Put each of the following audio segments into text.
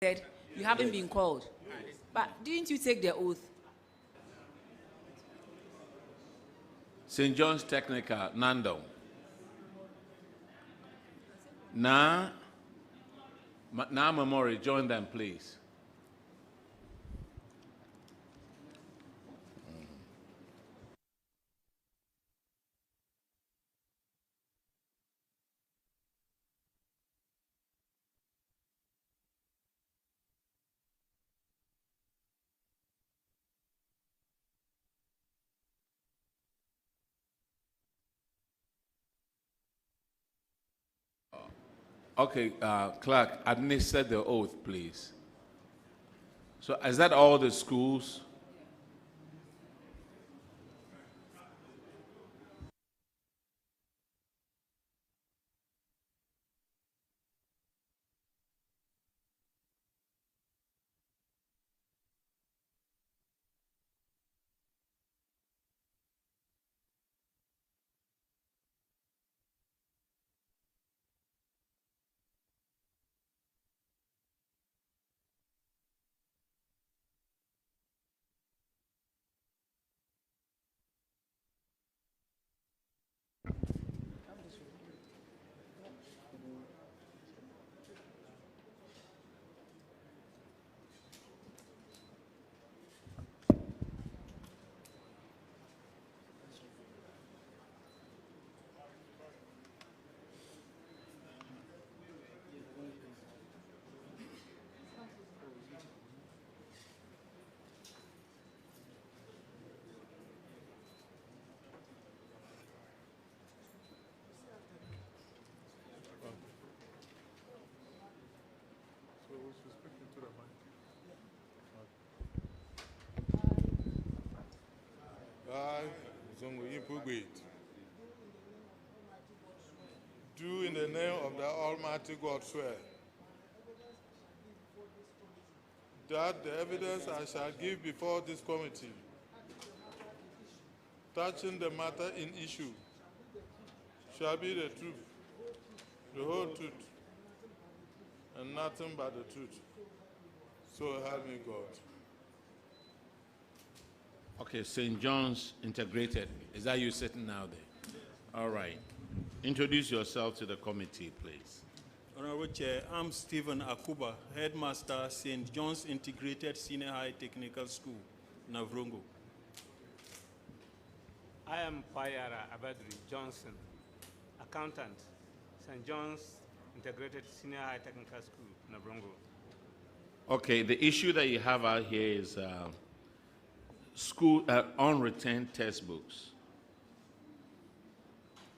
said you haven't been called. But didn't you take the oath? St. John's Technical, Nandom. Na Memorial, join them, please. Okay, clerk, administer the oath, please. So is that all the schools? Do in the name of the Almighty God swear that the evidence I shall give before this committee touching the matter in issue shall be the truth, the whole truth, and nothing but the truth. So help me God. Okay, St. John's Integrated. Is that you sitting now there? All right. Introduce yourself to the committee, please. Honorable Chair, I'm Stephen Akuba, Headmaster, St. John's Integrated Senior High Technical School, Navrungu. I am Payara Abadri Johnson, Accountant, St. John's Integrated Senior High Technical School, Navrungu. Okay, the issue that you have out here is school unreturned textbooks.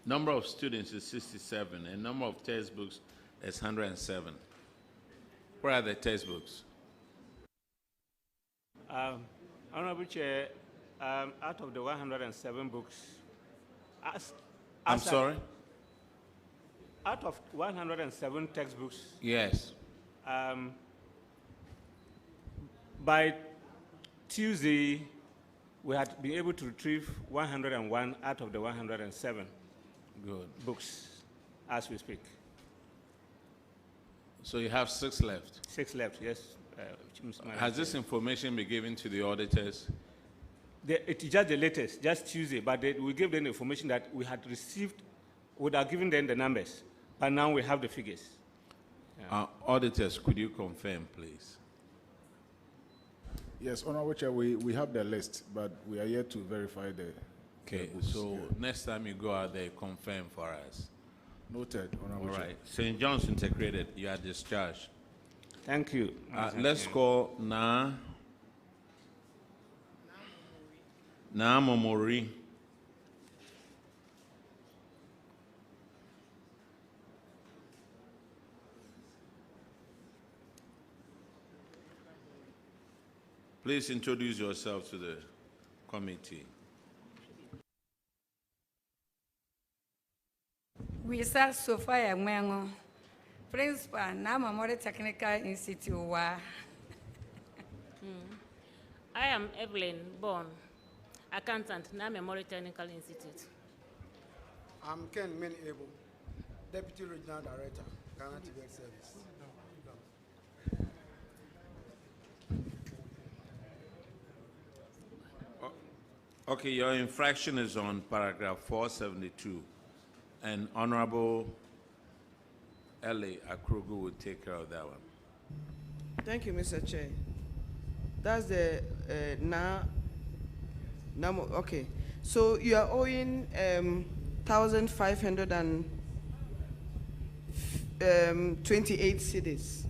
Number of students is 67, and number of textbooks is 107. Where are the textbooks? Honorable Chair, out of the 107 books, I'm sorry? Out of 107 textbooks, Yes. by Tuesday, we had been able to retrieve 101 out of the 107 books as we speak. So you have 6 left? 6 left, yes. Has this information been given to the auditors? It's just the latest, just Tuesday, but we gave them the information that we had received, would have given them the numbers, but now we have the figures. Yeah. Auditors, could you confirm, please? Yes, Honorable Chair, we have the list, but we are yet to verify the. Okay, so next time you go out there, confirm for us. Noted, Honorable Chair. All right, St. John's Integrated, you are discharged. Thank you. Let's call Na Momori. Please introduce yourself to the committee. We are Sophia Mwengo, Principal, Namamore Technical Institute. I am Evelyn Bon, Accountant, Namamore Technical Institute. I'm Ken Menebo, Deputy Regional Director, Ghana TV Service. Okay, your infraction is on paragraph 472, and Honorable L.A. Akrogu will take care of that one. Thank you, Mr. Chair. That's the okay. So you are owing 1,528 cedis.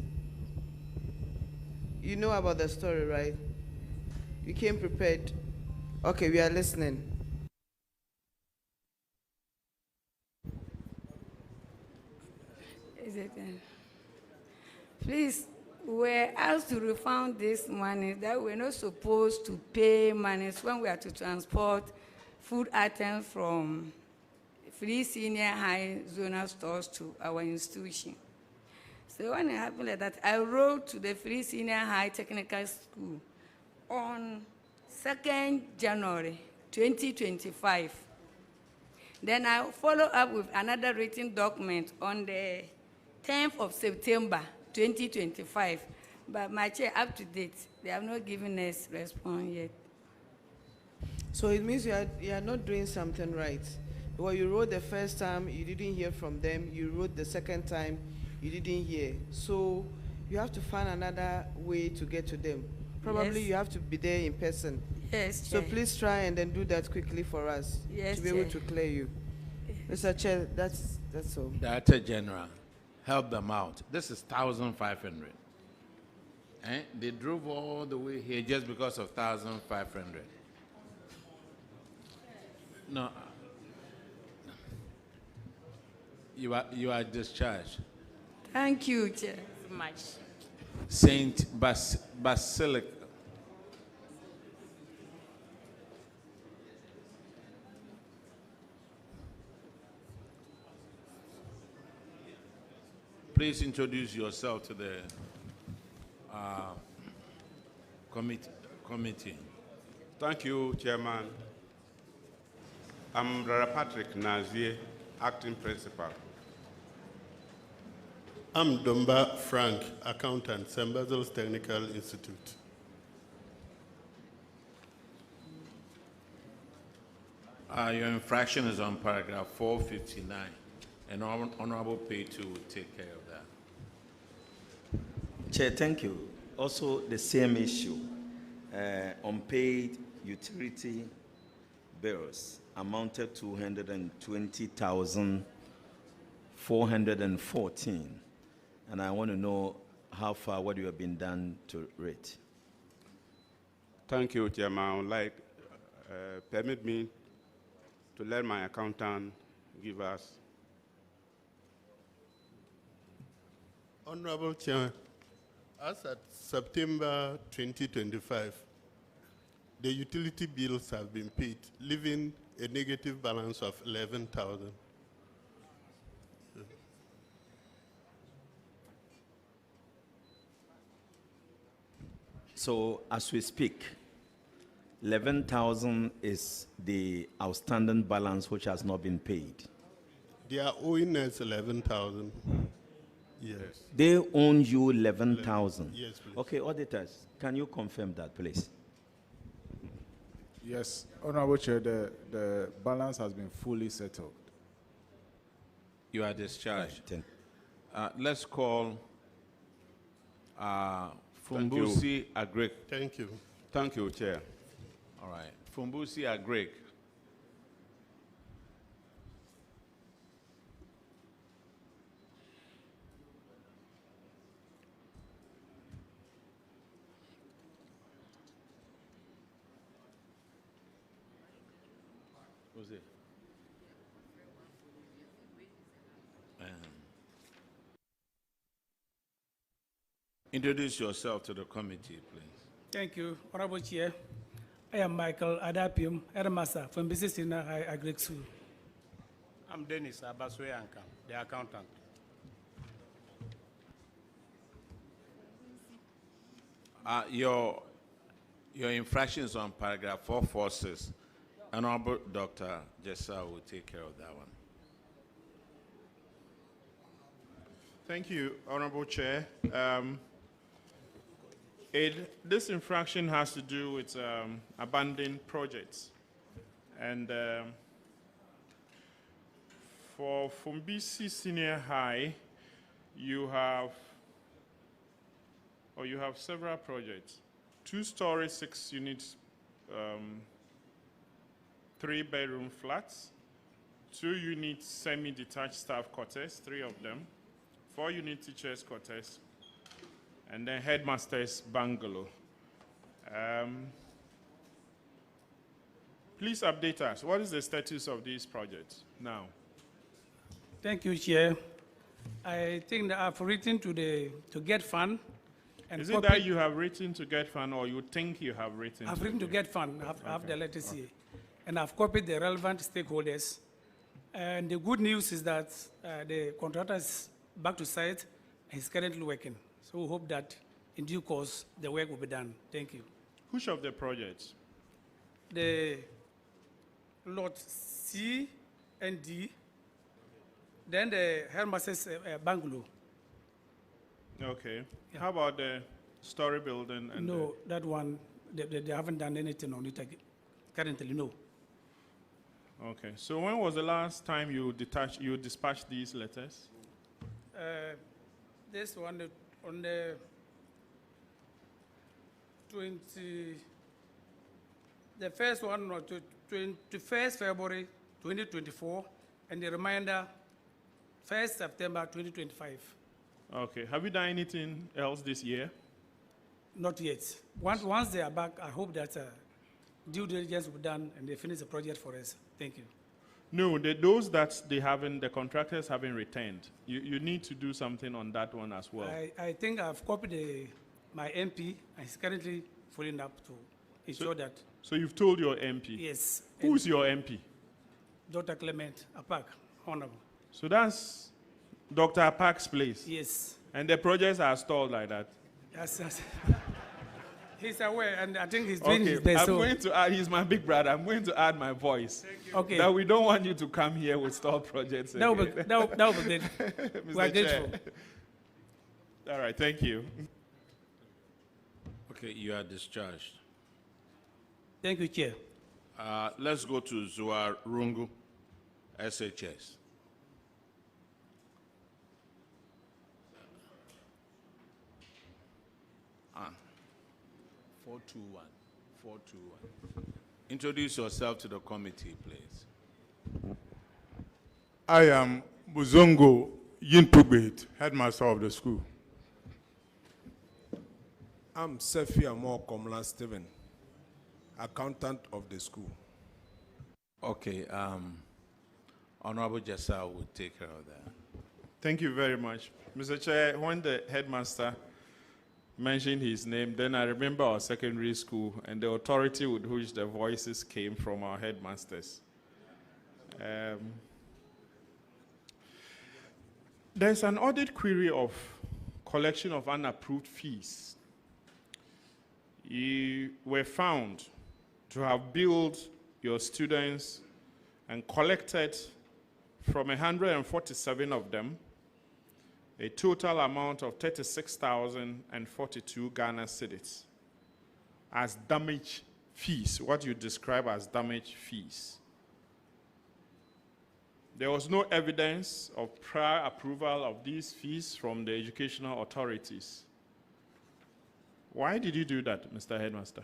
You know about the story, right? You came prepared. Okay, we are listening. Is it please, we're asked to refund this money that we're not supposed to pay monies when we are to transport food items from free senior high zonal stores to our institution. So when it happened like that, I wrote to the free senior high technical school on 2nd January 2025. Then I follow up with another written document on the 10th of September 2025. But my chair, up to date, they have not given us response yet. So it means you are not doing something right. Well, you wrote the first time, you didn't hear from them. You wrote the second time, you didn't hear. So you have to find another way to get to them. Probably Yes. you have to be there in person. Yes, So Chair. please try and then do that quickly for us. Yes, to be able Chair. to clear you. Mr. Chair, that's all. Director General, help them out. This is 1,500. They drove all the way here just because of 1,500. No. You are discharged. Thank you, Chair. Much. Saint Basilic. Please introduce yourself to the committee. Thank you, Chairman. I'm Brother Patrick Nazie, Acting Principal. I'm Domba Frank, Accountant, St. Basil's Technical Institute. Your infraction is on paragraph 459, and Honorable Pay2 will take care of that. Chair, thank you. Also, the same issue, unpaid utility bills amounted to 120,414, and I want to know how far, what you have been done to rate. Thank you, Chairman. I would like, permit me to let my accountant give us. Honorable Chair, as at September 2025, the utility bills have been paid, leaving a negative balance of 11,000. So, as we speak, 11,000 is the outstanding balance which has not been paid. They are owing us 11,000. Yes. They own you 11,000? Yes, please. Okay, auditors, can you confirm that, please? Yes, Honorable Chair, the balance has been fully settled. You are discharged. Let's call Fumbisi Agric. Thank you. Thank you, Chair. All right. Fumbisi Agric. Who's it? Introduce yourself to the committee, please. Thank you, Honorable Chair. I am Michael Adapium, Headmaster from Business in Agric School. I'm Dennis Abaswe-Anka, the accountant. Your infractions on paragraph 446. Honorable Dr. Jessa will take care of that one. Thank you, Honorable Chair. This infraction has to do with abandoned projects. And for Fumbisi Senior High, you have several projects. 2-story, 6 units, 3-bedroom flats, 2 units semi-detached staff quarters, 3 of them, 4 unit teachers quarters, and then headmaster's bungalow. Please update us. What is the status of these projects now? Thank you, Chair. I think that I've written to Get Fund. And Is it that you have written to Get Fund, or you think you have written? I've written to Get Fund. I have the letters here. And I've copied the relevant stakeholders. And the good news is that the contractor is back to site and he's currently working. So we hope that in due course the work will be done. Thank you. Which of the projects? The lot C and D, then the headmaster's bungalow. Okay. Yeah. How about the story building? And no, that one, they haven't done anything on it currently, no. Okay. So when was the last time you dispatched these letters? This one on the the first one was 21st February 2024, and the remainder 1st September 2025. Okay. Have you done anything else this year? Not yet. Once they are back, I hope that due diligence will be done and they finish the project for us. Thank you. No, those that the contractors haven't returned. You need to do something on that one as well. I think I've copied my MP, and he's currently following up to ensure that. So you've told your MP? Yes. Who's your MP? Dr. Clement Apak, Honorable. So that's Dr. Apak's place? Yes. And the projects are stalled like that? Yes. He's aware, and I think he's doing his best. I'm going to add, he's my big brother, I'm going to add my voice. Okay. That we don't want you to come here with stalled projects. That will be good. We're grateful. All right, thank you. Okay, you are discharged. Thank you, Chair. Let's go to Zuarungu SHS. Ah. 421. Introduce yourself to the committee, please. I am Buzongo Integrated, headmaster of the school. I'm Sefi Amo Komla Stephen, accountant of the school. Okay, Honorable Jessa will take care of that. Thank you very much. Mr. Chair, when the headmaster mentioned his name, then I remember our secondary school and the authority with which the voices came from our headmasters. There's an audit query of collection of unapproved fees. You were found to have billed your students and collected from 147 of them a total amount of 36,042 Ghana cedis as damage fees, what you describe as damage fees. There was no evidence of prior approval of these fees from the educational authorities. Why did you do that, Mr. Headmaster?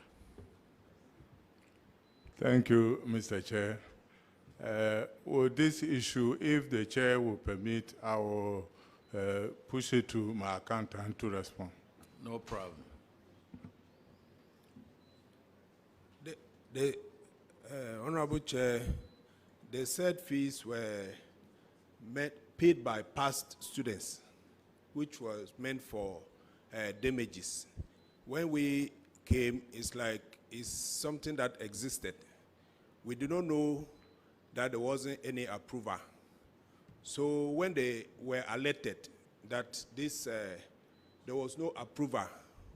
Thank you, Mr. Chair. With this issue, if the chair will permit, I will push it to my accountant to respond. No problem. The Honorable Chair, the said fees were paid by past students, which was meant for damages. When we came, it's something that existed. We do not know that there wasn't any approval. So when they were alerted that there was no approval,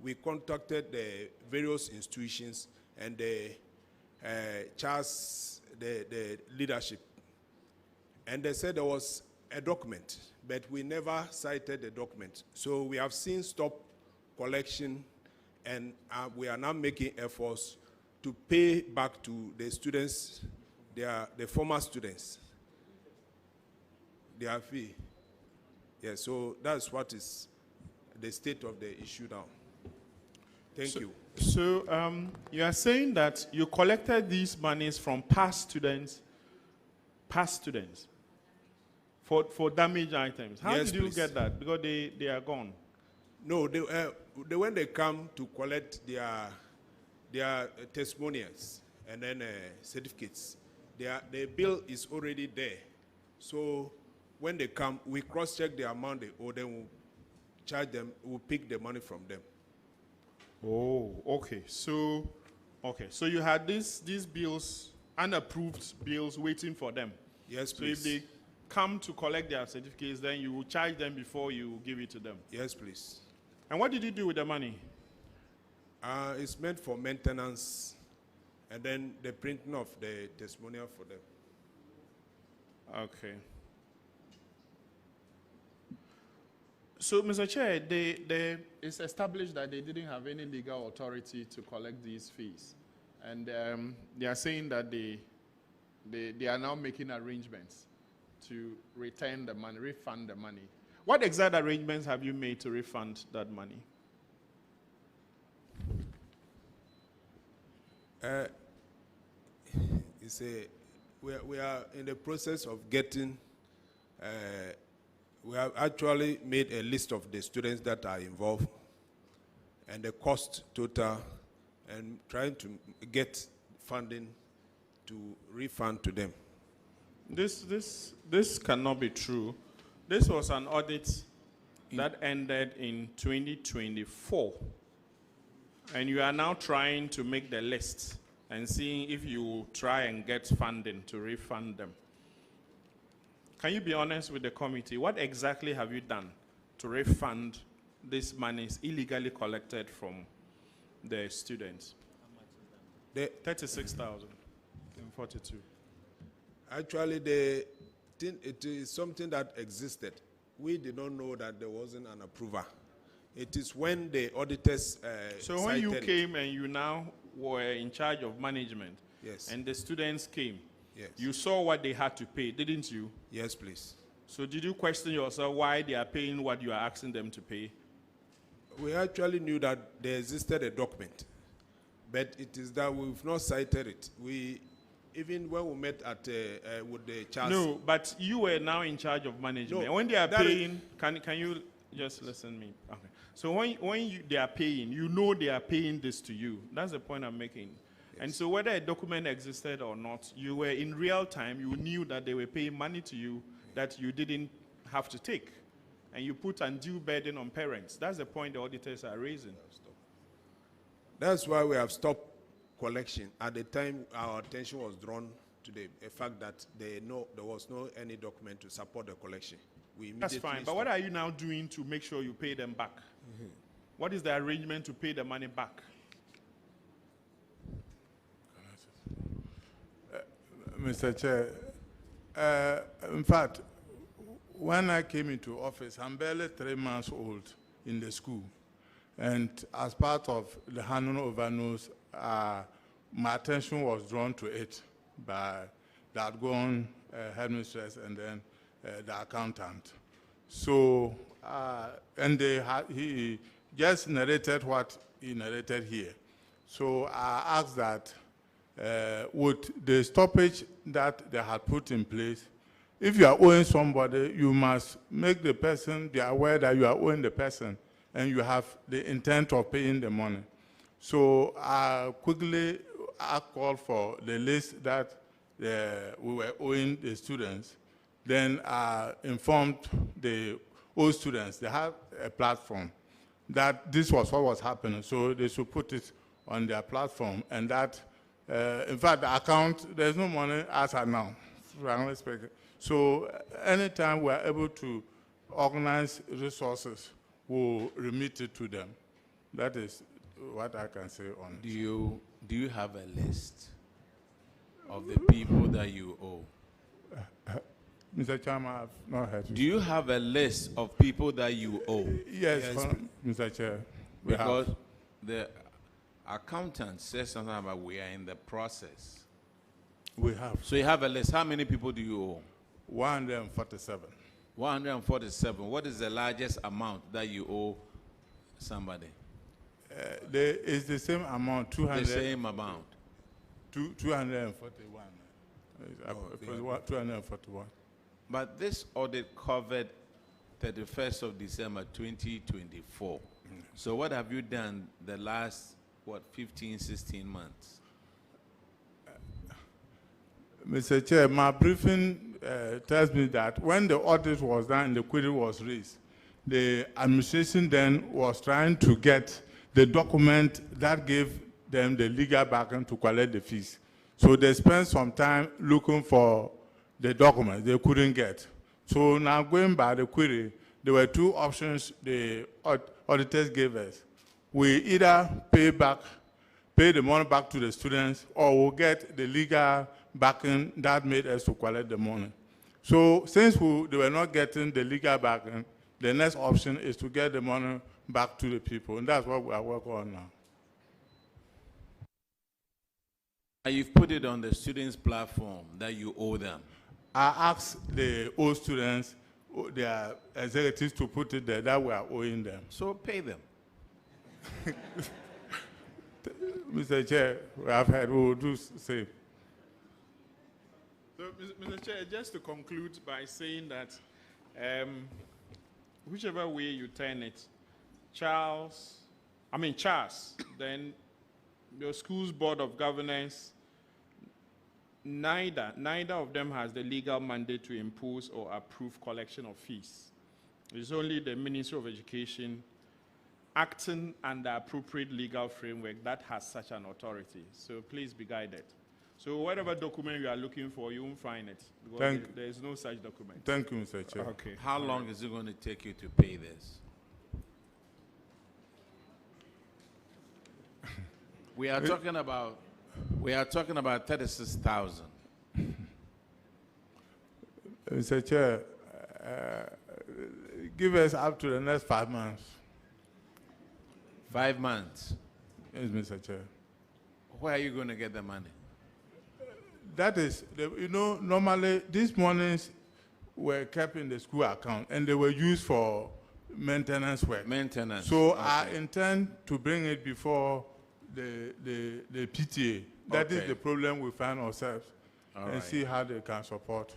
we contacted the various institutions and the leadership. And they said there was a document, but we never cited the document. So we have since stopped collection, and we are now making efforts to pay back to the students They are the former students. Their fee. Yeah, so that's what is the state of the issue now. Thank you. So you are saying that you collected these monies from past students for damaged items. How Yes, did you please. get that? Because they are gone. No, when they come to collect their testimonials and then certificates, the bill is already there. So when they come, we cross-check the amount they owe, then we'll charge them, we'll pick the money from them. Oh, okay. So you had these bills, unapproved bills, waiting for them. Yes, so please. So if they come to collect their certificates, then you will charge them before you give it to them. Yes, please. And what did you do with the money? It's meant for maintenance, and then the printing of the testimonial for them. Okay. So, Mr. Chair, it's established that they didn't have any legal authority to collect these fees. And they are saying that they are now making arrangements to return the money, refund the money. What exact arrangements have you made to refund that money? We are in the process of getting, we have actually made a list of the students that are involved and the cost total, and trying to get funding to refund to them. This cannot be true. This was an audit that ended in 2024. And you are now trying to make the list and seeing if you try and get funding to refund them. Can you be honest with the committee? What exactly have you done to refund these monies illegally collected from the students? The 36,042. Actually, it is something that existed. We did not know that there wasn't an approver. It is when the auditors So when you came and you now were in charge of management, yes, and the students came, yes, you saw what they had to pay, didn't you? Yes, please. So did you question yourself why they are paying what you are asking them to pay? We actually knew that there existed a document, but it is that we've not cited it. Even when we met at with the Charles. No, but you were now in charge of management. No, when they are paying, can you just listen to me? Okay. So when they are paying, you know they are paying this to you. That's the point I'm making. Yes. And so whether a document existed or not, you were in real time, you knew that they were paying money to you that you didn't have to take. And you put undue burden on parents. That's the point the auditors are raising. That's why we have stopped collection. At the time, our attention was drawn to the fact that there was no any document to support the collection. That's fine, but what are you now doing to make sure you pay them back? Mm-hmm. What is the arrangement to pay the money back? Mr. Chair, in fact, when I came into office, I'm barely 3 months old in the school. And as part of the handing over news, my attention was drawn to it by the outgoing headmistress and then the accountant. So, and he just narrated what he narrated here. So I asked that with the stoppage that they had put in place, if you are owing somebody, you must make the person be aware that you are owing the person and you have the intent of paying the money. So I called for the list that we were owing the students. Then I informed the old students, they have a platform, that this was what was happening. So they should put it on their platform. And that, in fact, the account, there's no money as of now. So anytime we are able to organize resources, we'll remit it to them. That is what I can say on it. Do you have a list of the people that you owe? Mr. Chairman, I've not heard you. Do you have a list of people that you owe? Yes, Mr. Chair. Because the accountant says something about we are in the process. We have. So you have a list. How many people do you owe? 147. 147. What is the largest amount that you owe somebody? It's the same amount, 200. The same amount. 241. 241. But this audit covered 31st of December 2024. So what have you done the last, 15, 16 months? Mr. Chair, my briefing tells me that when the audit was done and the query was raised, the administration then was trying to get the document that gave them the legal backing to collect the fees. So they spent some time looking for the document they couldn't get. So now going by the query, there were two options the auditors gave us. We either pay the money back to the students, or we'll get the legal backing that made us to collect the money. So since they were not getting the legal backing, the next option is to get the money back to the people, and that's what we are working on now. You've put it on the students' platform that you owe them. I asked the old students, their executives, to put it there that we are owing them. So pay them. Mr. Chair, I've heard we will do the same. So, Mr. Chair, just to conclude by saying that whichever way you turn it, Charles, then your school's board of governance, neither of them has the legal mandate to impose or approve collection of fees. It's only the Ministry of Education acting under appropriate legal framework that has such an authority. So please be guided. So whatever document you are looking for, you won't find it. There is no such document. Thank you, Mr. Chair. Okay. How long is it going to take you to pay this? We are talking about 36,000. Mr. Chair, give us up to the next 5 months. 5 months? Yes, Mr. Chair. Where are you going to get the money? That is, normally these monies were kept in the school account and they were used for maintenance work. Maintenance. So okay. I intend to bring it before the PTA. That is the problem we find ourselves. And see how they can support.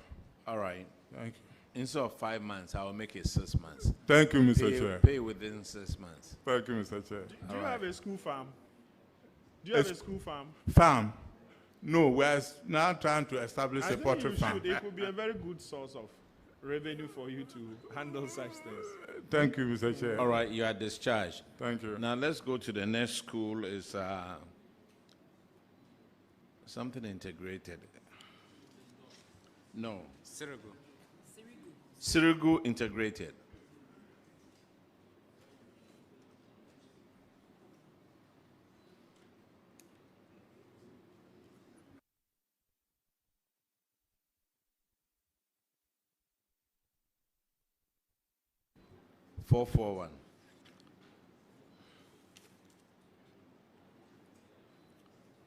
All right. Thank you. Instead of 5 months, I will make it 6 months. Thank you, Mr. Chair. Pay within 6 months. Thank you, Mr. Chair. Do you have a school farm? Do you have a school farm? Farm? No, we're now trying to establish a poultry farm. It would be a very good source of revenue for you to handle such things. Thank you, Mr. Chair. All right, you are discharged. Thank you. Now let's go to the next school. Is something integrated. No. Sirigu Integrated. (441).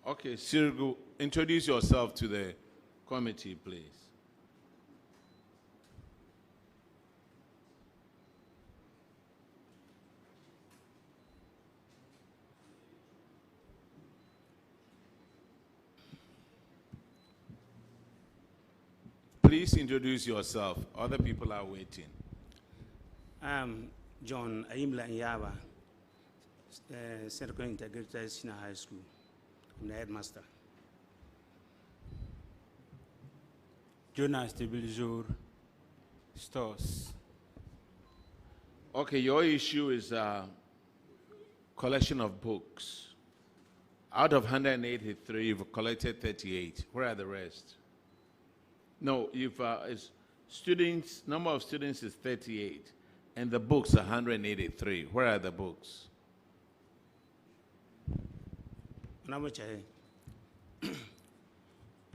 Okay, Sirigu, introduce yourself to the committee, please. Please introduce yourself. Other people are waiting. I'm John Aimla Nyaba, Sirigu Integrated Senior High School. I'm the headmaster. Jonas Stabilizor, stores. Okay, your issue is collection of books. Out of 183, you've collected 38. Where are the rest? No, students, number of students is 38, and the books are 183. Where are the books? We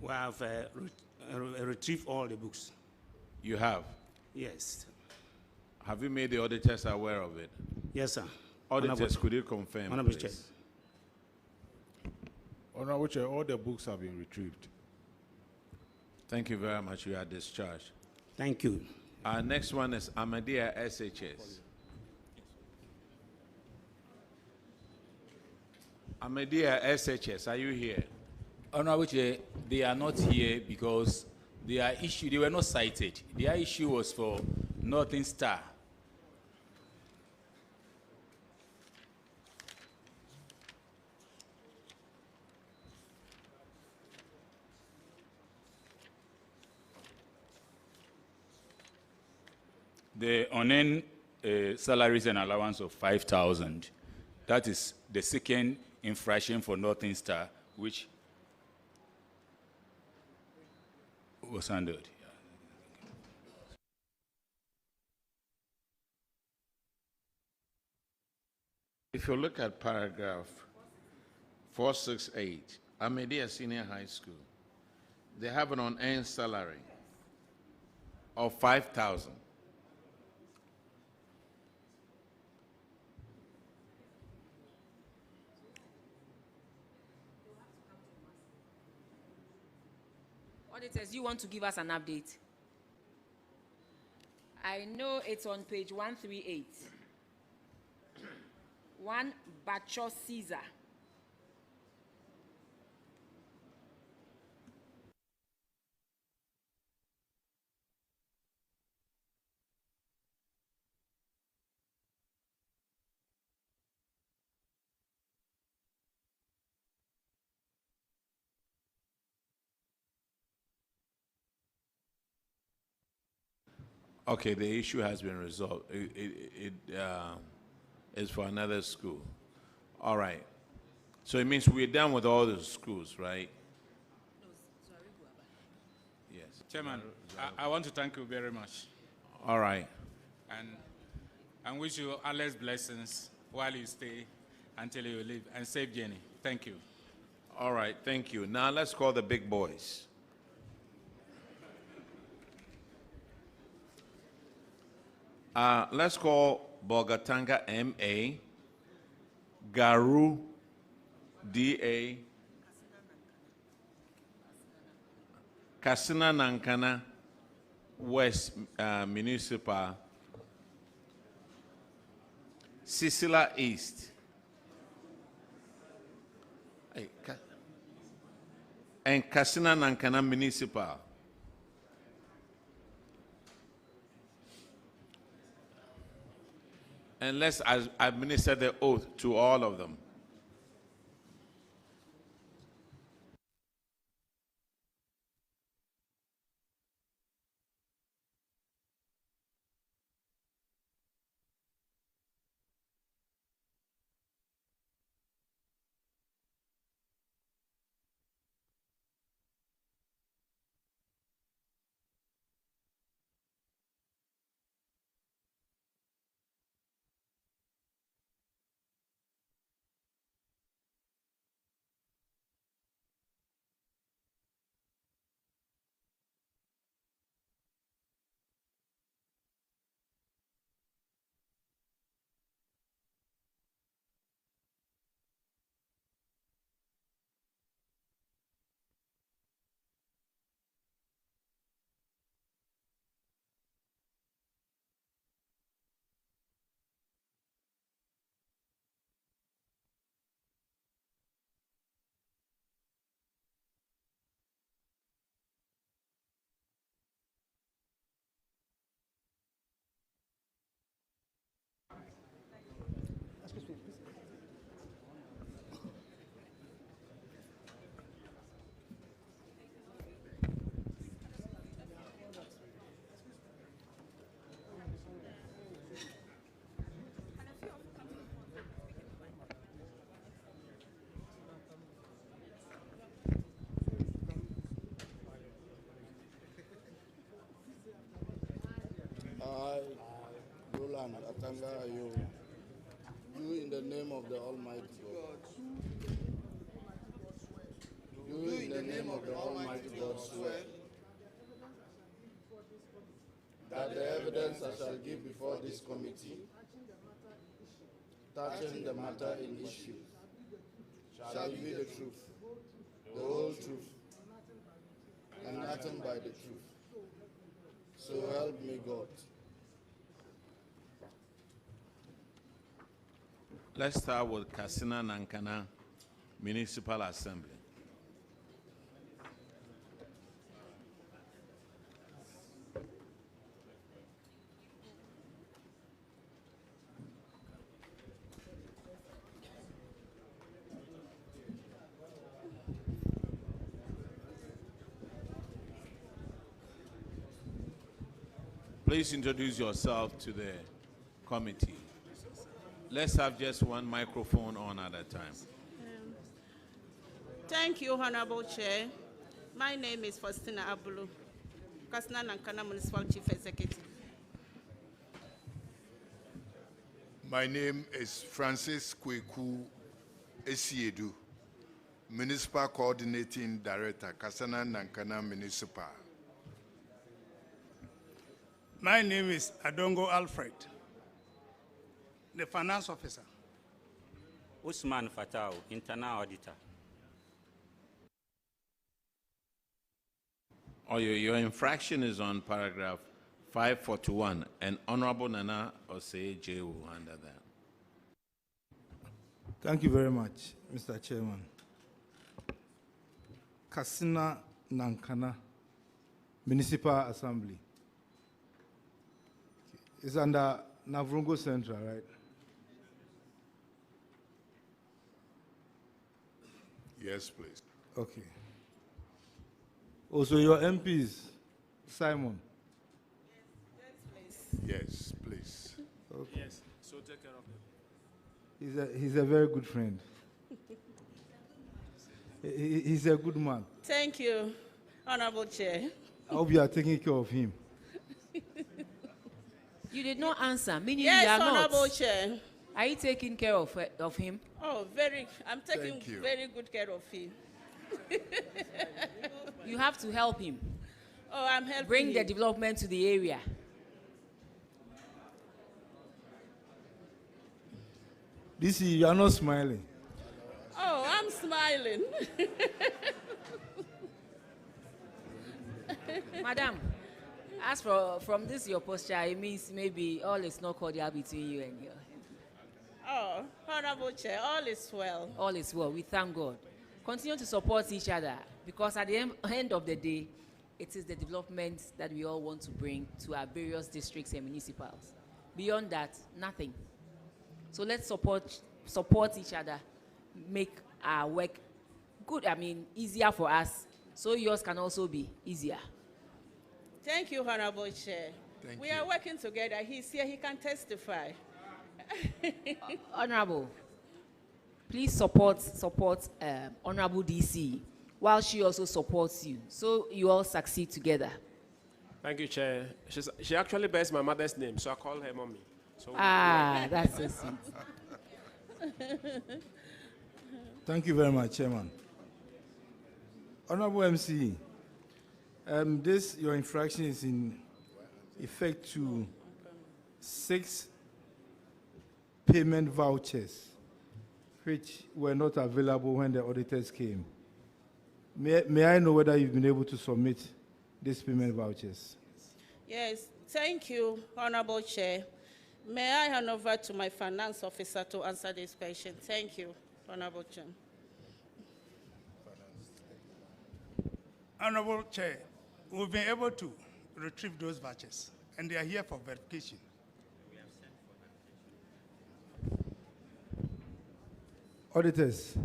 have retrieved all the books. You have? Yes. Have you made the auditors aware of it? Yes, sir. Auditors, could you confirm, please? Honorable Chair, all the books have been retrieved. Thank you very much. You are discharged. Thank you. Our next one is Ahmadiyya SHS. Ahmadiyya SHS, are you here? Honorable Chair, they are not here because they were not cited. Their issue was for Northern Star. The unearned salaries and allowance of 5,000. That is the second infraction for Northern Star, which was handled. If you look at paragraph 468, Ahmadiyya Senior High School, they have an unearned salary of 5,000. Auditors, you want to give us an update? I know it's on page 138. 1 Bacho Caesar. Okay, the issue has been resolved. It is for another school. All right. So it means we're done with all the schools, right? Yes. Chairman, I want to thank you very much. All right. And wish you Allah's blessings while you stay until you leave, and safe journey. Thank you. All right, thank you. Now let's call the big boys. Let's call Bolgatanga MA, Garu DA, Kassena Nankana West Municipal, Sissala East, and Kassena Nankana Municipal. And let's administer the oath to all of them. Do in the name of the Almighty God. Do in the name of the Almighty God swear that the evidence I shall give before this committee touching the matter in issue shall be the truth, the whole truth, and nothing by the truth. So help me God. Let's start with Kassena Nankana Municipal Assembly. Please introduce yourself to the committee. Let's have just one microphone on at a time. Thank you, Honorable Chair. My name is Faustina Abulu, Kassena Nankana Municipal Chief Executive. My name is Francis Kweku Esiedu, Municipal Coordinating Director, Kassena Nankana Municipal. My name is Adongo Alfred, the Finance Officer. Usman Fatau, Internal Auditor. Oh, your infraction is on paragraph 541, and Honorable Nana Osei J will handle that. Thank you very much, Mr. Chairman. Kassena Nankana Municipal Assembly. It's under Zuarungu Central, right? Yes, please. Okay. Also, your MPs, Simon. Yes, please. Okay. Yes, so take care of it. He's a very good friend. He's a good man. Thank you, Honorable Chair. I hope you are taking care of him. You did not answer, meaning Yes, you are Honorable not. Chair. Are you taking care of him? Oh, I'm taking very good care of him. You have to help him. Oh, I'm helping Bring him. the development to the area. This is, you are not smiling. Oh, I'm smiling. Madam, as from this your posture, it means maybe all is not cordial between you and your. Oh, Honorable Chair, all is well. All is well. We thank God. Continue to support each other, because at the end of the day, it is the development that we all want to bring to our various districts and municipals. Beyond that, nothing. So let's support each other, make our work good, easier for us, so yours can also be easier. Thank you, Honorable Chair. We are working together. He's here, he can testify. Honorable, please support Honorable DC, while she also supports you, so you all succeed together. Thank you, Chair. She actually bears my mother's name, so I call her mommy. So that's so sweet. Thank you very much, Chairman. Honorable MC, your infraction is in effect to 6 payment vouchers, which were not available when the auditors came. May I know whether you've been able to submit these payment vouchers? Yes, thank you, Honorable Chair. May I hand over to my finance officer to answer this question? Thank you, Honorable Chair. Honorable Chair, we've been able to retrieve those vouchers, and they are here for verification. Auditors.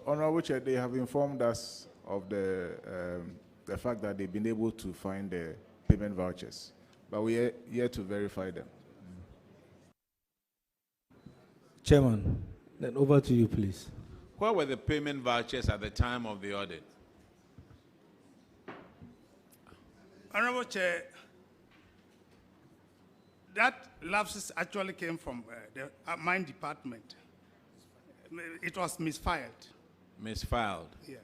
Honorable Chair, they have informed us of the fact that they've been able to find the payment vouchers, but we are yet to verify them. Chairman, then over to you, please. Where were the payment vouchers at the time of the audit? Honorable Chair, that lapses actually came from the mine department. It was misfiled. Misfiled? Yes.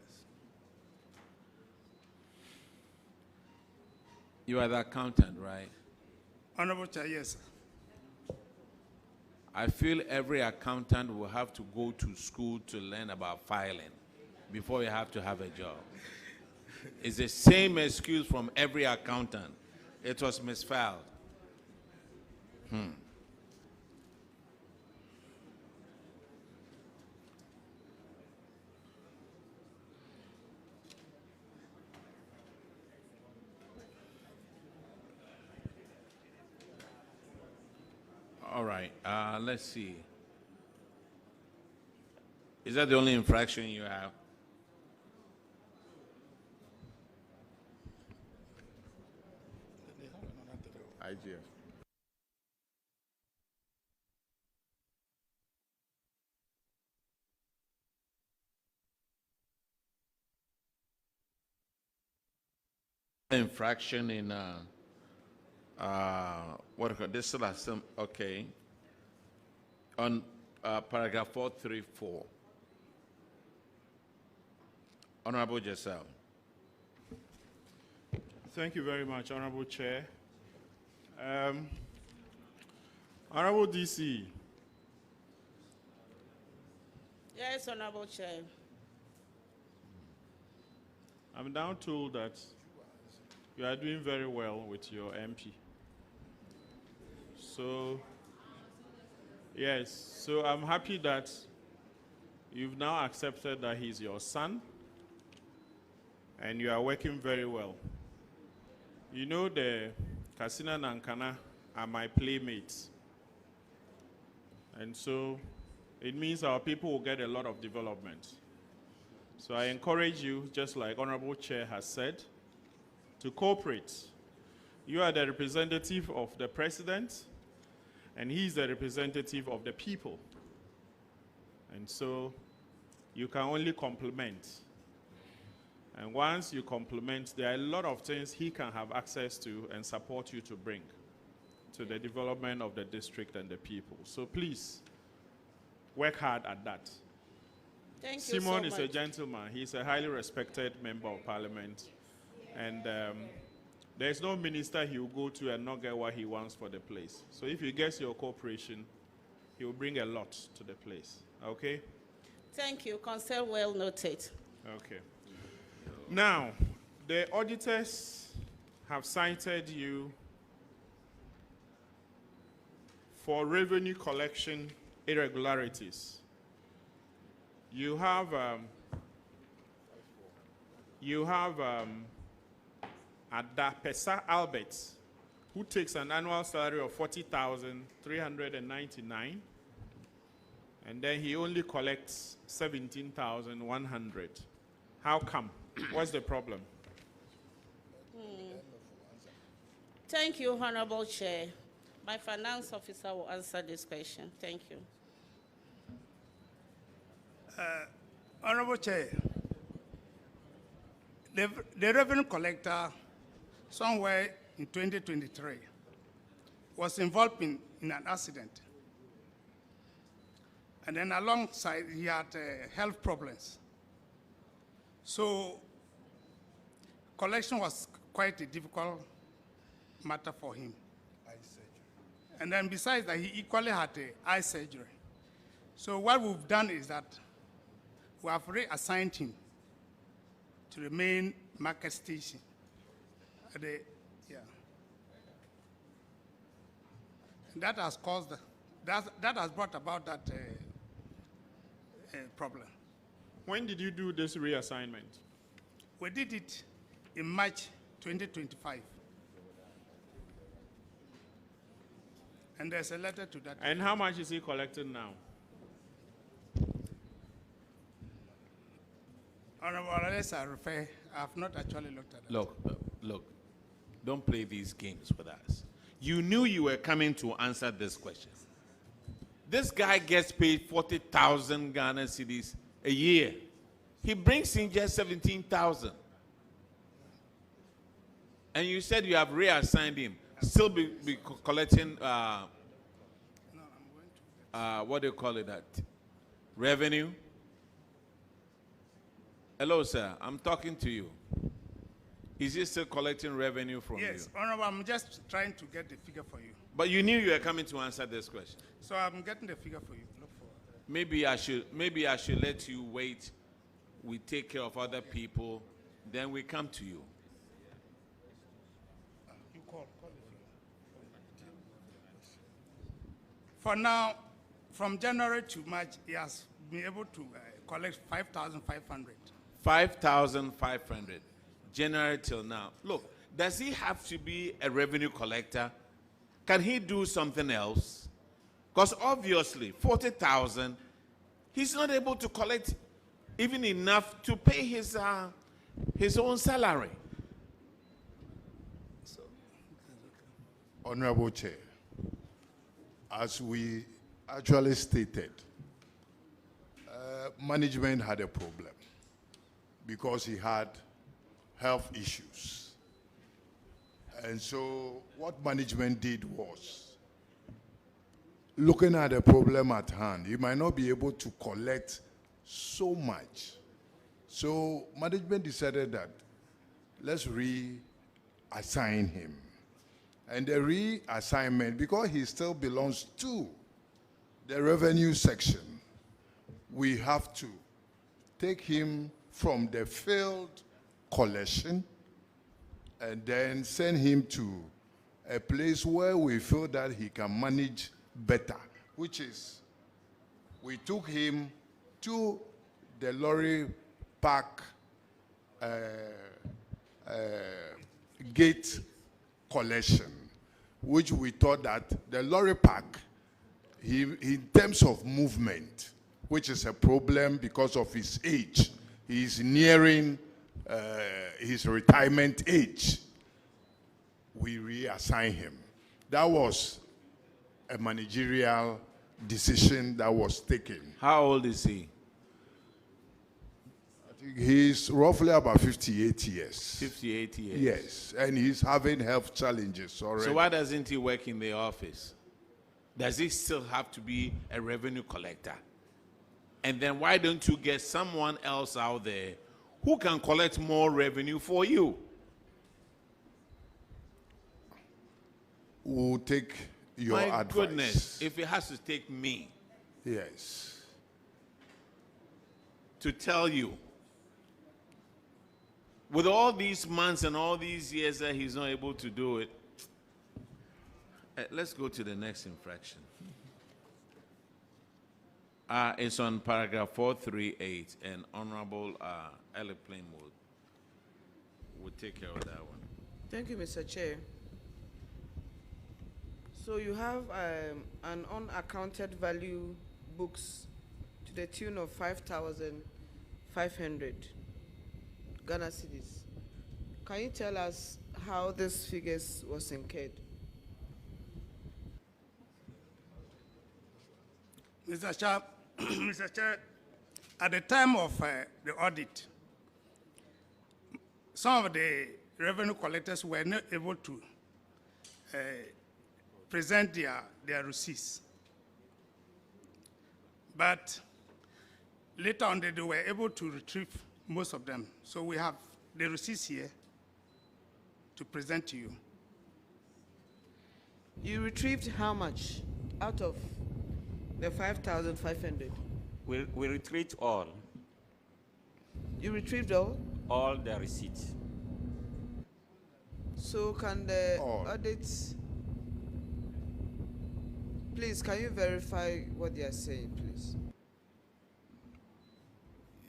You are the accountant, right? Honorable Chair, yes, sir. I feel every accountant will have to go to school to learn about filing before you have to have a job. It's the same excuse from every accountant. It was misfiled. All right, let's see. Is that the only infraction you have? IGF. Infraction in what do you call this? Okay. On paragraph 434. Honorable Giselle. Thank you very much, Honorable Chair. Honorable DC. Yes, Honorable Chair. I'm now told that you are doing very well with your MP. So, yes, so I'm happy that you've now accepted that he's your son and you are working very well. You know, the Kassena and Nankana are my playmates. And so it means our people will get a lot of development. So I encourage you, just like Honorable Chair has said, to cooperate. You are the representative of the president, and he's the representative of the people. And so you can only compliment. And once you compliment, there are a lot of things he can have access to and support you to bring to the development of the district and the people. So please, work hard at that. Thank you Simon so is much. a gentleman. He's a highly respected member of parliament. And there's no minister he will go to and not get what he wants for the place. So if he gets your cooperation, he will bring a lot to the place. Okay? Thank you. Concern well noted. Okay. Now, the auditors have cited you for revenue collection irregularities. You have Adapesa Albert, who takes an annual salary of 40,399, and then he only collects 17,100. How come? What's the problem? Thank you, Honorable Chair. My finance officer will answer this question. Thank you. Honorable Chair, the revenue collector, somewhere in 2023, was involved in an accident. And then alongside, he had health problems. So collection was quite a difficult matter for him. Eye surgery. And then besides that, he equally had eye surgery. So what we've done is that we have reassigned him to the main market station. That has caused, that has brought about that problem. When did you do this reassignment? We did it in March 2025. And there's a letter to that. And how much is he collecting now? Honorable, unless I refer, I have not actually looked at that. Look, don't play these games with us. You knew you were coming to answer this question. This guy gets paid 40,000 Ghana cedis a year. He brings in just 17,000. And you said you have reassigned him. Still be collecting, what do you call it, that? Revenue? Hello, sir. I'm talking to you. Is he still collecting revenue from you? Yes, Honorable, I'm just trying to get the figure for you. But you knew you were coming to answer this question. So I'm getting the figure for you. Look for. Maybe I should let you wait. We take care of other people, then we come to you. You call the figure. For now, from January to March, he has been able to collect 5,500. 5,500, January till now. Look, does he have to be a revenue collector? Can he do something else? Because obviously, 40,000, he's not able to collect even enough to pay his own salary. Honorable Chair, as we actually stated, management had a problem because he had health issues. And so what management did was, looking at the problem at hand, he might not be able to collect so much. So management decided that let's reassign him. And the reassignment, because he still belongs to the revenue section, we have to take him from the field collection and then send him to a place where we feel that he can manage better, which is, we took him to the lorry park gate collection, which we thought that the lorry park, in terms of movement, which is a problem because of his age, he's nearing his retirement age, we reassign him. That was a managerial decision that was taken. How old is he? I think he's roughly about 58 years. 58 years. Yes, and he's having health challenges already. So why doesn't he work in the office? Does he still have to be a revenue collector? And then why don't you get someone else out there who can collect more revenue for you? We'll take your advice. My goodness, if it has to take me. Yes. To tell you, with all these months and all these years that he's not able to do it, let's go to the next infraction. It's on paragraph 438, and Honorable Eli Plainwood will take care of that one. Thank you, Mr. Chair. So you have an unaccounted value books to the tune of 5,500 Ghana cedis. Can you tell us how this figures was incurred? Mr. Chair, Mr. Chair, at the time of the audit, some of the revenue collectors were not able to present their receipts. But later on, they were able to retrieve most of them. So we have the receipts here to present to you. You retrieved how much out of the 5,500? We retrieved all. You retrieved all? All the receipts. So can the audits, please, can you verify what they are saying, please?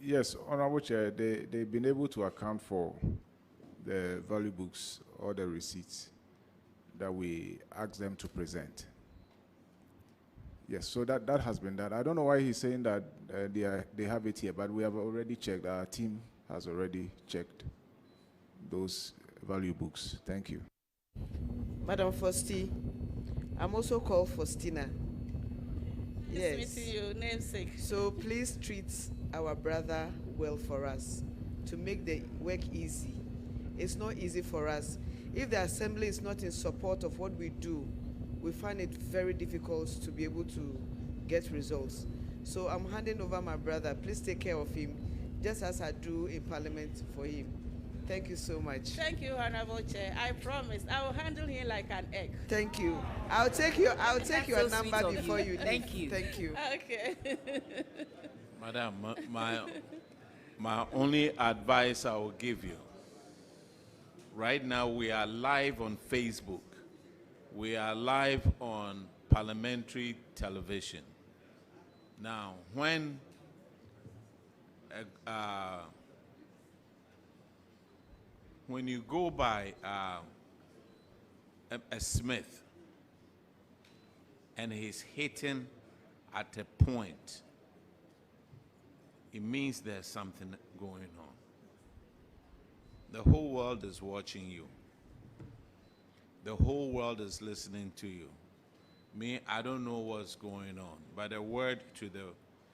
Yes, Honorable Chair, they've been able to account for the value books or the receipts that we asked them to present. Yes, so that has been done. I don't know why he's saying that they have it here, but we have already checked. Our team has already checked those value books. Thank you. Madam Fosti, I'm also called Faustina. Yes. Meeting you, namesake. So please treat our brother well for us to make the work easy. It's not easy for us. If the assembly is not in support of what we do, we find it very difficult to be able to get results. So I'm handing over my brother. Please take care of him, just as I do in Parliament for him. Thank you so much. Thank you, Honorable Chair. I promise I will handle him like an egg. Thank you. I'll take your That's number so sweet of before you leave. Thank you. Thank you. Okay. Madam, my only advice I will give you, right now we are live on Facebook. We are live on parliamentary television. Now, when you go by a Smith and he's hitting at a point, it means there's something going on. The whole world is watching you. The whole world is listening to you. Me, I don't know what's going on, but a word to the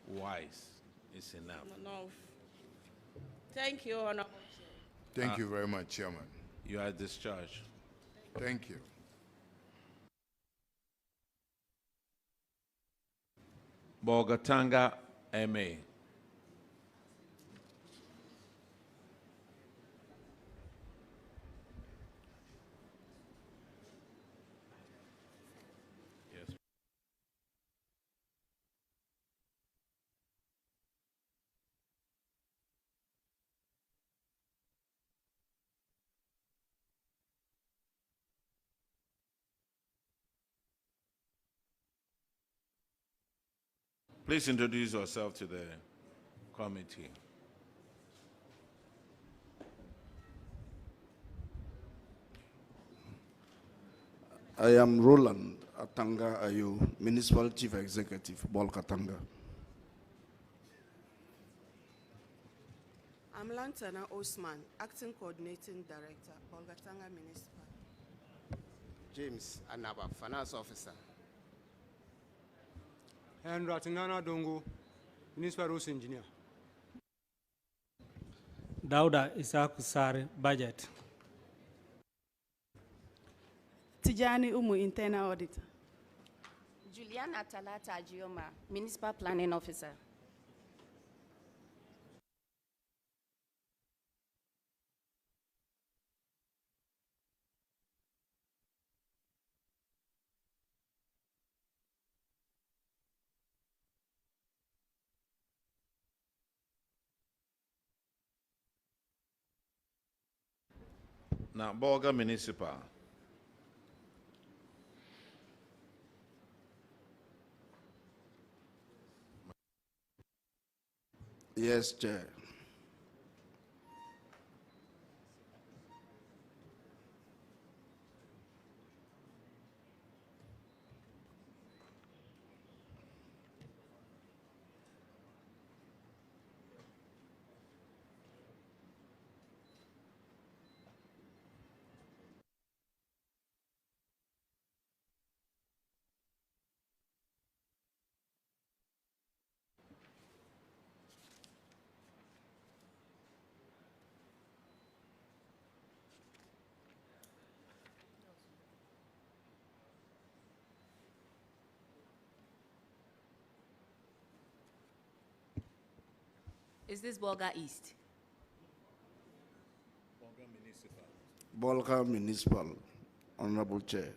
wise is enough. No. Thank you, Honorable Chair. Thank you very much, Chairman. You are discharged. Thank you. Bolgatanga MA. Please introduce yourself to the committee. I am Roland Atanga Ayo, Municipal Chief Executive, Bolgatanga. I'm Lantana Osman, Acting Coordinating Director, Bolgatanga Municipal. James Anaba, Finance Officer. And Ratingana Dongo, Municipal Roads Engineer. Dauda Isakusare, Budget. Tijani Umu, Internal Auditor. Juliana Talata Gioma, Municipal Planning Officer. Now, Bolga Municipal. Yes, Chair. Is this Bolga East? Bolga Municipal. Bolga Municipal, Honorable Chair.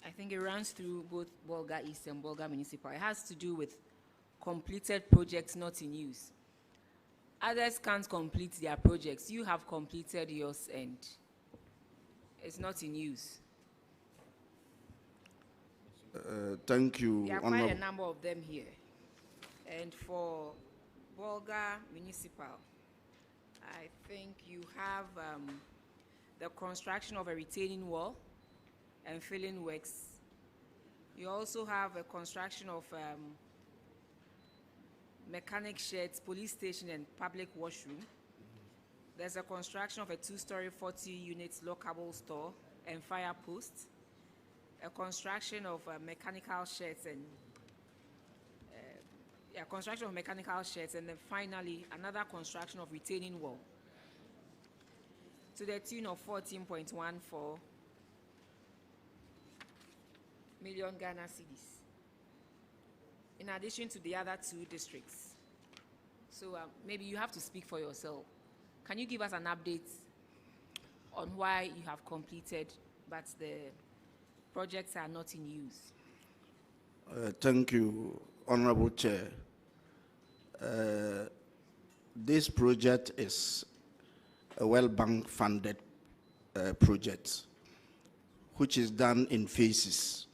I think it runs through both Bolga East and Bolga Municipal. It has to do with completed projects not in use. Others can't complete their projects. You have completed yours and it's not in use. Thank you. There are quite a number of them here. And for Bolga Municipal, I think you have the construction of a retaining wall and filling works. You also have a construction of mechanic sheds, police station, and public washroom. There's a construction of a 2-story, 40-unit lockable store and fire post. A construction of mechanical sheds and construction of mechanical sheds, and then finally another construction of retaining wall to the tune of 14.14 million Ghana cedis. in addition to the other 2 districts. So maybe you have to speak for yourself. Can you give us an update on why you have completed, but the projects are not in use? Thank you, Honorable Chair. This project is a World Bank funded project, which is done in phases.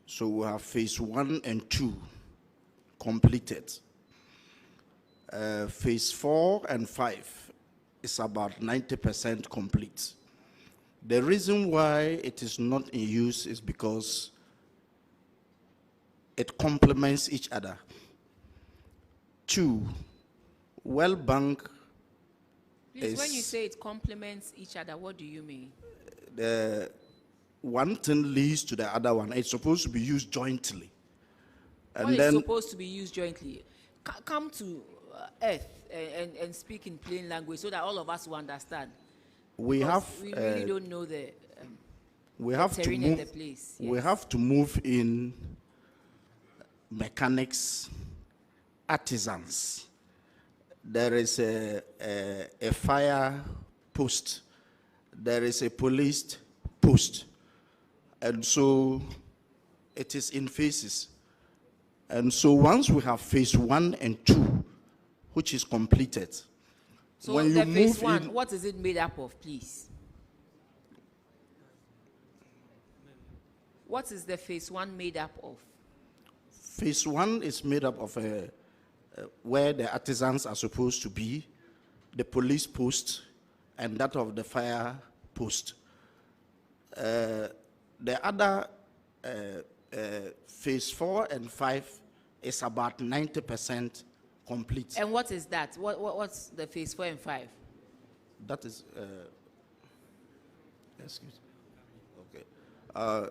So we have phase 1 and 2 completed. Phase 4 and 5 is about 90% complete. The reason why it is not in use is because it complements each other. 2, World Bank Please, when you say it complements each other, what do you mean? The one thing leads to the other one. It's supposed to be used jointly. And What then is supposed to be used jointly? Come to earth and speak in plain language so that all of us will understand. we Because have we really don't know the we have to terrain and move the place. we Yes. have to move in mechanics, artisans. There is a fire post, there is a police post, and so it is in phases. And so once we have phase 1 and 2, which is completed, So when the you phase move 1, in, what is it made up of, please? What is the phase 1 made up of? phase 1 is made up of where the artisans are supposed to be, the police post, and that of the fire post. The other phase 4 and 5 is about 90% complete. And what is that? What's the phase 4 and 5? That is, excuse me. Okay.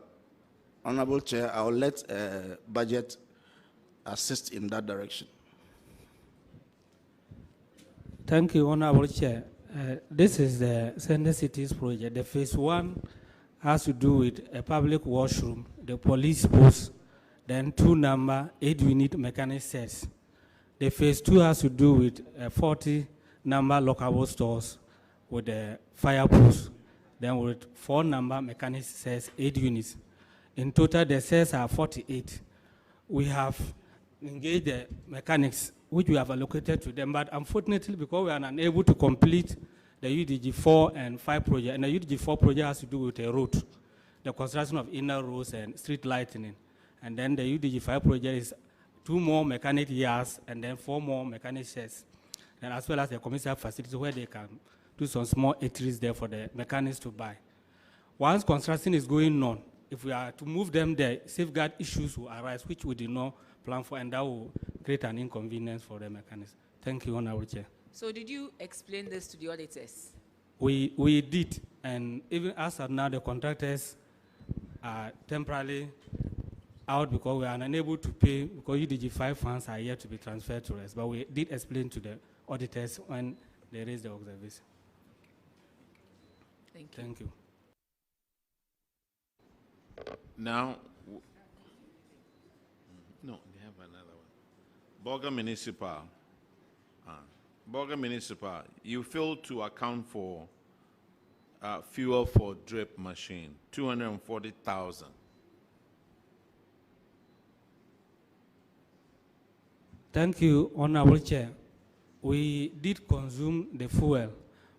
Honorable Chair, I'll let budget assist in that direction. Thank you, Honorable Chair. This is the Center Cities project. The phase 1 has to do with a public washroom, the police post, then 2 number 8-unit mechanic sets. The phase 2 has to do with 40 number lockable stores with the fire post, then with 4 number mechanic sets, 8 units. In total, the sets are 48. We have engaged the mechanics, which we have allocated to them, but unfortunately, because we are unable to complete the UDG 4 and 5 project, and the UDG 4 project has to do with a road, the construction of inner roads and street lighting. And then the UDG 5 project is 2 more mechanic yards and then 4 more mechanic sheds, and as well as the commercial facilities where they can do some small eateries there for the mechanics to buy. Once construction is going on, if we are to move them there, safeguard issues will arise, which we did not plan for, and that will create an inconvenience for the mechanics. Thank you, Honorable Chair. So did you explain this to the auditors? We did, and even as of now, the contractors are temporarily out because we are unable to pay because UDG 5 funds are yet to be transferred to us. But we did explain to the auditors when they raised the observation. Thank you. Thank you. Now, no, they have another one. Bolga Municipal. Bolga Municipal, you failed to account for fuel for drip machine, 240,000. Thank you, Honorable Chair. We did consume the fuel,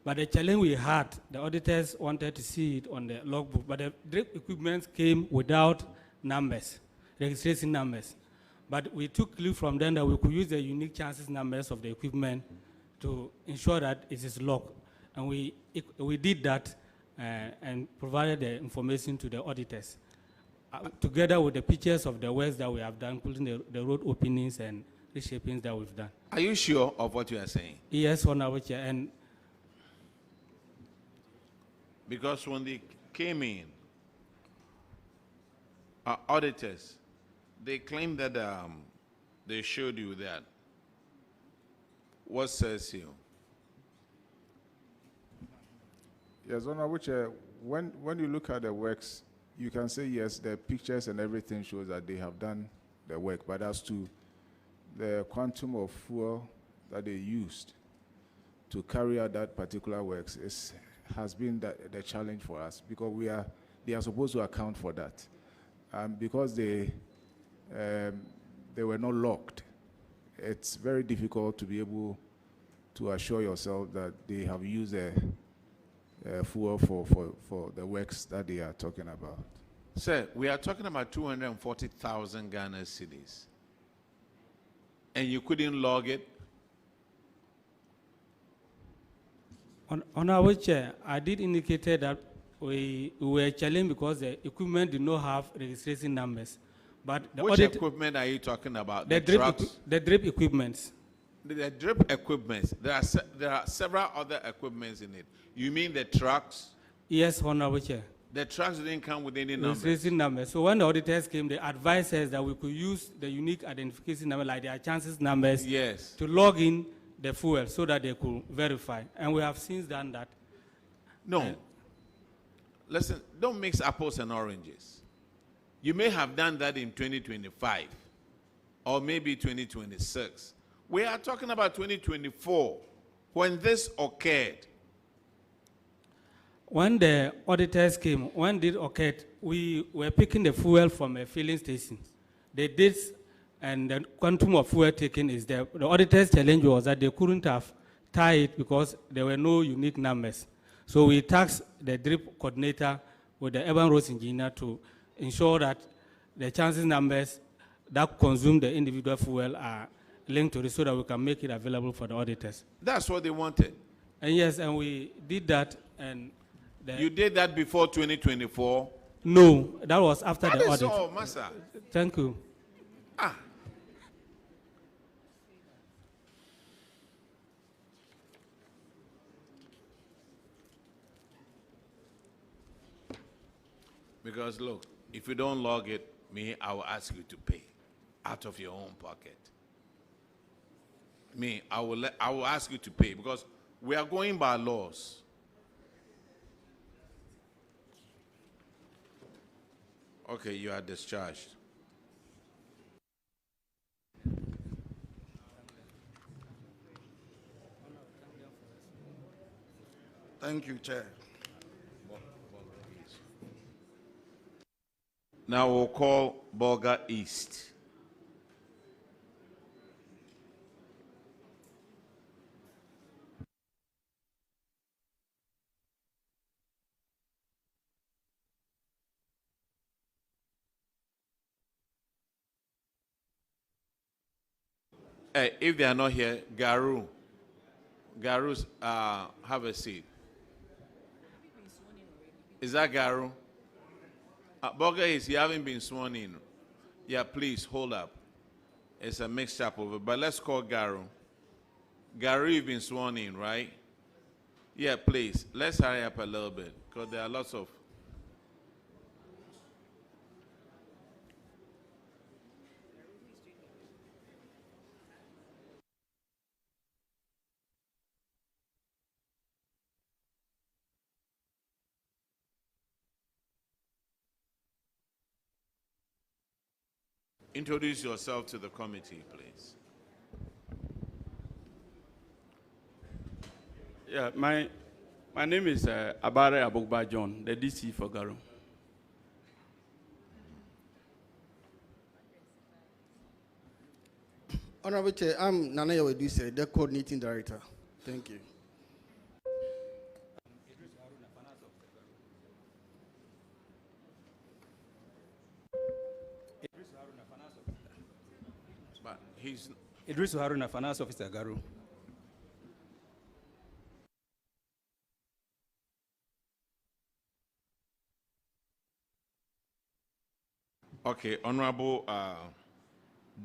but the challenge we had, the auditors wanted to see it on the logbook, but the drip equipment came without numbers, registration numbers. But we took clue from them that we could use the unique chances numbers of the equipment to ensure that it is locked. And we did that and provided the information to the auditors, together with the pictures of the works that we have done, including the road openings and reshapings that we've done. Are you sure of what you are saying? Yes, Honorable Chair. And because when they came in, our auditors, they claimed that they showed you that. What says you? Yes, Honorable Chair, when you look at the works, you can say yes, the pictures and everything shows that they have done the work, but as to the quantum of fuel that they used to carry out that particular works has been the challenge for us, because they are supposed to account for that. Because they were not locked, it's very difficult to be able to assure yourself that they have used the fuel for the works that they are talking about. Sir, we are talking about 240,000 Ghana cedis, and you couldn't log it? On our chair, I did indicate that we were challenged because the equipment did not have registration numbers. But the Which equipment are you talking about? The trucks? The drip equipments. The drip equipment. There are several other equipments in it. You mean the trucks? Yes, Honorable Chair. The trucks didn't come with any numbers. Registration numbers. So when the auditors came, they advised us that we could use the unique identification number, like their chances numbers, yes, to log in the fuel so that they could verify. And we have since done that. No. Listen, don't mix apples and oranges. You may have done that in 2025 or maybe 2026. We are talking about 2024 when this occurred. When the auditors came, when it occurred, we were picking the fuel from a filling station. The dates and the quantum of fuel taken is there. The auditors' challenge was that they couldn't have tied it because there were no unique numbers. So we tasked the drip coordinator with the urban roads engineer to ensure that the chances numbers that consume the individual fuel are linked to it so that we can make it available for the auditors. That's what they wanted. And yes, and we did that. And you did that before 2024? No, that was after that the is audit. all, Master. Thank you. Because look, if you don't log it, I will ask you to pay out of your own pocket. I will ask you to pay because we are going by laws. Okay, you are discharged. Thank you, Chair. Now we'll call Bolga East. Hey, if they are not here, Garu. Garu's have a seat. Is that Garu? Bolga East, you haven't been sworn in. Yeah, please hold up. It's a mixed up over, but let's call Garu. Garu, you've been sworn in, right? Yeah, please. Let's hurry up a little bit because there are lots of. Introduce yourself to the committee, please. Yeah, my name is Abare Abogba John, the DC for Garu. Honorable Chair, I'm Nana Yaweduse, the coordinating director. Thank you. Idris Haruna, Finance Officer, Garu. Okay, Honorable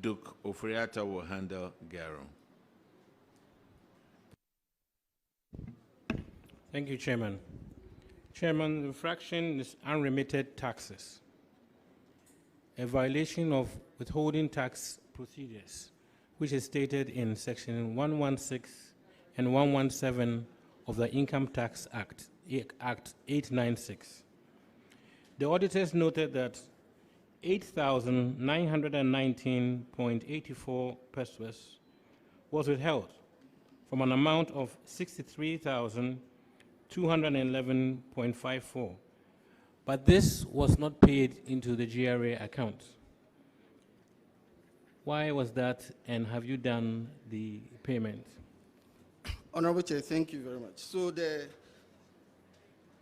Duke Ofriata will handle Garu. Thank you, Chairman. Chairman, the infraction is unremitted taxes, a violation of withholding tax procedures, which is stated in Section 116 and 117 of the Income Tax Act 896. The auditors noted that 8,919.84 pesos was withheld from an amount of 63,211.54. But this was not paid into the GRA account. Why was that, and have you done the payment? Honorable Chair, thank you very much. So the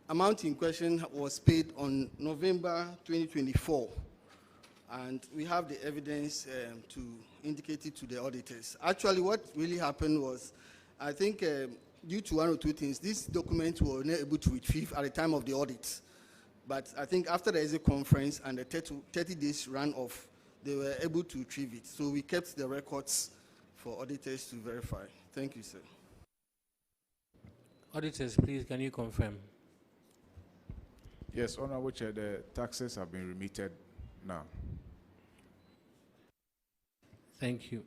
amount in question was paid on November 2024, and we have the evidence to indicate it to the auditors. Actually, what really happened was, I think due to one or two things, these documents were not able to retrieve at the time of the audit. But I think after the exit conference and the 30 days ran off, they were able to retrieve it. So we kept the records for auditors to verify. Thank you, sir. Auditors, please, can you confirm? Yes, Honorable Chair, the taxes have been remitted now. Thank you.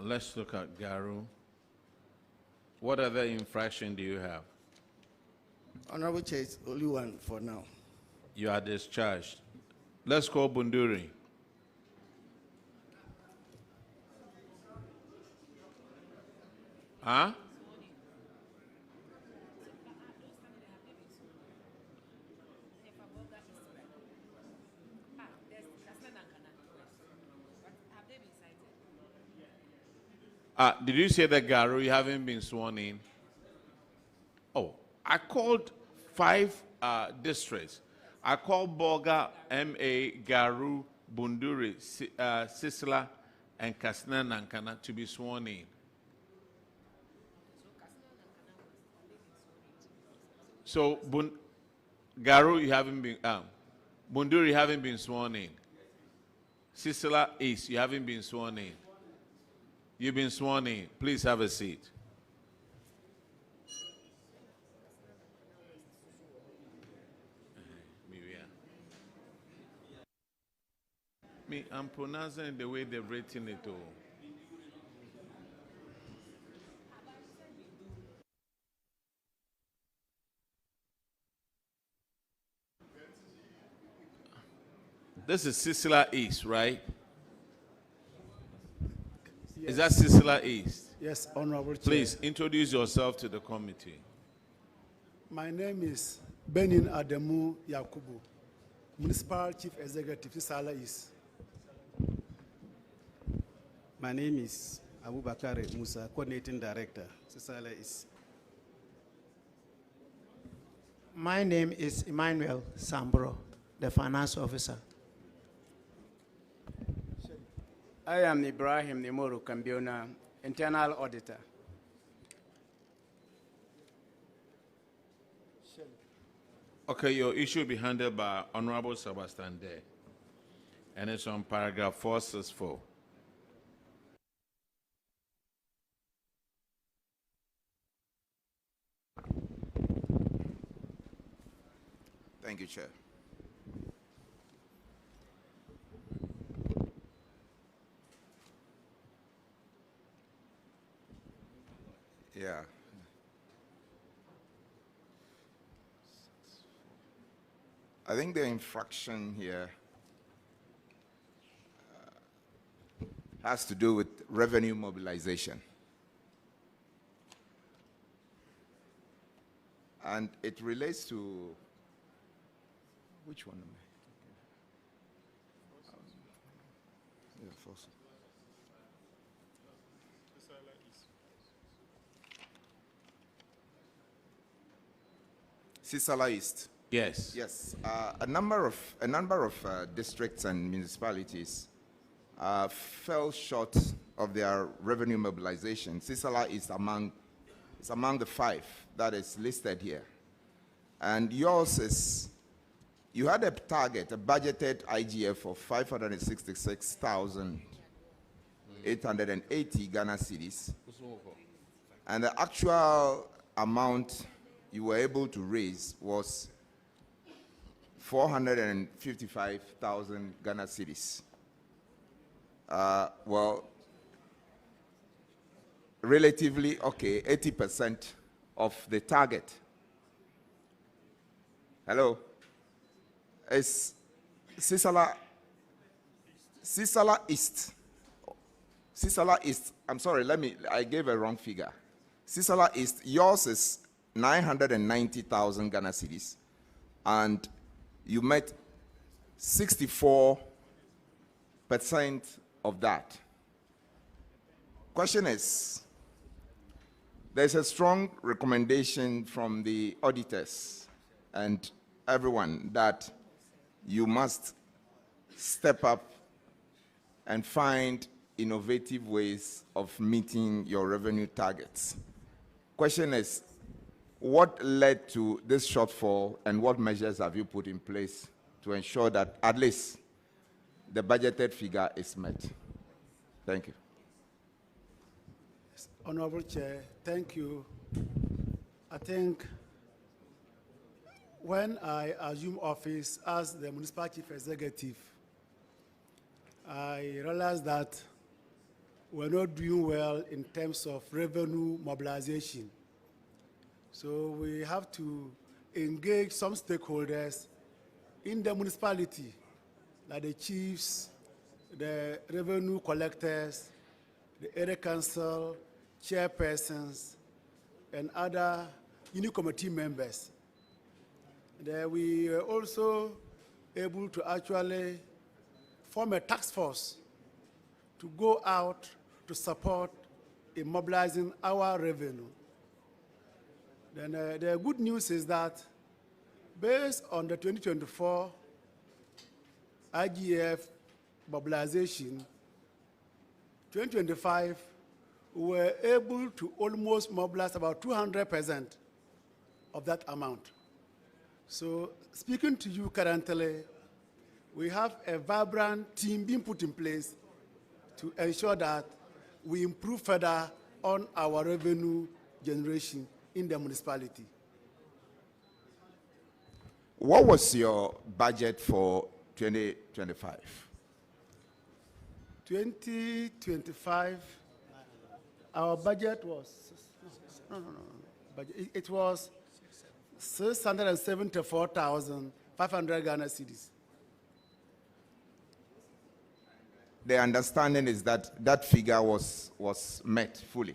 Let's look at Garu. What other infraction do you have? Honorable Chair, it's only one for now. You are discharged. Let's call Binduri. Huh? Did you say that Garu, you haven't been sworn in? Oh, I called 5 districts. I called Bolga, MA, Garu, Binduri, Sissala, and Kassena, Nankana to be sworn in. So, Garu, you haven't been, Binduri, you haven't been sworn in. Sissala East, you haven't been sworn in. You've been sworn in. Please have a seat. Me, I'm pronouncing it the way they've written it all. This is Sissala East, right? Yes. Is that Sissala East? Yes, Honorable Chair. Please introduce yourself to the committee. My name is Benin Ademu Yakubu, Municipal Chief Executive, Sissala East. My name is Abubakar Musa, Coordinating Director, Sissala East. My name is Emmanuel Sambro, the Finance Officer. I am Ibrahim Nimoro Kambiona, Internal Auditor. Okay, your issue will be handled by Honorable Sebastian Day, and it's on paragraph 464. Thank you, Chair. Yeah. I think the infraction here has to do with revenue mobilization. And it relates to, which one am I? Yeah, first. Sissala East. Yes. Yes. A number of districts and municipalities fell short of their revenue mobilization. Sissala is among the 5 that is listed here. And yours is, you had a target, a budgeted IGF of 566,880 Ghana cedis. And the actual amount you were able to raise was 455,000 Ghana cedis. Well, relatively, okay, 80% of the target. Hello? It's Sissala East. Sissala East, I'm sorry, I gave a wrong figure. Sissala East, yours is 990,000 Ghana cedis, and you met 64% of that. Question is, there's a strong recommendation from the auditors and everyone that you must step up and find innovative ways of meeting your revenue targets. Question is, what led to this shortfall and what measures have you put in place to ensure that at least the budgeted figure is met? Thank you. Honorable Chair, thank you. I think when I assumed office as the Municipal Chief Executive, I realized that we're not doing well in terms of revenue mobilization. So we have to engage some stakeholders in the municipality, like the chiefs, the revenue collectors, the area council, chairpersons, and other unit committee members. We were also able to actually form a task force to go out to support in mobilizing our revenue. Then the good news is that based on the 2024 IGF mobilization, 2025, we were able to almost mobilize about 200% of that amount. So speaking to you currently, we have a vibrant team being put in place to ensure that we improve further on our revenue generation in the municipality. What was your budget for 2025? 2025, our budget was, it was 674,500 Ghana cedis. The understanding is that that figure was met fully.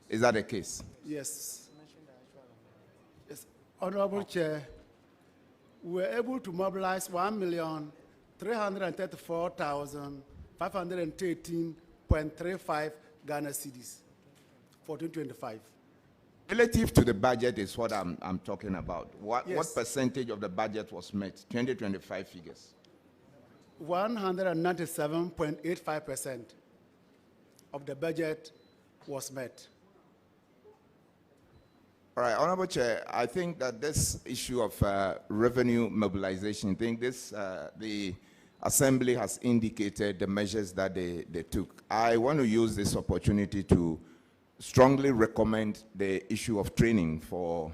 Is that the case? Yes. Yes. Honorable Chair, we were able to mobilize 1,334,513.35 Ghana cedis for 2025. Relative to the budget is what I'm talking about. What percentage of the budget was met? 2025 figures. 197.85% of the budget was met. All right, Honorable Chair, I think that this issue of revenue mobilization, I think this, the Assembly has indicated the measures that they took. I want to use this opportunity to strongly recommend the issue of training for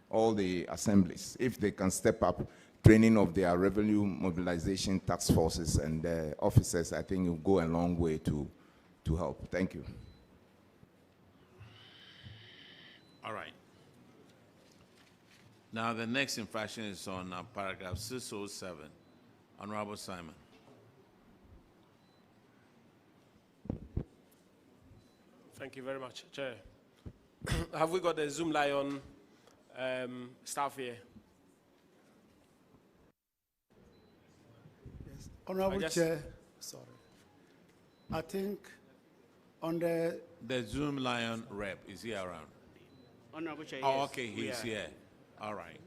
all the assemblies. If they can step up training of their revenue mobilization task forces and officers, I think it will go a long way to help. Thank you. All right. Now the next infraction is on paragraph 607. Honorable Simon. Thank you very much, Chair. Have we got the Zoom Lion staff here? Yes. Honorable Chair, sorry. I think on the Zoom Lion rep, is he around? Honorable Chair, oh, yes. okay, he's here. All right.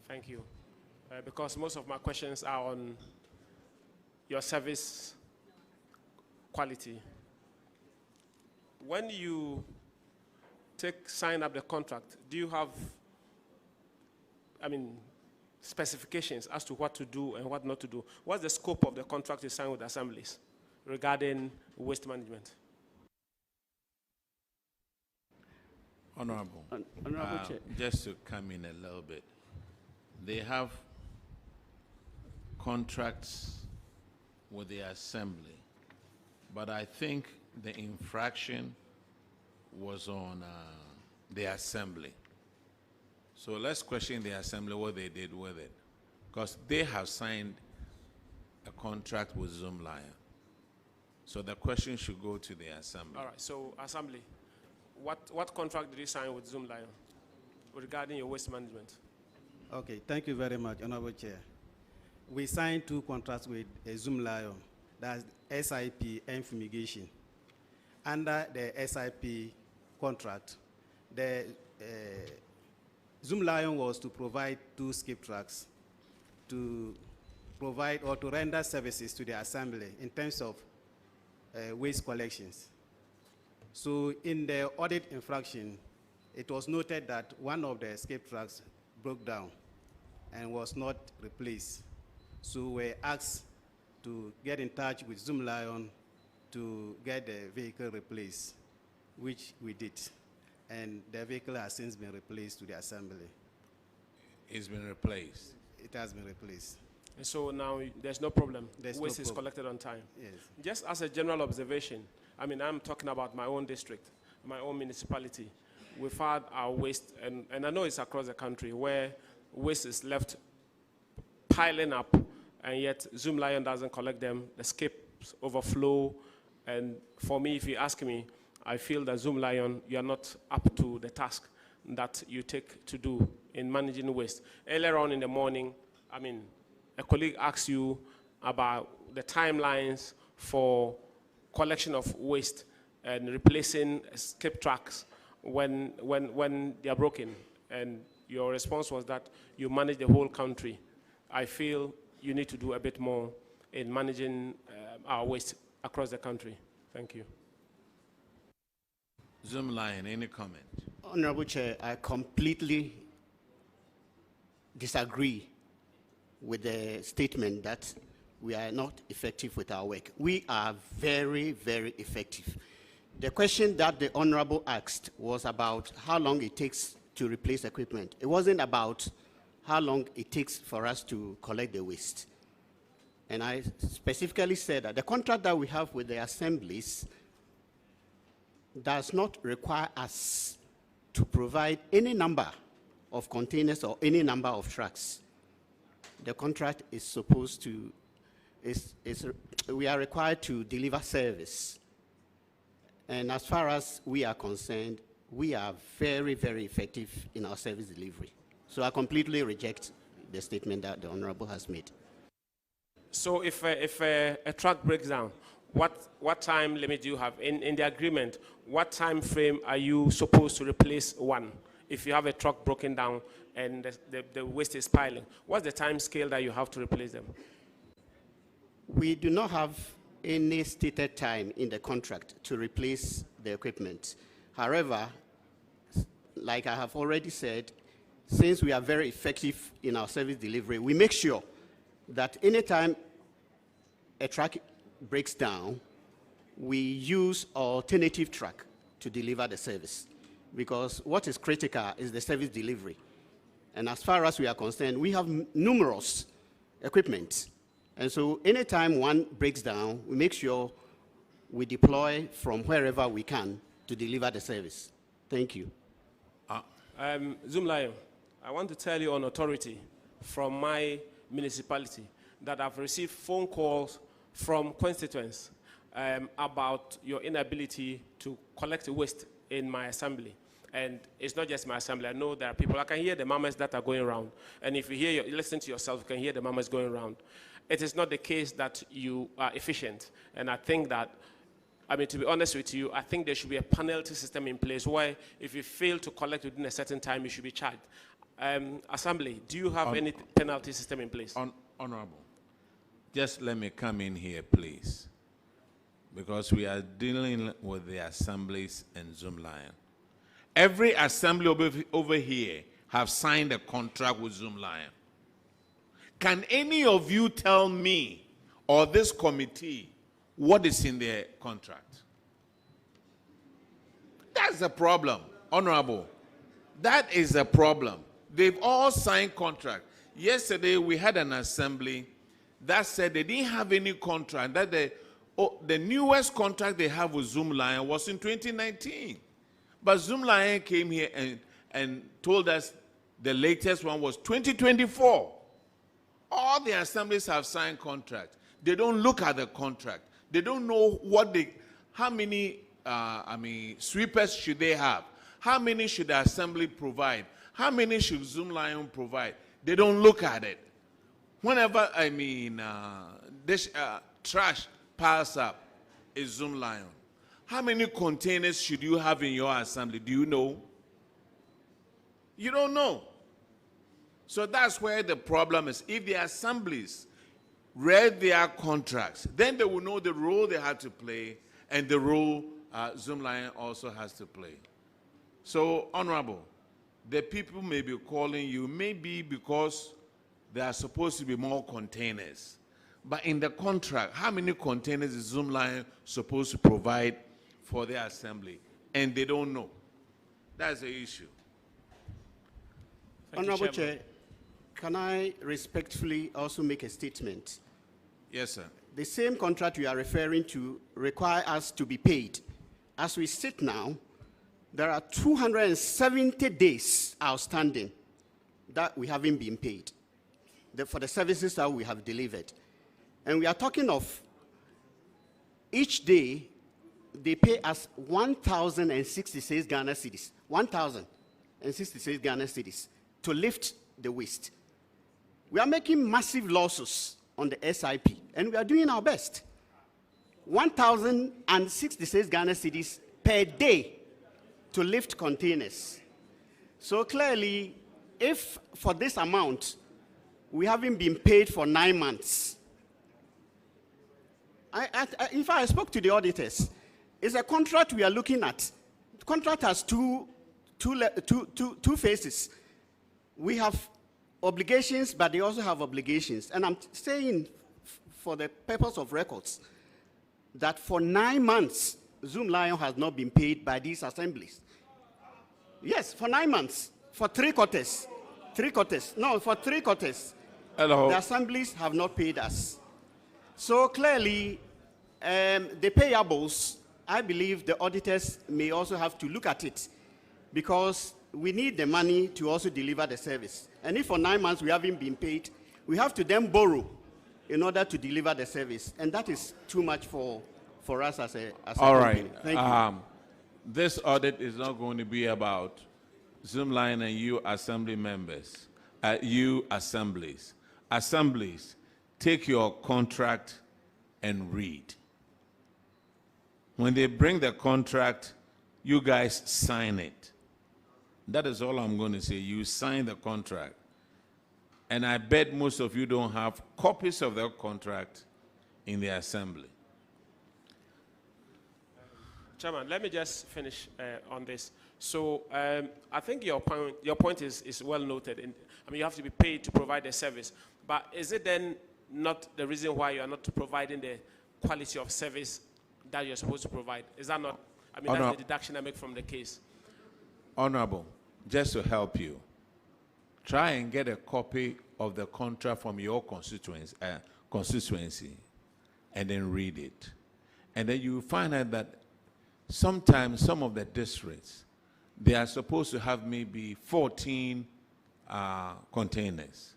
Thank you. Because most of my questions are on your service quality. When you sign up the contract, do you have, specifications as to what to do and what not to do? What's the scope of the contract you sign with assemblies regarding waste management? Honorable. Honorable Chair. Just to come in a little bit, they have contracts with the assembly, but I think the infraction was on the assembly. So let's question the assembly what they did with it, because they have signed a contract with Zoomlion. So the question should go to the Assembly. All right, so Assembly, what contract did you sign with Zoomlion regarding your waste management? Okay, thank you very much, Honorable Chair. We signed 2 contracts with Zoomlion, that's SIP and fumigation. Under the SIP contract, the Zoomlion was to provide 2 skip trucks to provide or to render services to the Assembly in terms of waste collections. So in the audit infraction, it was noted that one of the skip trucks broke down and was not replaced. So we asked to get in touch with Zoomlion to get the vehicle replaced, which we did. And the vehicle has since been replaced to the Assembly. It's been replaced? It has been replaced. And so now there's no problem. There's waste no is problem. collected on time. Yes. Just as a general observation, I mean, I'm talking about my own district, my own municipality. We've had our waste, and I know it's across the country, where waste is left piling up, and yet Zoomlion doesn't collect them. The skips overflow, and for me, if you ask me, I feel that Zoomlion, you are not up to the task that you take to do in managing waste. Earlier on in the morning, I mean, a colleague asked you about the timelines for collection of waste and replacing skip trucks when they are broken. And your response was that you manage the whole country. I feel you need to do a bit more in managing our waste across the country. Thank you. Zoomlion, any comment? Honorable Chair, I completely disagree with the statement that we are not effective with our work. We are very, very effective. The question that the Honorable asked was about how long it takes to replace equipment. It wasn't about how long it takes for us to collect the waste. And I specifically said that the contract that we have with the assemblies does not require us to provide any number of containers or any number of trucks. The contract is supposed to, we are required to deliver service. And as far as we are concerned, we are very, very effective in our service delivery. So I completely reject the statement that the Honorable has made. So if a truck breaks down, what time limit do you have? In the agreement, what time frame are you supposed to replace one? If you have a truck broken down and the waste is piling, what's the time scale that you have to replace them? We do not have any stated time in the contract to replace the equipment. However, like I have already said, since we are very effective in our service delivery, we make sure that anytime a truck breaks down, we use alternative truck to deliver the service. Because what is critical is the service delivery. And as far as we are concerned, we have numerous equipment. And so anytime one breaks down, we make sure we deploy from wherever we can to deliver the service. Thank you. Zoomlion, I want to tell you on authority from my municipality that I've received phone calls from constituents about your inability to collect waste in my assembly. And it's not just my assembly. I know there are people, I can hear the murmurs that are going around. And if you listen to yourself, you can hear the murmurs going around. It is not the case that you are efficient. And I think that, I mean, to be honest with you, I think there should be a penalty system in place where if you fail to collect within a certain time, you should be charged. Assembly, do you have any penalty system in place? Honorable, just let me come in here, please, because we are dealing with the assemblies and Zoomlion. Every assembly over here have signed a contract with Zoomlion. Can any of you tell me or this committee what is in their contract? That's the problem, Honorable. That is the problem. They've all signed contract. Yesterday we had an assembly that said they didn't have any contract, that the newest contract they have with Zoomlion was in 2019. But Zoomlion came here and told us the latest one was 2024. All the assemblies have signed contract. They don't look at the contract. They don't know how many, sweepers should they have? How many should the assembly provide? How many should Zoom Lion provide? They don't look at it. Whenever, this trash piles up, is Zoom Lion. How many containers should you have in your assembly? Do you know? You don't know. So that's where the problem is. If the assemblies read their contracts, then they will know the role they have to play and the role Zoom Lion also has to play. So, Honorable, the people may be calling you maybe because there are supposed to be more containers. But in the contract, how many containers is Zoom Lion supposed to provide for the assembly? And they don't know. That's the issue. Honorable Chair, can I respectfully also make a statement? Yes, sir. The same contract you are referring to require us to be paid. As we sit now, there are 270 days outstanding that we haven't been paid for the services that we have delivered. And we are talking of each day they pay us 1,066 Ghana cedis, 1,066 Ghana cedis to lift the waste. We are making massive losses on the SIP, and we are doing our best. 1,066 Ghana cedis per day to lift containers. So clearly, if for this amount, we haven't been paid for 9 months. In fact, I spoke to the auditors. It's a contract we are looking at. The contract has two phases. We have obligations, but they also have obligations. And I'm saying, for the purpose of records, that for 9 months, Zoom Lion has not been paid by these assemblies. Yes, for 9 months, for 3 quarters. 3 quarters. No, for 3 quarters. Hello. The assemblies have not paid us. So clearly, the payables, I believe the auditors may also have to look at it, because we need the money to also deliver the service. And if for 9 months we haven't been paid, we have to then borrow in order to deliver the service. And that is too much for us as a All company. right. Thank you. This audit is not going to be about Zoom Line and you assembly members, you assemblies. Assemblies, take your contract and read. When they bring the contract, you guys sign it. That is all I'm going to say. You sign the contract. And I bet most of you don't have copies of the contract in the assembly. Chairman, let me just finish on this. So I think your point is well noted. You have to be paid to provide the service. But is it then not the reason why you are not providing the quality of service that you're supposed to provide? Is that not, that's the deduction I make from the case. Honorable, just to help you, try and get a copy of the contract from your constituency and then read it. And then you find out that sometimes some of the districts, they are supposed to have maybe 14 containers.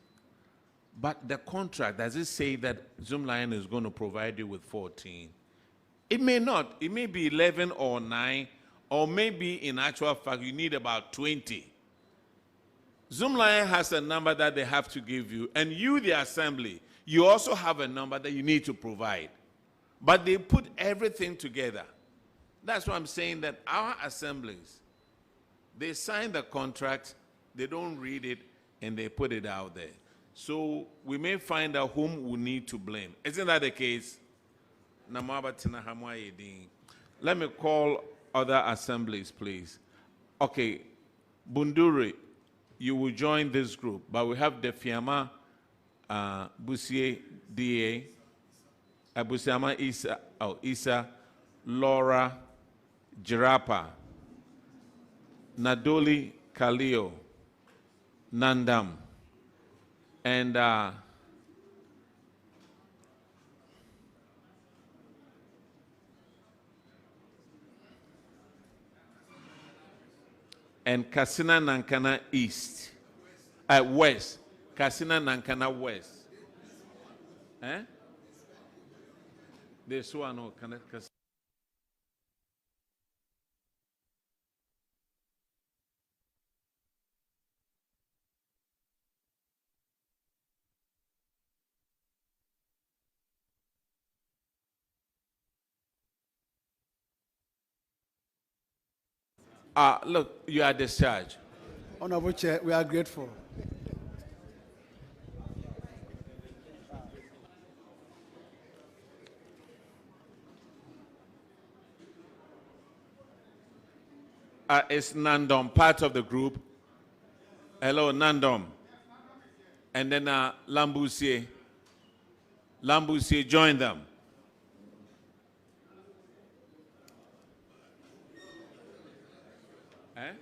But the contract, does it say that Zoom Lion is going to provide you with 14? It may not. It may be 11 or 9, or maybe in actual fact you need about 20. Zoom Lion has a number that they have to give you, and you, the assembly, you also have a number that you need to provide. But they put everything together. That's why I'm saying that our assemblies, they sign the contract, they don't read it, and they put it out there. So we may find out whom we need to blame. Isn't that the case? Let me call other assemblies, please. Okay, Binduri, you will join this group, but we have Dafiama-Busie-Issa, Lawra, Jirapa, Nadowli-Kaleo, Nandom, and Kassena Nankana East, West, Kassena Nankana West. This one, no, look, you are discharged. Honorable Chair, we are grateful. Is Nandom part of the group? Hello, Nandom. And then Lambussie. Lambussie, join them. Eh?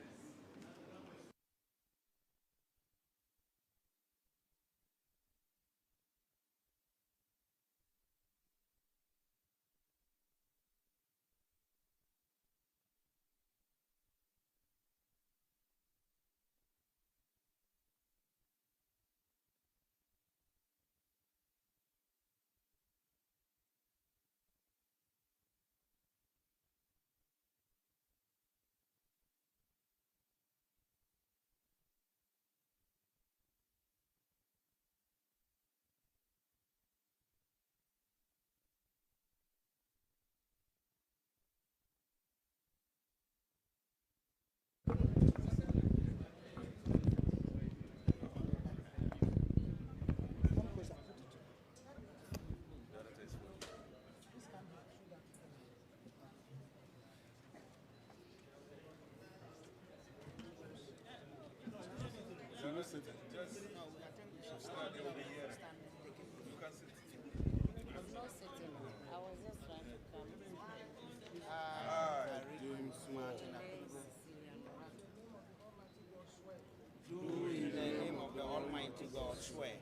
Swear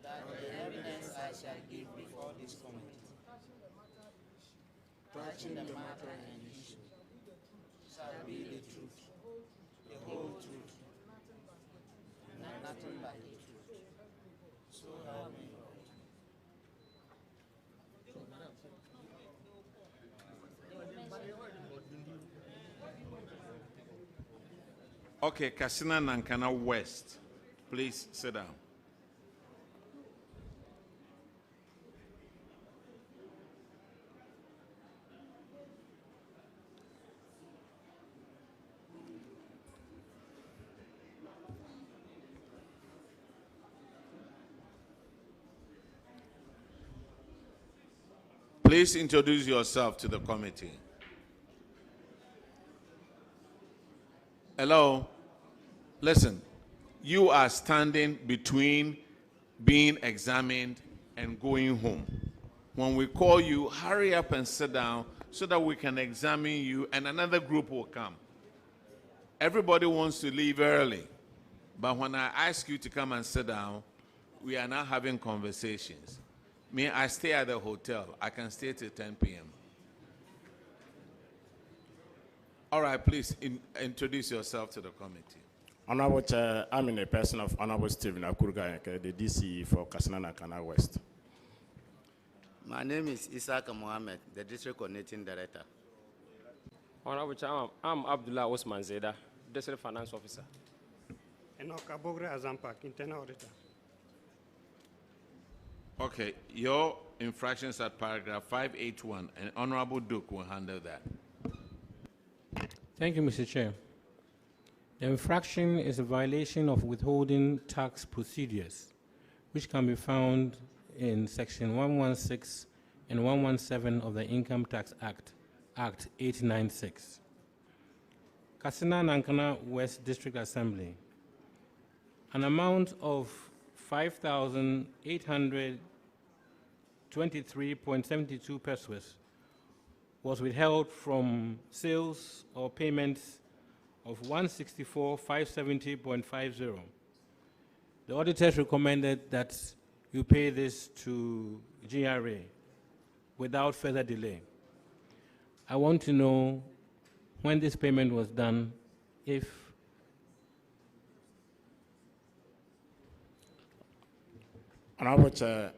that the evidence I shall give before this committee touching the matter and issue shall be the truth, the whole truth, and nothing but the truth. So help me God. Okay, Kassena Nankana West. Please sit down. Please introduce yourself to the committee. Hello, listen, you are standing between being examined and going home. When we call you, hurry up and sit down so that we can examine you and another group will come. Everybody wants to leave early, but when I ask you to come and sit down, we are now having conversations. Me, I stay at the hotel. I can stay till 10 p.m. All right, please introduce yourself to the committee. Honorable Chair, I'm in a person of Honorable Stephen Akurga, the DC for Kassena Nankana West. My name is Isaac Mohammed, the District Coordinating Director. Honorable Chair, I'm Abdullah Osman Zeda, District Finance Officer. Enoka Bogre Azampak, Internal Auditor. Okay, your infractions at paragraph 581, and Honorable Duke will handle that. Thank you, Mr. Chair. The infraction is a violation of withholding tax procedures, which can be found in Section 116 and 117 of the Income Tax Act, Act 896. Kassena Nankana West District Assembly. An amount of 5,823.72 pesos was withheld from sales or payments of 164,570.50. The auditors recommended that you pay this to GRA without further delay. I want to know when this payment was done, if Honorable Chair,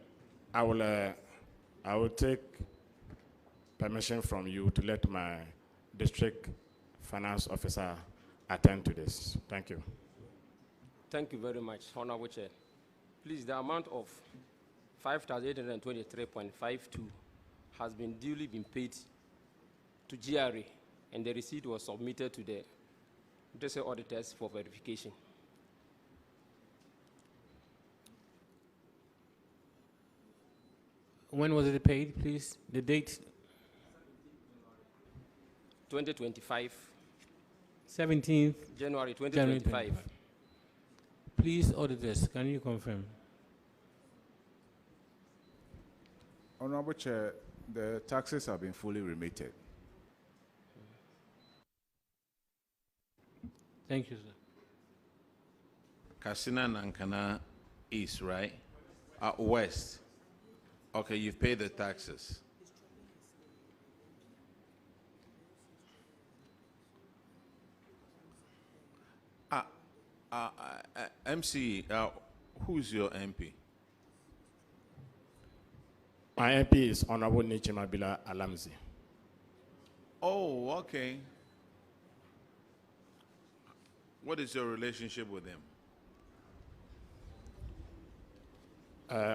I will take permission from you to let my district finance officer attend to this. Thank you. Thank you very much, Honorable Chair. Please, the amount of 5,823.52 has been duly paid to GRA, and the receipt was submitted to the district auditors for verification. When was it paid, please? The date? 2025. 17th January 2025. Please, auditors, can you confirm? Honorable Chair, the taxes have been fully remitted. Thank you, sir. Kassena Nankana East, right? West. Okay, you've paid the taxes. MC, who's your MP? My MP is Honorable Nichimabila Alamzi. Oh, okay. What is your relationship with him?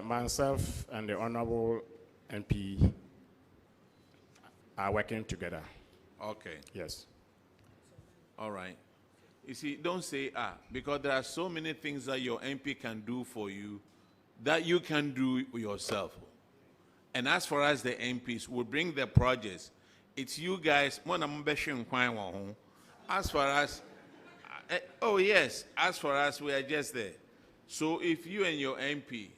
Myself and the Honorable MP are working together. Okay. Yes. All right. You see, don't say because there are so many things that your MP can do for you that you can do yourself. And as far as the MPs will bring the projects, it's you guys. As far as, oh yes, as far as we are just there. So if you and your MP,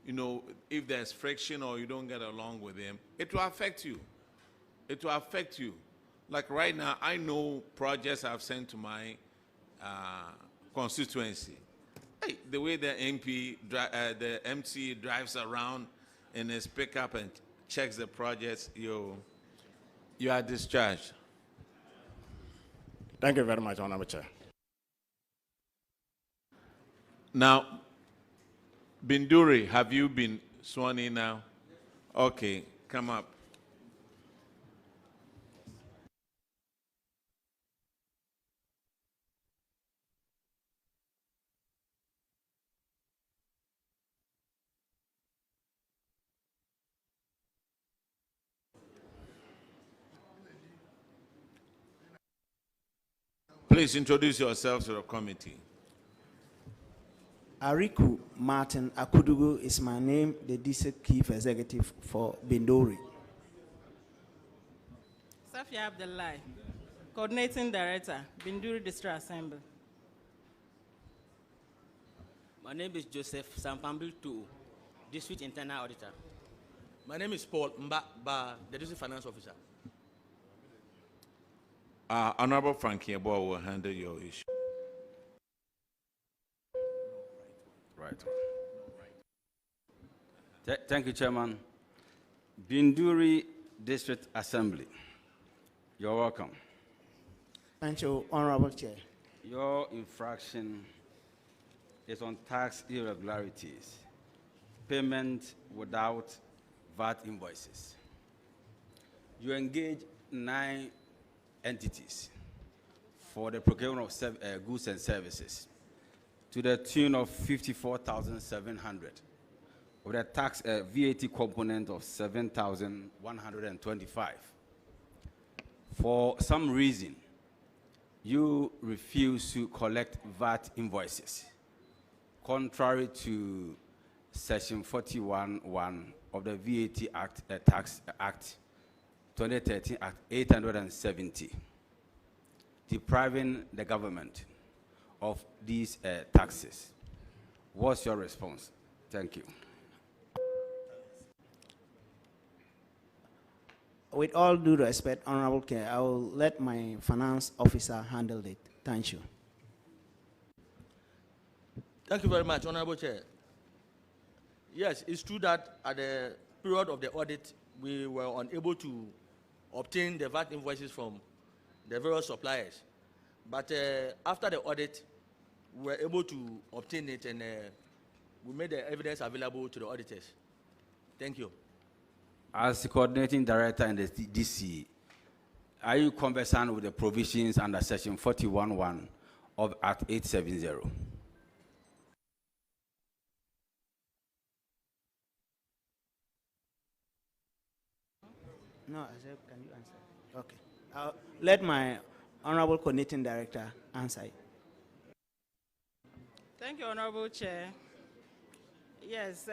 you know, if there's friction or you don't get along with him, it will affect you. It will affect you. Like right now, I know projects I've sent to my constituency. Hey, the way the MP, the MC drives around in his pickup and checks the projects, you are discharged. Thank you very much, Honorable Chair. Now, Binduri, have you been sworn in now? Okay, come up. Please introduce yourself to the committee. Ariku Martin Akudugu is my name, the district chief executive for Binduri. Safia Abdullahi, coordinating director, Binduri District Assembly. My name is Joseph Sampambil Tu, district internal auditor. My name is Paul Mba, the district finance officer. Honorable Frankie Ebo will handle your issue. Right. Thank you, Chairman. Binduri District Assembly. You're welcome. Thank you, Honorable Chair. Your infraction is on tax irregularities, payment without VAT invoices. You engage 9 entities for the procurement of goods and services to the tune of 54,700, with a tax VAT component of 7,125. For some reason, you refuse to collect VAT invoices, contrary to Section 41(1) of the VAT Act, Tax Act 2013 Act 870, depriving the government of these taxes. What's your response? Thank you. With all due respect, Honorable Chair, I will let my finance officer handle it. Thank you. Thank you very much, Honorable Chair. Yes, it's true that at the period of the audit, we were unable to obtain the VAT invoices from the various suppliers. But after the audit, we were able to obtain it, and we made the evidence available to the auditors. Thank you. As the coordinating director in the DC, are you conversant with the provisions under section 41(1) of Act 870? No, I said, can you answer? Okay. I'll let my honorable coordinating director answer it. Thank you, Honorable Chair. Yes,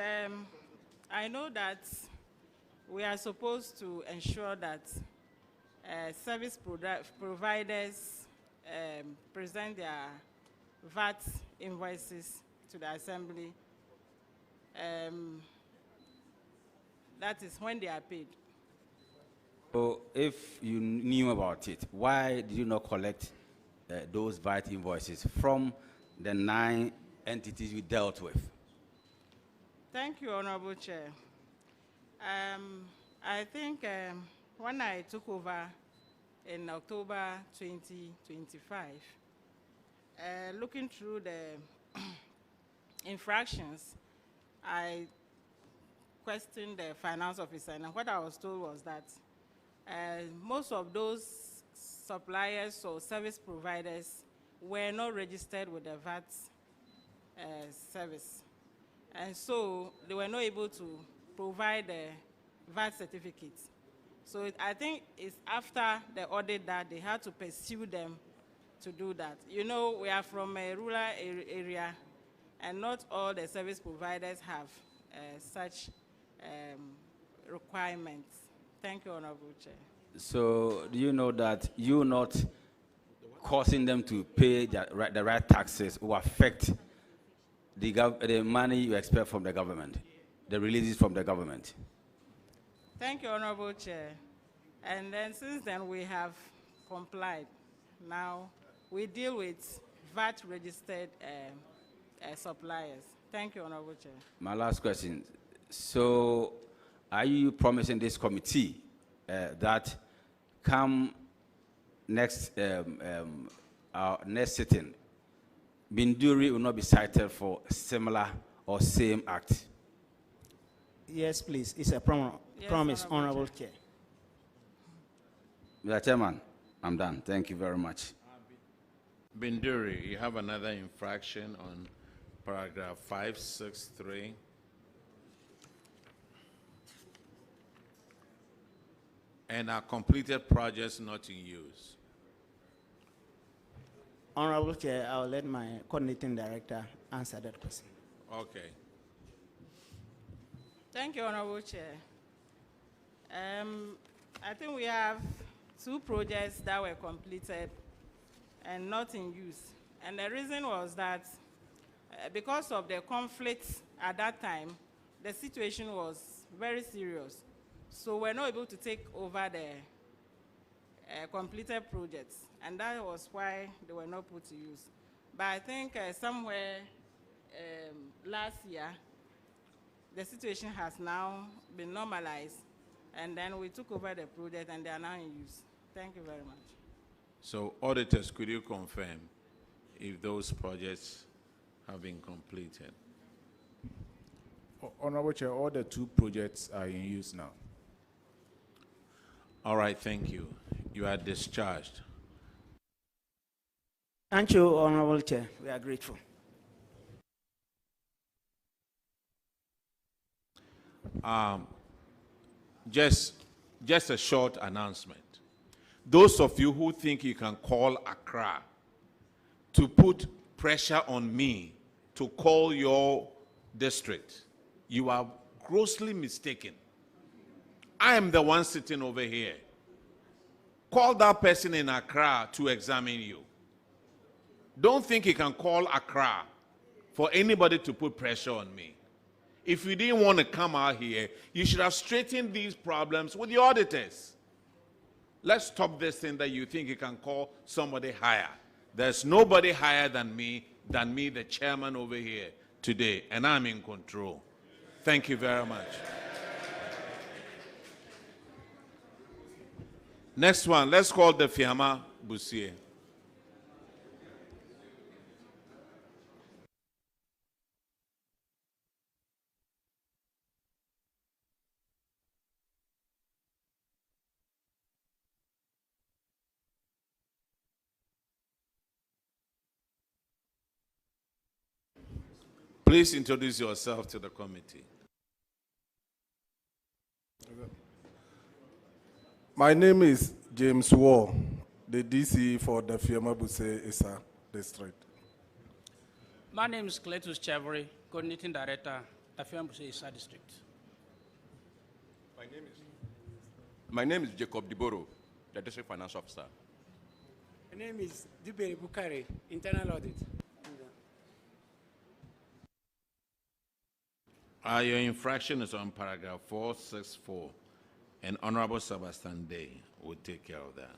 I know that we are supposed to ensure that service providers present their VAT invoices to the Assembly. That is when they are paid. So if you knew about it, why did you not collect those VAT invoices from the 9 entities you dealt with? Thank you, Honorable Chair. I think when I took over in October 2025, looking through the infractions, I questioned the finance officer, and what I was told was that most of those suppliers or service providers were not registered with the VAT service. And so they were not able to provide the VAT certificates. So I think it's after the audit that they had to pursue them to do that. You know, we are from a rural area, and not all the service providers have such requirements. Thank you, Honorable Chair. So do you know that you're not causing them to pay the right taxes will affect the money you expect from the government, the releases from the government? Thank you, Honorable Chair. And then since then we have complied. Now we deal with VAT registered suppliers. Thank you, Honorable Chair. My last question. So are you promising this committee that come next our next sitting, Binduri will not be cited for similar or same act? Yes, please. It's a promise, Honorable Chair. Mr. Chairman, I'm done. Thank you very much. Binduri, you have another infraction on paragraph 563. And are completed projects not in use. Honorable Chair, I'll let my coordinating director answer that question. Okay. Thank you, Honorable Chair. I think we have 2 projects that were completed and not in use. And the reason was that because of the conflicts at that time, the situation was very serious. So we're not able to take over the completed projects, and that was why they were not put to use. But I think somewhere last year, the situation has now been normalized, and then we took over the project, and they are now in use. Thank you very much. So, auditors, could you confirm if those projects have been completed? Honorable Chair, all the 2 projects are in use now. All right, thank you. You are discharged. Thank you, Honorable Chair. We are grateful. Just a short announcement. Those of you who think you can call Accra to put pressure on me to call your district, you are grossly mistaken. I am the one sitting over here. Call that person in Accra to examine you. Don't think you can call Accra for anybody to put pressure on me. If you didn't want to come out here, you should have straightened these problems with the auditors. Let's stop this thing that you think you can call somebody higher. There's nobody higher than me, the chairman over here today, and I'm in control. Thank you very much. Next one, let's call Dafiama-Busie. Please introduce yourself to the committee. My name is James Wall, the DC for the Dafiama-Busie-Issa District. My name is Cletus Chavry, Coordinating Director, Dafiama-Busie-Issa District. My name is Jacob Diboro, the District Finance Officer. My name is Diberi Bukari, Internal Audit. Your infraction is on paragraph 464, and Honorable Sebastian Day will take care of that.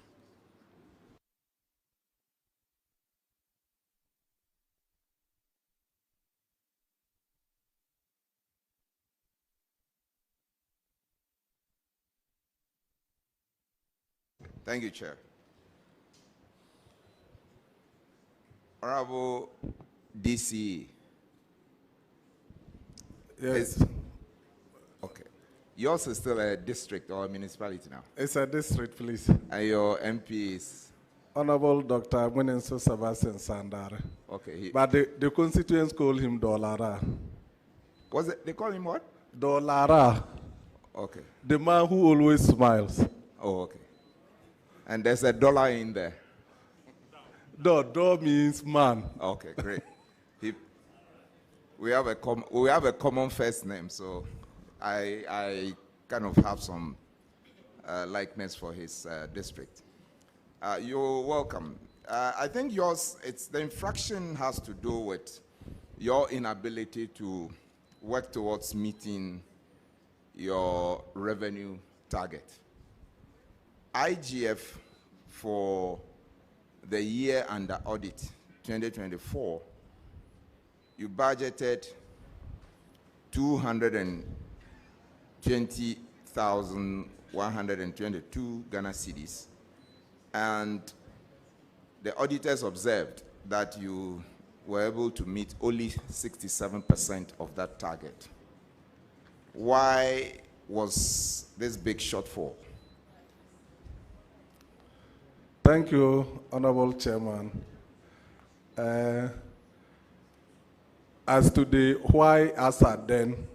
Thank you, Chair. Honorable DC. Yes. Okay. Yours is still a district or a municipality now? It's a district, please. And your MP is? Honorable Dr. Munenso Sebastian Sandare. Okay. But the constituents call him Dolara. Was it? They call him what? Dolara. Okay. The man who always smiles. Oh, okay. And there's a dollar in there. Do means man. Okay, great. We have a common first name, so I kind of have some likeness for his district. You're welcome. I think the infraction has to do with your inability to work towards meeting your revenue target. IGF for the year under audit 2024, you budgeted 220,122 Ghana cedis, and the auditors observed that you were able to meet only 67% of that target. Why was this big shortfall? Thank you, Honorable Chairman. As to the why ASA then,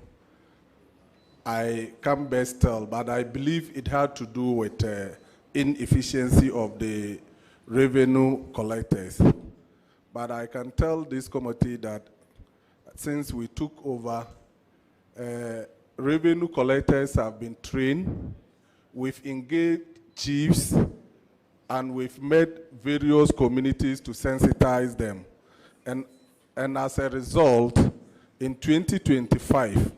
I can't best tell, but I believe it had to do with inefficiency of the revenue collectors. But I can tell this committee that since we took over, revenue collectors have been trained, we've engaged chiefs, and we've made various communities to sensitize them. And as a result, in 2025,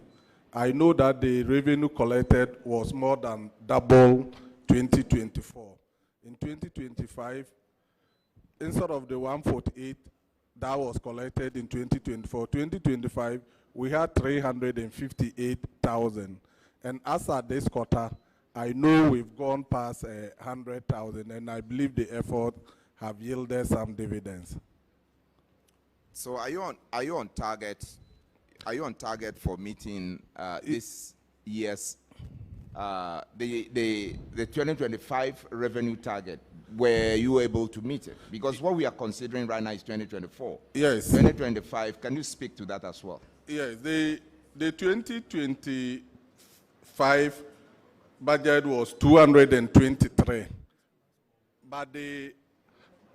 I know that the revenue collected was more than double 2024. In 2025, instead of the 148 that was collected in 2024, we had 358,000. And as at this quarter, I know we've gone past 100,000, and I believe the effort have yielded some dividends. So are you on target? Are you on target for meeting this year's the 2025 revenue target? Were you able to meet it? Because what we are considering right now is 2024. Yes. 2025. Can you speak to that as well? Yes. The 2025 budget was 223, but the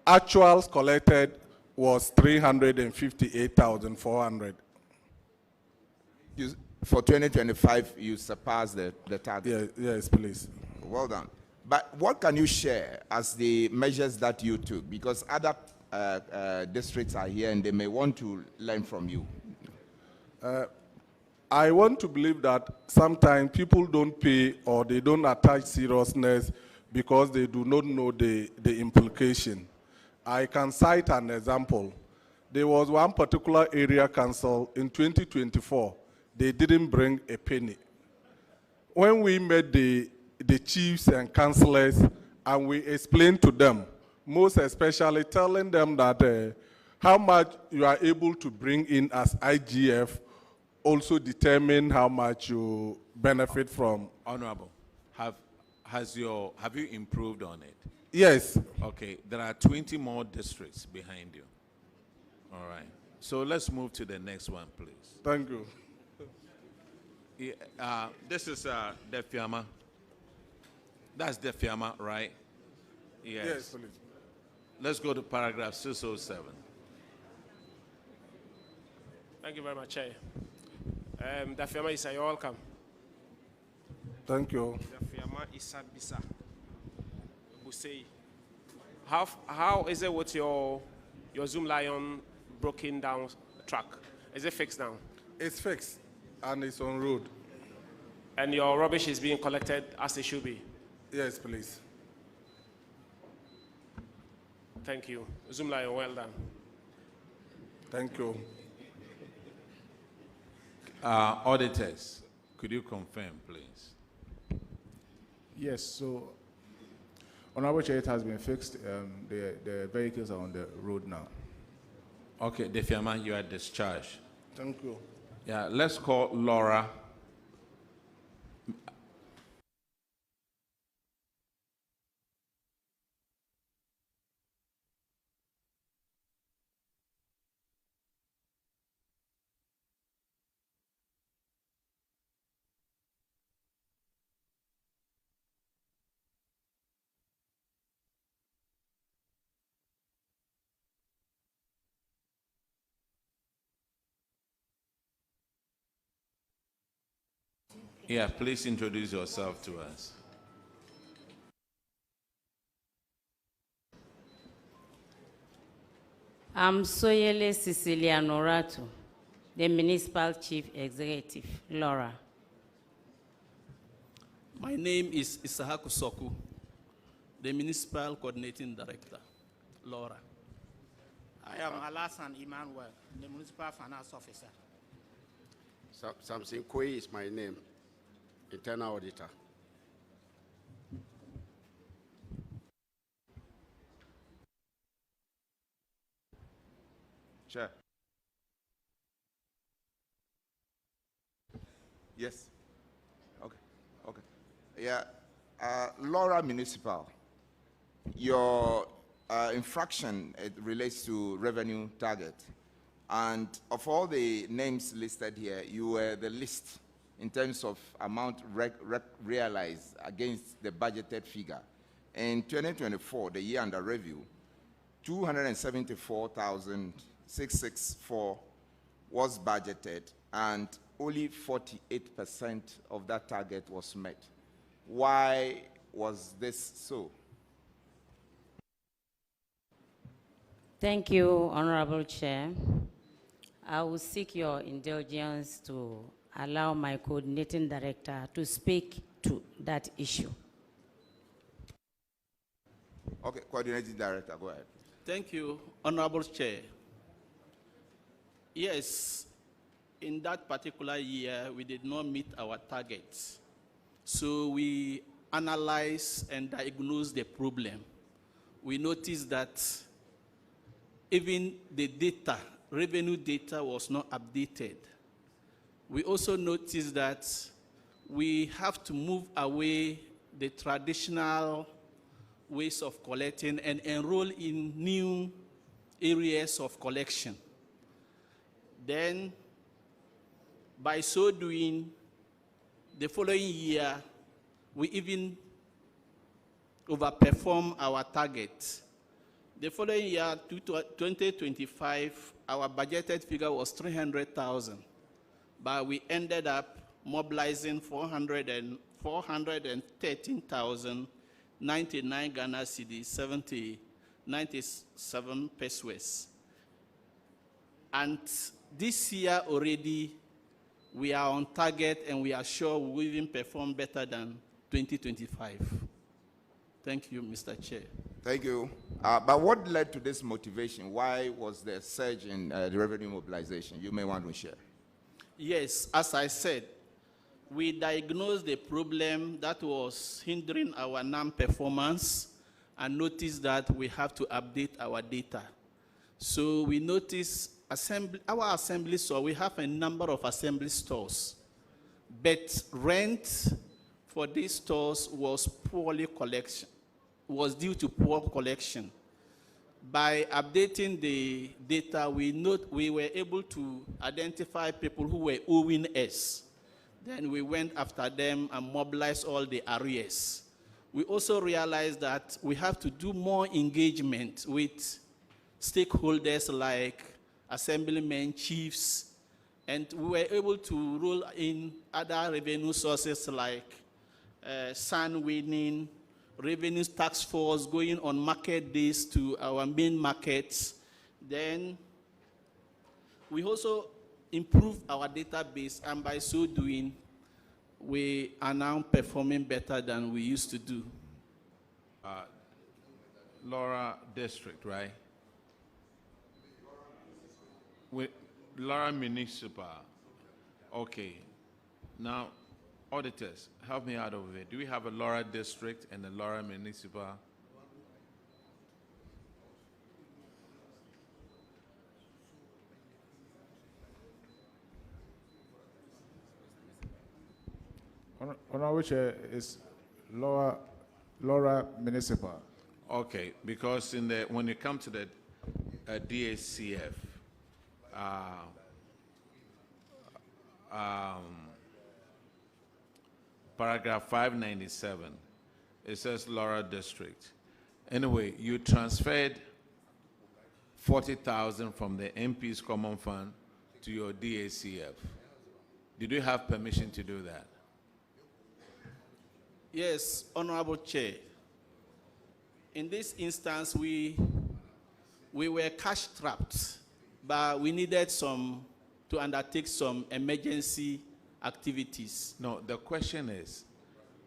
actuals collected was 358,400. For 2025, you surpassed the target? Yes, please. Well done. But what can you share as the measures that you took? Because other districts are here and they may want to learn from you. I want to believe that sometimes people don't pay or they don't attach seriousness because they do not know the implication. I can cite an example. There was one particular area council in 2024. They didn't bring a penny. When we met the chiefs and councillors and we explained to them, most especially telling them that how much you are able to bring in as IGF also determine how much you benefit from. Honorable, have you improved on it? Yes. Okay, there are 20 more districts behind you. All right. So let's move to the next one, please. Thank you. This is Dafiama. That's Dafiama, right? Yes, please. Let's go to paragraph 607. Thank you very much, Chair. Dafiama-Issa, you're welcome. Thank you. Dafiama-Issa District. How is it with your Zoom Lion broken down track? Is it fixed now? It's fixed and it's on road. And your rubbish is being collected as it should be? Yes, please. Thank you. Zoom Lion, well done. Thank you. Auditors, could you confirm, please? Yes, so, Honorable Chair, it has been fixed. The vehicles are on the road now. Okay, Dafiama, you are discharged. Thank you. Yeah, let's call Lawra. Yeah, please introduce yourself to us. I'm Soyele Cecilia Noratu, the Municipal Chief Executive, Lawra. My name is Isahaku Soku, the Municipal Coordinating Director, Lawra. I am Alasan Emmanuel, the Municipal Finance Officer. Samson Koi is my name, Internal Auditor. Chair. Yes. Okay. Okay. Yeah. Lawra Municipal, your infraction, it relates to revenue target. And of all the names listed here, you were the least in terms of amount realized against the budgeted figure. In 2024, the year under review, 274,664 was budgeted, and only 48% of that target was met. Why was this so? Thank you, Honorable Chair. I will seek your indulgence to allow my coordinating director to speak to that issue. Okay, coordinating director, go ahead. Thank you, Honorable Chair. Yes, in that particular year, we did not meet our targets. So we analyzed and diagnosed the problem. We noticed that even the data, revenue data, was not updated. We also noticed that we have to move away the traditional ways of collecting and enroll in new areas of collection. Then, by so doing, the following year, we even overperform our target. The following year, 2025, our budgeted figure was 300,000, but we ended up mobilizing 413,099 Ghana cedis, 97 pesos. And this year already, we are on target, and we are sure we will even perform better than 2025. Thank you, Mr. Chair. Thank you. But what led to this motivation? Why was there a surge in the revenue mobilization? You may want to share. Yes, as I said, we diagnosed the problem that was hindering our non-performance and noticed that we have to update our data. So we noticed our assembly store, we have a number of assembly stores, but rent for these stores was due to poor collection. By updating the data, we were able to identify people who were owing us. Then we went after them and mobilized all the arrears. We also realized that we have to do more engagement with stakeholders like assemblymen, chiefs, and we were able to roll in other revenue sources like sun winning, revenue task force, going on market days to our main markets. Then we also improved our database, and by so doing, we are now performing better than we used to do. Lawra District, right? With Lawra Municipal. Okay. Now, auditors, help me out over here. Do we have a Lawra District and a Lawra Municipal? Honorable Chair, is Lawra Municipal. Okay, because when you come to the DACF, paragraph 597, it says Lawra District. Anyway, you transferred 40,000 from the MP's Common Fund to your DACF. Did you have permission to do that? Yes, Honorable Chair. In this instance, we were cash trapped, but we needed to undertake some emergency activities. No, the question is,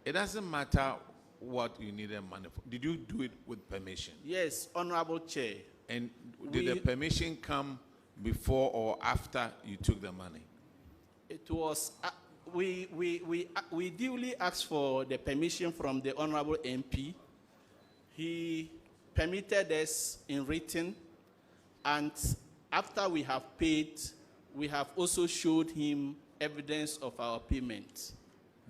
it doesn't matter what you needed money for. Did you do it with permission? Yes, Honorable Chair. And did the permission come before or after you took the money? It was, we duly asked for the permission from the Honorable MP. He permitted us in written, and after we have paid, we have also showed him evidence of our payment.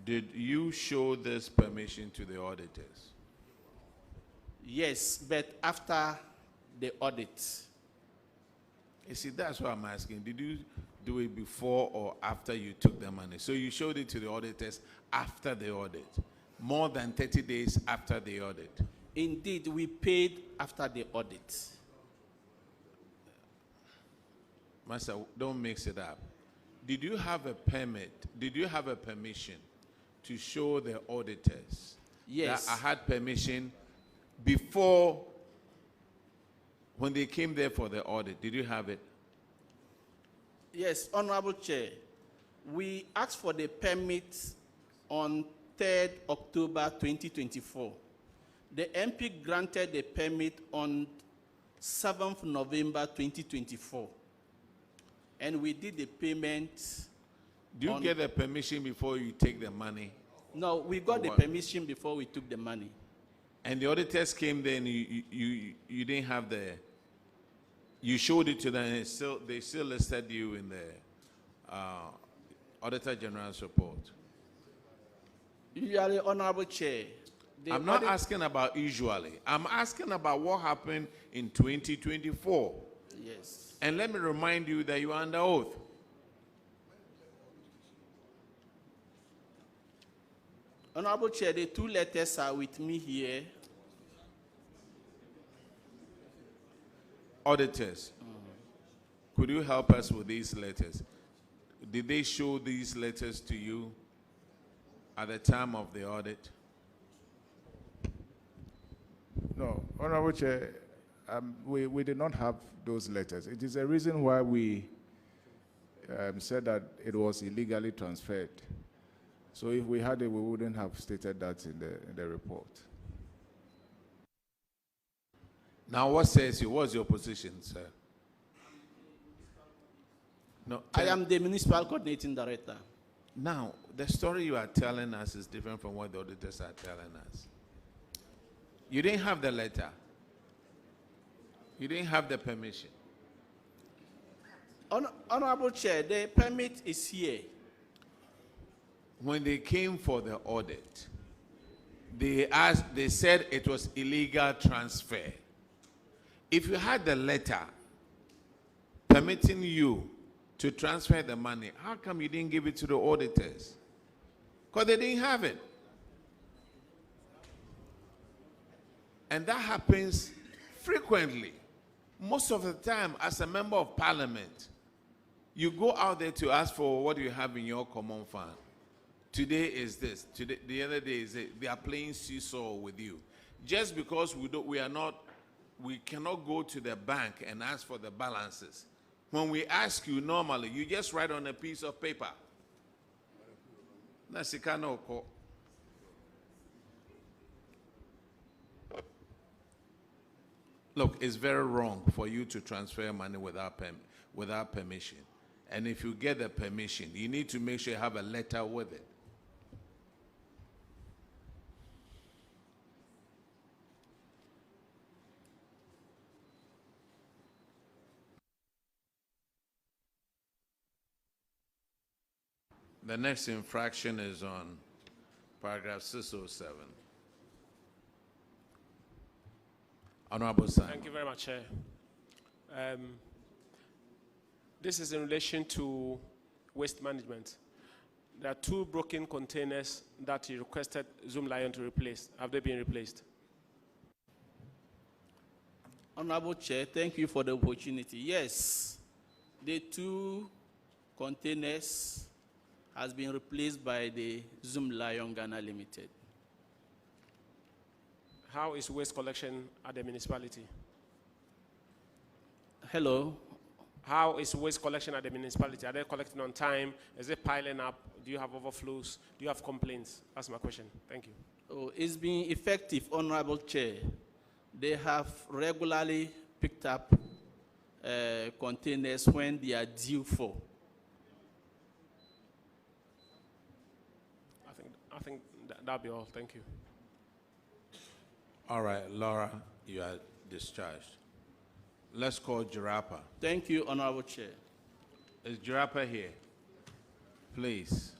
Did you show this permission to the auditors? Yes, but after the audit. You see, that's what I'm asking. Did you do it before or after you took the money? So you showed it to the auditors after the audit, more than 30 days after the audit. Indeed, we paid after the audit. Master, don't mix it up. Did you have a permit? Did you have a permission to show the auditors Yes. that I had permission before, when they came there for the audit? Did you have it? Yes, Honorable Chair. We asked for the permit on 3rd October 2024. The MP granted the permit on 7th November 2024. And we did the payment. Do you get the permission before you take the money? No, we got the permission before we took the money. And the auditors came there and you didn't have you showed it to them and they still listed you in the Auditor General's report. Usually, Honorable Chair. I'm not asking about usually. I'm asking about what happened in 2024. Yes. And let me remind you that you are under oath. Honorable Chair, the two letters are with me here. Auditors, could you help us with these letters? Did they show these letters to you at the time of the audit? No, Honorable Chair, we did not have those letters. It is a reason why we said that it was illegally transferred. So if we had it, we wouldn't have stated that in the report. Now, what says you? What's your position, sir? No, I am the Municipal Coordinating Director. Now, the story you are telling us is different from what the auditors are telling us. You didn't have the letter. You didn't have the permission. Honorable Chair, the permit is here. When they came for the audit, they said it was illegal transfer. If you had the letter permitting you to transfer the money, how come you didn't give it to the auditors? Because they didn't have it. And that happens frequently. Most of the time, as a member of parliament, you go out there to ask for what you have in your common fund. Today is this. Today, the other day is it. They are playing seesaw with you. Just because we cannot go to the bank and ask for the balances. When we ask you normally, you just write on a piece of paper. Look, it's very wrong for you to transfer money without permission. And if you get the permission, you need to make sure you have a letter with it. The next infraction is on paragraph 607. Honorable Simon. Thank you very much, Chair. This is in relation to waste management. There are 2 broken containers that you requested Zoom Lion to replace. Have they been replaced? Honorable Chair, thank you for the opportunity. Yes, the 2 containers has been replaced by the Zoom Lion Ghana Limited. How is waste collection at the municipality? Hello? How is waste collection at the municipality? Are they collecting on time? Is it piling up? Do you have overflows? Do you have complaints? That's my question. Thank you. Oh, it's been effective, Honorable Chair. They have regularly picked up containers when they are due for. I think that'll be all. Thank you. All right, Lawra, you are discharged. Let's call Jirapa. Thank you, Honorable Chair. Is Jirapa here? Please.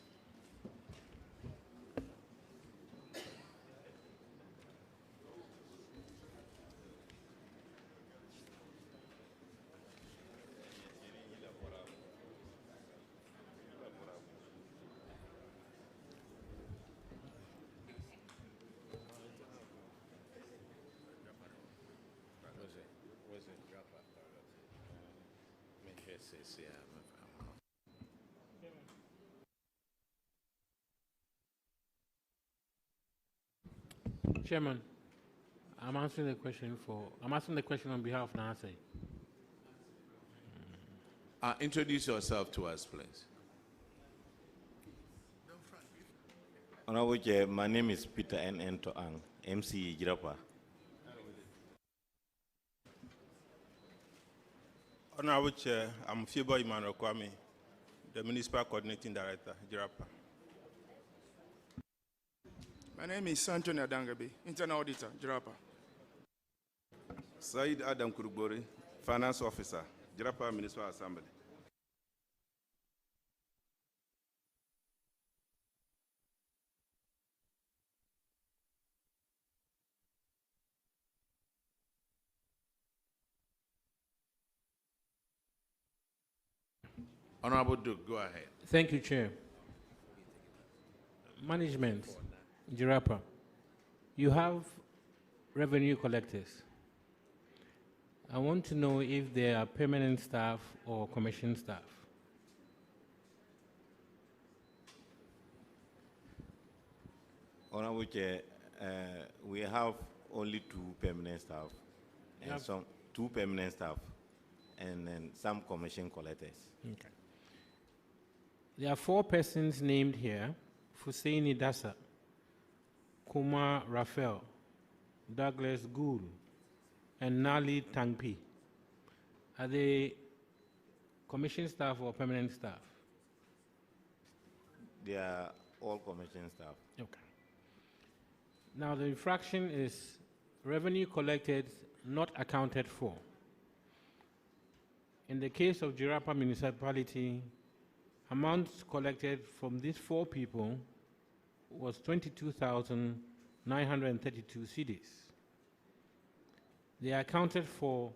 Chairman, I'm answering the question on behalf of Nancy. Introduce yourself to us, please. Honorable Chair, my name is Peter N. Toang, MC Jirapa. Honorable Chair, I'm Fibo Emmanuel Kwame, the Municipal Coordinating Director, Jirapa. My name is Anthony Adangabe, Internal Auditor, Jirapa. Said Adam Kurubori, Finance Officer, Jirapa Municipal Assembly. Honorable Duke, go ahead. Thank you, Chair. Management, Jirapa, you have revenue collectors. I want to know if they are permanent staff or commission staff. Honorable Chair, we have only 2 permanent staff, and some 2 permanent staff, and then some commission collectors. Okay. There are 4 persons named here: Fuseini Dasa, Kumar Raphael, Douglas Gould, and Nali Tangpi. Are they commission staff or permanent staff? They are all commission staff. Okay. Now the infraction is revenue collected, not accounted for. In the case of Jirapa Municipality, amounts collected from these 4 people was 22,932 cedis. They accounted for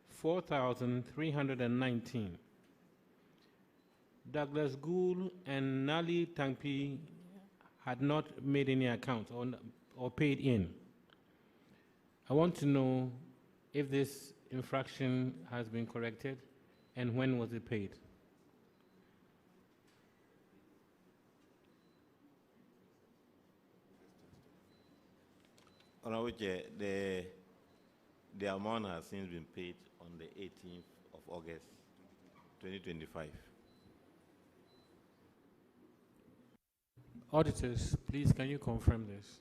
4,319. Douglas Gould and Nali Tangpi had not made any accounts or paid in. I want to know if this infraction has been corrected and when was it paid? Honorable Chair, the amount has since been paid on the 18th of August, 2025. Auditors, please can you confirm this?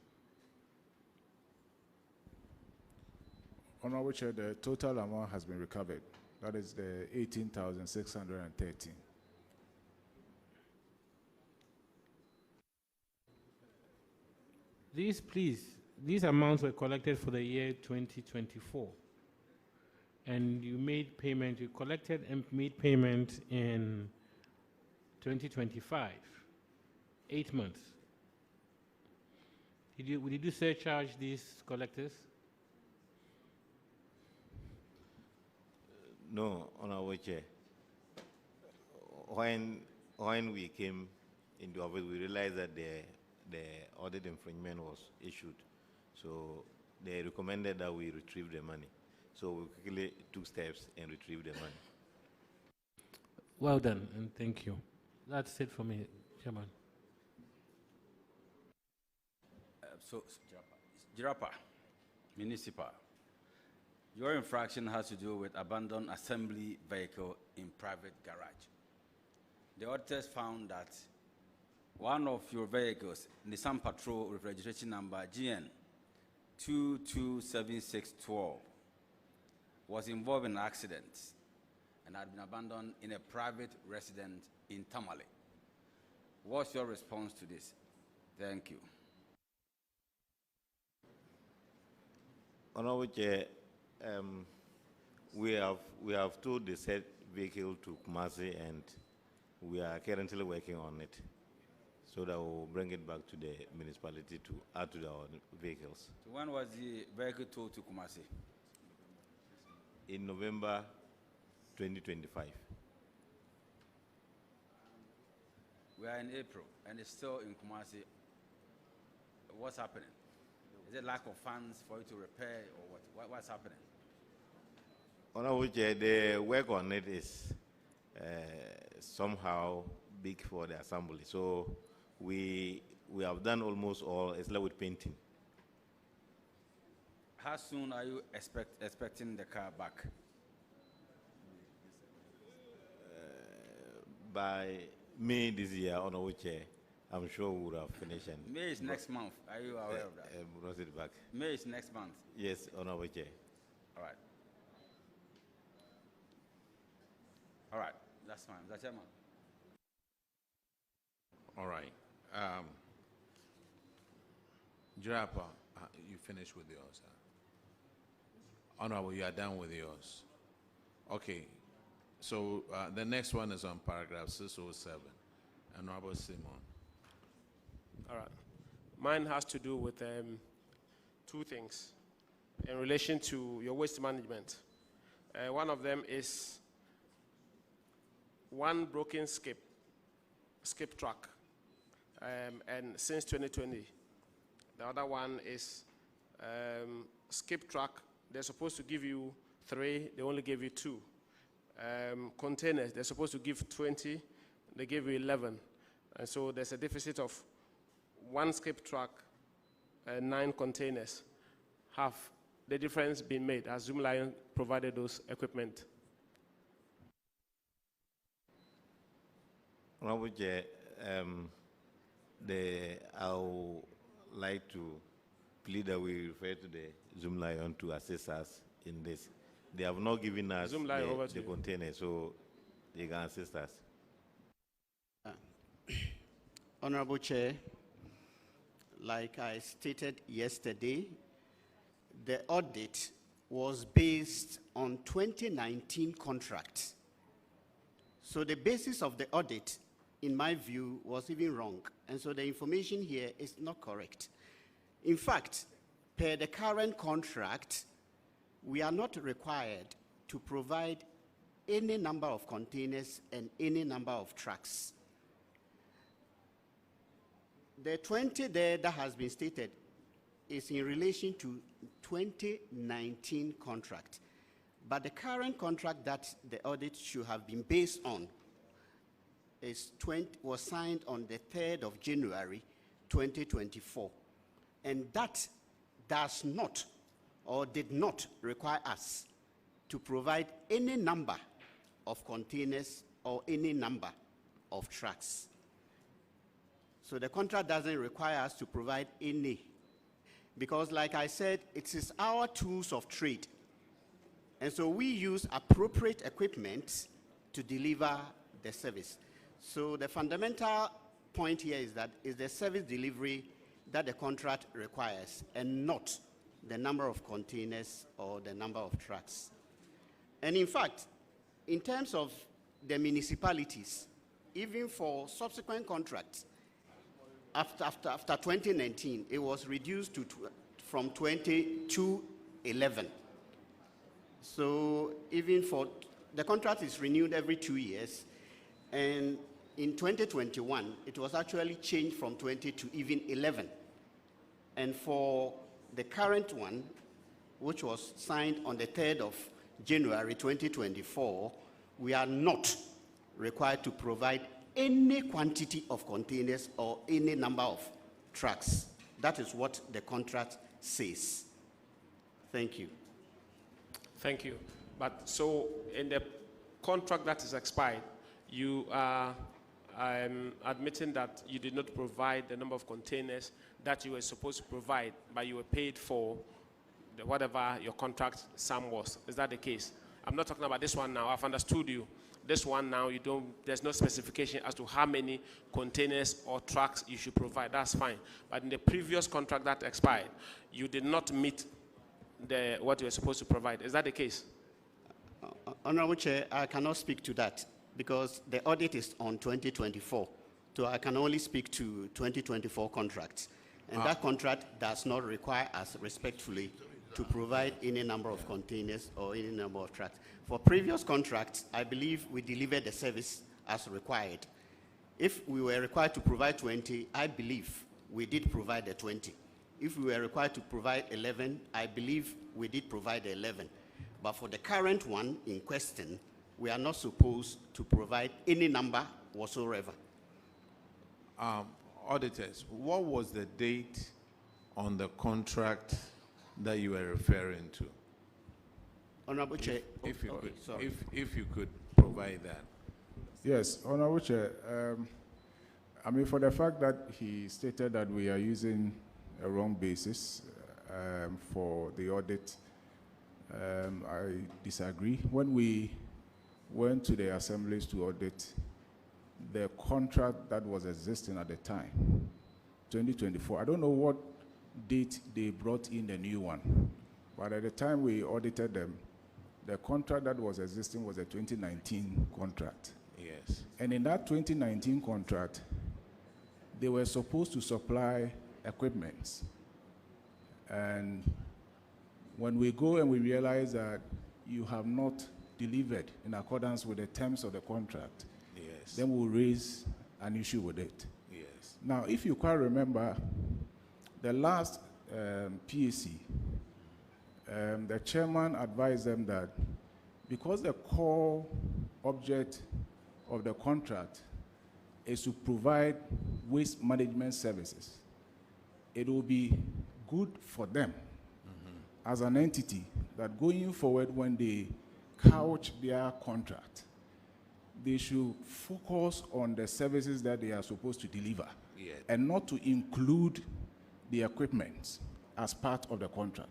Honorable Chair, the total amount has been recovered. That is the 18,613. These amounts were collected for the year 2024. And you made payment, you collected and made payment in 2025, 8 months. Did you surcharge these collectors? No, Honorable Chair. When we came into office, we realized that the audit infringement was issued. So they recommended that we retrieve the money. So we quickly took steps and retrieved the money. Well done, and thank you. That's it for me, Chairman. Jirapa Municipal. Your infraction has to do with abandoned assembly vehicle in private garage. The auditors found that one of your vehicles, Nissan Patrol with registration number GN 227612, was involved in an accident and had been abandoned in a private residence in Tamale. What's your response to this? Thank you. Honorable Chair, we have towed the said vehicle to Kumasi and we are currently working on it so that we'll bring it back to the municipality to add to our vehicles. So when was the vehicle towed to Kumasi? In November 2025. We are in April and it's still in Kumasi. What's happening? Is it lack of funds for you to repair or what? What's happening? Honorable Chair, the work on it is somehow big for the assembly. So we have done almost all, it's like with painting. How soon are you expecting the car back? By May this year, Honorable Chair, I'm sure we would have finished. And May is next month. Are you aware of that? Brought it back. May is next month. Yes, Honorable Chair. All right. All right. That's fine. That's Chairman. All right. Jirapa, you finished with yours. Honorable, you are done with yours. Okay. So the next one is on paragraph 607. Honorable Simon. All right. Mine has to do with two things in relation to your waste management. One of them is one broken skip track, and since 2020. The other one is skip track. They're supposed to give you 3, they only gave you 2. Containers, they're supposed to give 20, they gave you 11. And so there's a deficit of 1 skip track and 9 containers. Have the difference been made? Has Zoom Lion provided those equipment? Honorable Chair, I would like to plead that we refer to the Zoom Lion to assist us in this. They have not given us the container, so they can assist us. Honorable Chair, like I stated yesterday, the audit was based on 2019 contracts. So the basis of the audit, in my view, was even wrong. And so the information here is not correct. In fact, per the current contract, we are not required to provide any number of containers and any number of trucks. The 20 there that has been stated is in relation to 2019 contract. But the current contract that the audit should have been based on was signed on the 3rd of January 2024. And that does not or did not require us to provide any number of containers or any number of trucks. So the contract doesn't require us to provide any, because like I said, it is our tools of trade. And so we use appropriate equipment to deliver the service. So the fundamental point here is that it's the service delivery that the contract requires and not the number of containers or the number of trucks. And in fact, in terms of the municipalities, even for subsequent contracts, after 2019, it was reduced from 20 to 11. So even for, the contract is renewed every 2 years, and in 2021, it was actually changed from 20 to even 11. And for the current one, which was signed on the 3rd of January 2024, we are not required to provide any quantity of containers or any number of trucks. That is what the contract says. Thank you. Thank you. But so in the contract that is expired, you are admitting that you did not provide the number of containers that you were supposed to provide, but you were paid for whatever your contract sum was. Is that the case? I'm not talking about this one now. I've understood you. This one now, there's no specification as to how many containers or trucks you should provide. That's fine. But in the previous contract that expired, you did not meet what you were supposed to provide. Is that the case? Honorable Chair, I cannot speak to that because the audit is on 2024. So I can only speak to 2024 contracts. And that contract does not require us respectfully to provide any number of containers or any number of trucks. For previous contracts, I believe we delivered the service as required. If we were required to provide 20, I believe we did provide the 20. If we were required to provide 11, I believe we did provide the 11. But for the current one in question, we are not supposed to provide any number whatsoever. Auditors, what was the date on the contract that you were referring to? Honorable Chair. If you could provide that. Yes, Honorable Chair. I mean, for the fact that he stated that we are using a wrong basis for the audit, I disagree. When we went to the assemblies to audit the contract that was existing at the time, 2024, I don't know what date they brought in the new one, but at the time we audited them, the contract that was existing was a 2019 contract. Yes. And in that 2019 contract, they were supposed to supply equipment. And when we go and we realize that you have not delivered in accordance with the terms of the contract, yes, then we'll raise an issue with it. Yes. Now, if you quite remember, the last PAC, the chairman advised them that because the core object of the contract is to provide waste management services, it will be good for them as an entity that going forward when they couch their contract, they should focus on the services that they are supposed to deliver, yes, and not to include the equipment as part of the contract.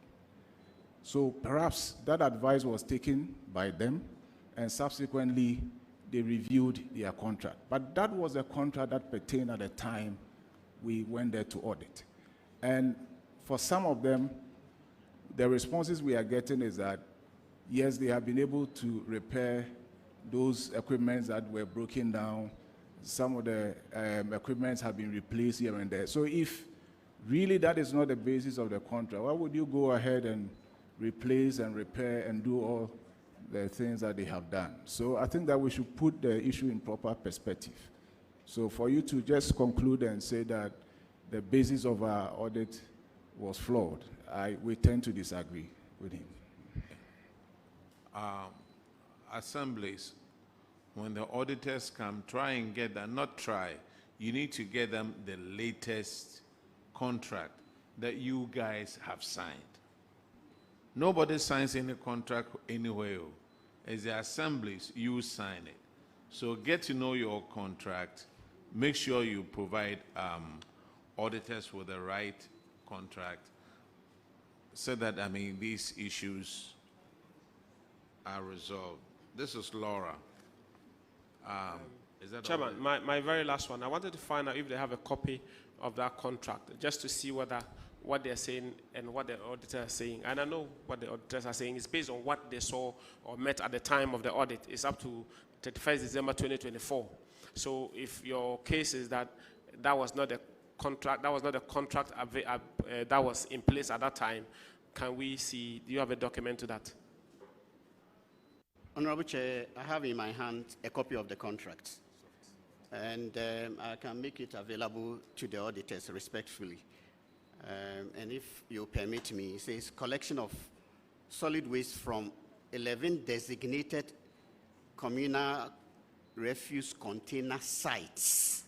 So perhaps that advice was taken by them, and subsequently they reviewed their contract. But that was a contract that pertained at the time we went there to audit. And for some of them, the responses we are getting is that, yes, they have been able to repair those equipments that were broken down. Some of the equipments have been replaced here and there. So if really that is not the basis of the contract, why would you go ahead and replace and repair and do all the things that they have done. So I think that we should put the issue in proper perspective. So for you to just conclude and say that the basis of our audit was flawed, we tend to disagree with him. Assemblies, when the auditors come, try and get them, not try, you need to get them the latest contract that you guys have signed. Nobody signs any contract anywhere. As the assemblies, you sign it. So get to know your contract. Make sure you provide auditors with the right contract so that, I mean, these issues are resolved. This is Lawra. Is that Chairman, my very last one. I wanted to find out if they have a copy of that contract, just to see whether what they're saying and what the auditors are saying. And I know what the auditors are saying is based on what they saw or met at the time of the audit. It's up to 31st December 2024. So if your case is that that was not a contract, that was in place at that time, can we see, do you have a document to that? Honorable Chair, I have in my hand a copy of the contract, and I can make it available to the auditors respectfully. And if you permit me, it says collection of solid waste from 11 designated communal refuse container sites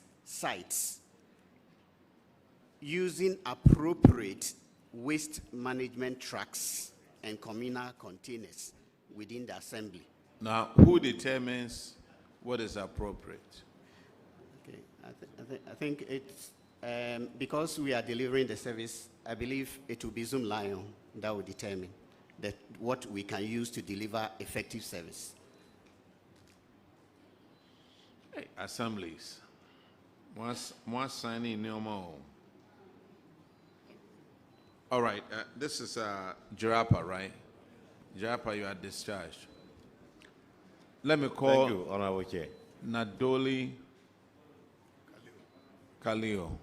using appropriate waste management trucks and communal containers within the assembly. Now, who determines what is appropriate? Okay, I think it's because we are delivering the service. I believe it will be Zoom Lion that will determine what we can use to deliver effective service. Hey, assemblies. More signing no more. All right, this is Jirapa, right? Jirapa, you are discharged. Let me call. Thank you, Honorable Chair. Nadowli-Kaleo.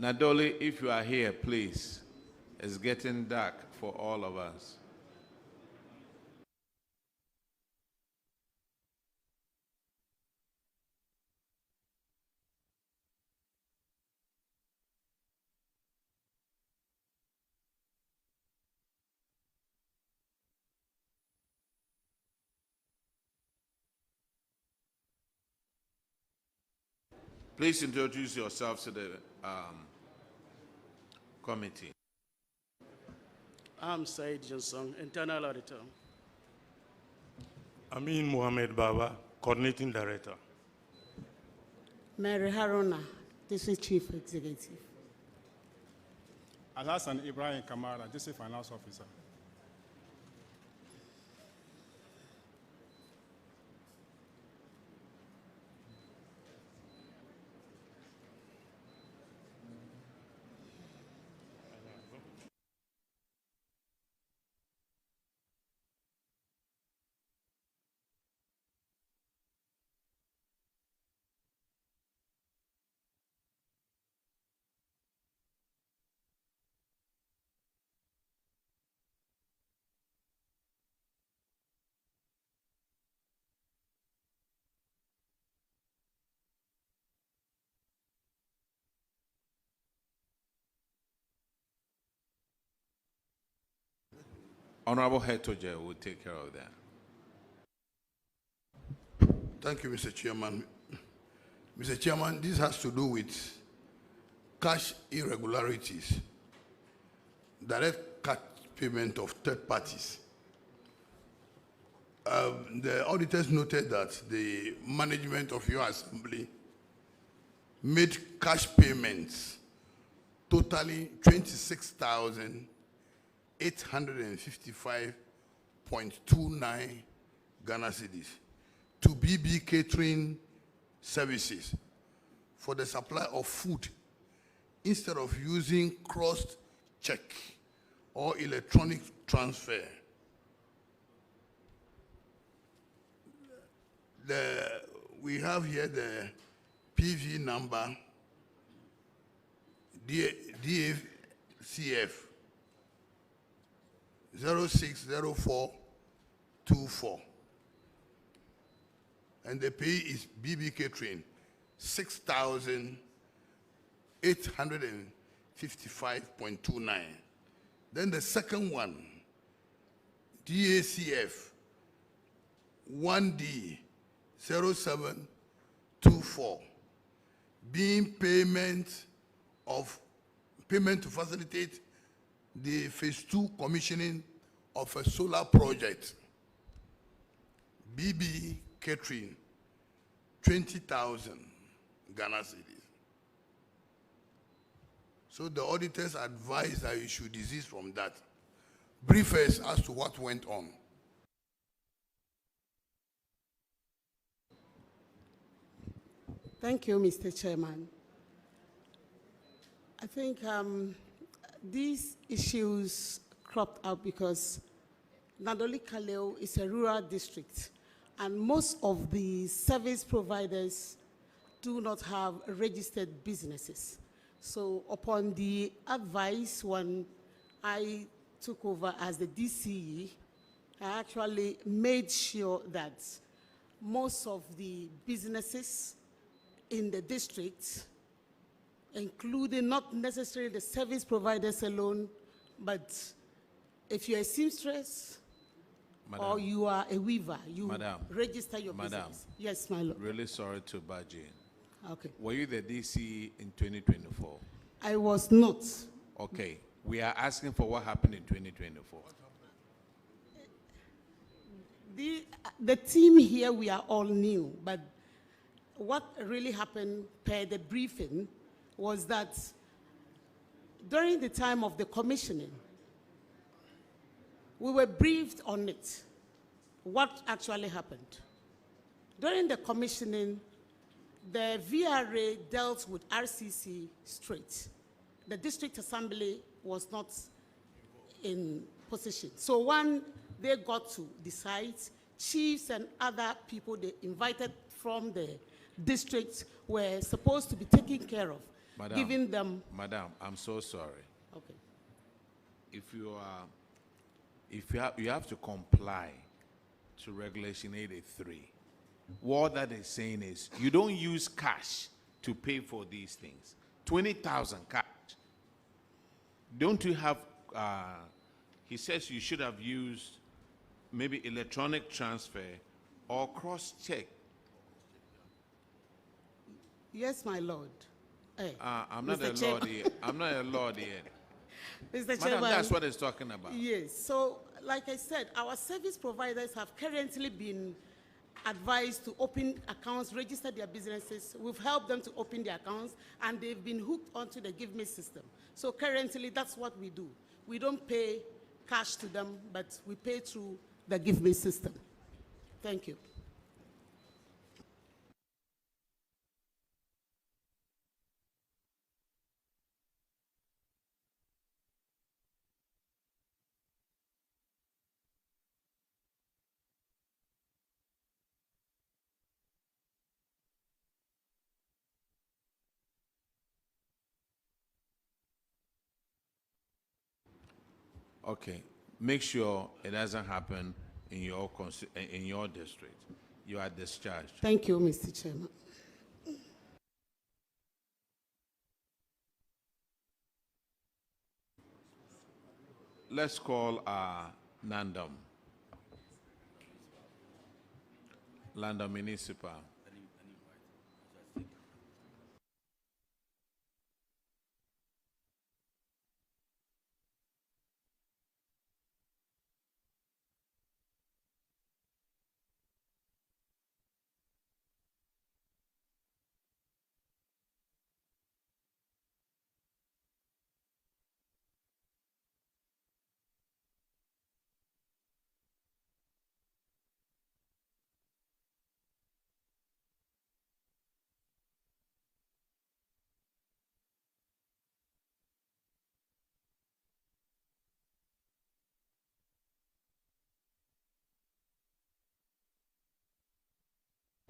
Nadowli, if you are here, please. It's getting dark for all of us. Please introduce yourself to the committee. I'm Said Johnson, Internal Auditor. Amin Mohamed Baba, Coordinating Director. Mary Haruna, District Chief Executive. Alhassan Ibrahim Kamara, District Finance Officer. Honorable Hetoje will take care of that. Thank you, Mr. Chairman. Mr. Chairman, this has to do with cash irregularities, direct cash payment of third parties. The auditors noted that the management of your assembly made cash payments totaling 26,855.29 Ghana cedis to BB Catering Services for the supply of food instead of using crossed check or electronic transfer. We have here the PV number DACF 060424. And the pay is BB Catering 6,855.29. Then the second one, DACF 1D 0724, being payment to facilitate the phase 2 commissioning of a solar project. BB Catering 20,000 Ghana cedis. So the auditors advise that you should desist from that. Brief us as to what went on. Thank you, Mr. Chairman. I think these issues cropped up because Nadowli-Kaleo is a rural district, and most of the service providers do not have registered businesses. So upon the advice when I took over as the DCE, I actually made sure that most of the businesses in the district, including not necessarily the service providers alone, but if you're a seamstress or you are a weaver, you register your business. Yes, my lord. Really sorry to barge in. Okay. Were you the DC in 2024? I was not. Okay. We are asking for what happened in 2024. The team here, we are all new, but what really happened per the briefing was that during the time of the commissioning, we were briefed on it, what actually happened. During the commissioning, the VRA dealt with RCC straight. The district assembly was not in position. So when they got to the site, chiefs and other people they invited from the district were supposed to be taken care of, giving them... Madam, I'm so sorry. Okay. You have to comply to Regulation 83. What that is saying is you don't use cash to pay for these things. 20,000 cash. Don't you have, he says you should have used maybe electronic transfer or cross-check. Yes, my lord. Hey, I'm not a lord here. I'm not a lord here. Mr. Madam, Chairman, that's what it's talking about. Yes. So, like I said, our service providers have currently been advised to open accounts, register their businesses. We've helped them to open their accounts, and they've been hooked onto the Give Me system. So currently, that's what we do. We don't pay cash to them, but we pay through the Give Me system. Thank you. Okay, make sure it doesn't happen in your district. You are discharged. Thank you, Mr. Chairman. Let's call Nandom. Nandom Municipal.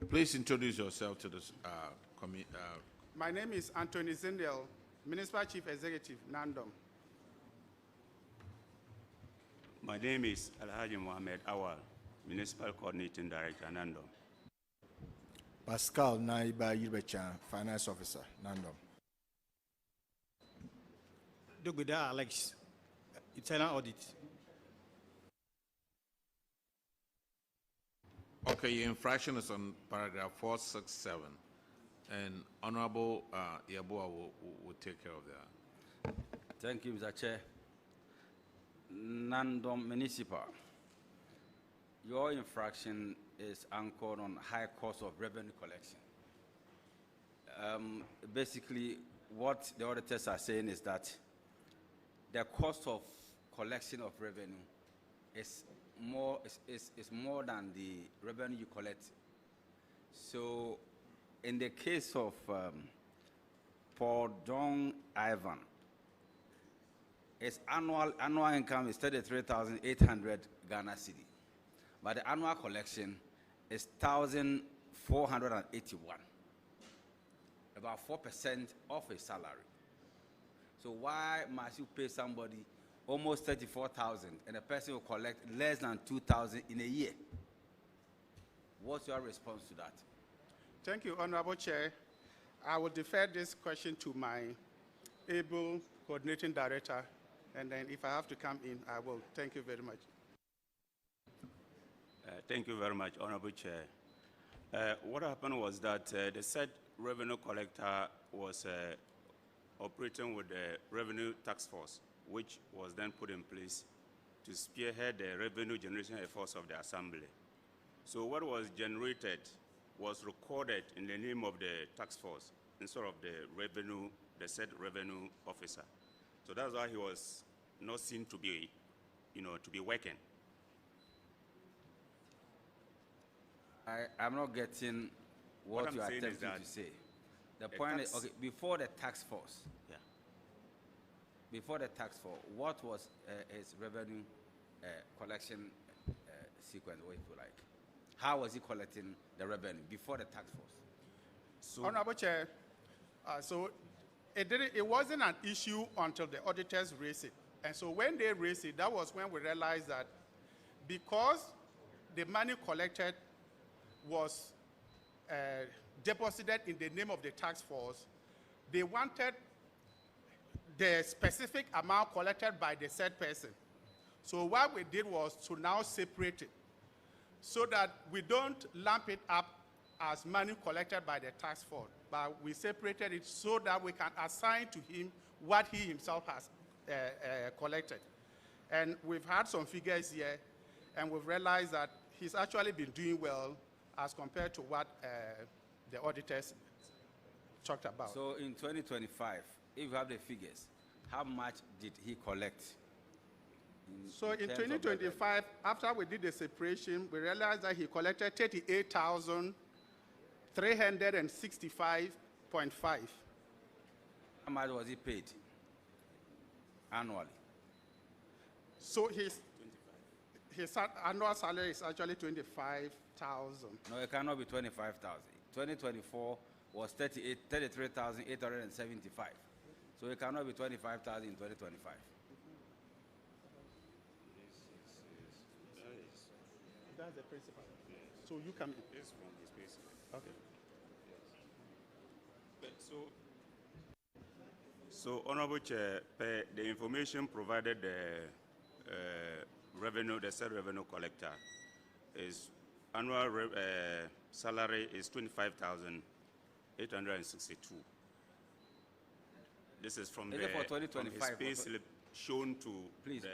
Please introduce yourself to this My name is Anthony Zindel. Municipal Chief Executive, Nandom. My name is Alhaji Mohammed Awal, Municipal Coordinating Director, Nandom. Pascal Naiba Yirbecha, Finance Officer, Nandom. Doguda Alex, Internal Audit. Okay, your infraction is on paragraph 467, and Honorable Yabua will take care of that. Thank you, Mr. Chair. Nandom Municipal, your infraction is anchored on high cost of revenue collection. Basically, what the auditors are saying is that the cost of collection of revenue is more than the revenue you collect. So, in the case of Paul John Ivan, its annual income is 33,800 Ghana cedi, but the annual collection is 1,481, about 4% of his salary. So why must you pay somebody almost 34,000 and a person will collect less than 2,000 in a year? What's your response to that? Thank you, Honorable Chair. I will defer this question to my able coordinating director, and then if I have to come in, I will. Thank you very much. Thank you very much, Honorable Chair. What happened was that the said revenue collector was operating with the Revenue Tax Force, which was then put in place to spearhead the revenue generation efforts of the Assembly. So what was generated was recorded in the name of the tax force instead of the said revenue officer. So that's why he was not seen to be, to be working. I'm not getting what you are attempting to say. The point is, okay, before the tax force, what was his revenue collection sequence, if you like? How was he collecting the revenue before the tax force? So, Honorable Chair, it wasn't an issue until the auditors raised it. And so when they raised it, that was when we realized that because the money collected was deposited in the name of the tax force, they wanted the specific amount collected by the said person. So what we did was to now separate it so that we don't lump it up as money collected by the tax force, but we separated it so that we can assign to him what he himself has collected. And we've had some figures here, and we've realized that he's actually been doing well as compared to what the auditors talked about. So in 2025, if you have the figures, how much did he collect? So in 2025, after we did the separation, we realized that he collected 38,365.5. How much was he paid annually? So his annual salary is actually 25,000. No, it cannot be 25,000. 2024 was 33,875. So it cannot be 25,000 in 2025. That's the principal. So you can. It's from his payslip. Okay. So, Honorable Chair, the information provided the said revenue collector is annual salary is 25,862. This is from his payslip shown to. Please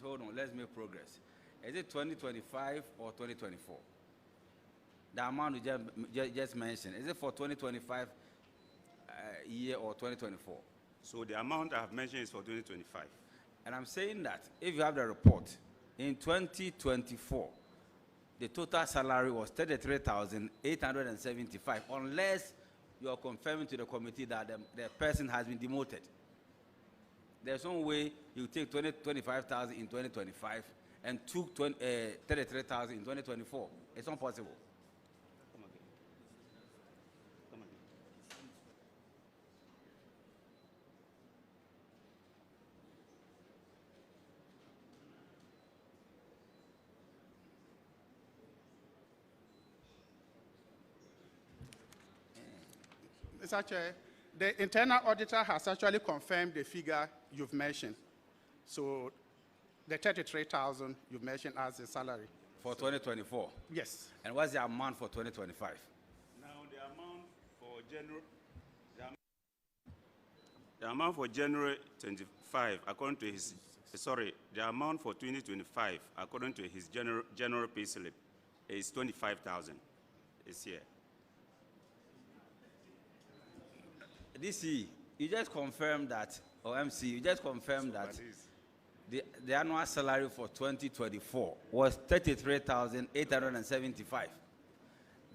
hold on. Let's make progress. Is it 2025 or 2024? The amount you just mentioned, is it for 2025 year or 2024? So the amount I have mentioned is for 2025. And I'm saying that if you have the report, in 2024, the total salary was 33,875, unless you are confirming to the committee that the person has been demoted. There's no way you take 25,000 in 2025 and took 33,000 in 2024. It's not possible. Come again. Mr. Chair, the internal auditor has actually confirmed the figure you've mentioned. So the 33,000 you've mentioned as a salary. For 2024? Yes. And what's the amount for 2025? Now, the amount for January, the amount for January 25, according to his, the amount for 2025, according to his general pay slip, is 25,000 this year. DC, you just confirmed that, or MC, you just confirmed that the annual salary for 2024 was 33,875.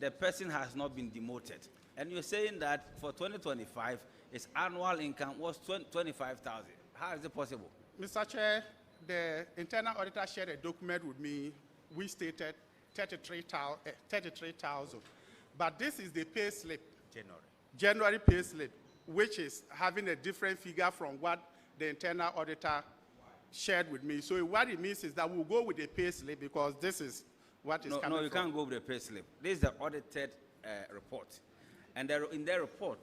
The person has not been demoted. And you're saying that for 2025, his annual income was 25,000. How is it possible? Mr. Chair, the internal auditor shared a document with me. We stated 33,000. But this is the pay slip. January pay slip, which is having a different figure from what the internal auditor shared with me. So what it means is that we'll go with the pay slip because this is what is coming No, you from. can't go with the pay slip. This is the audited report. And in their report,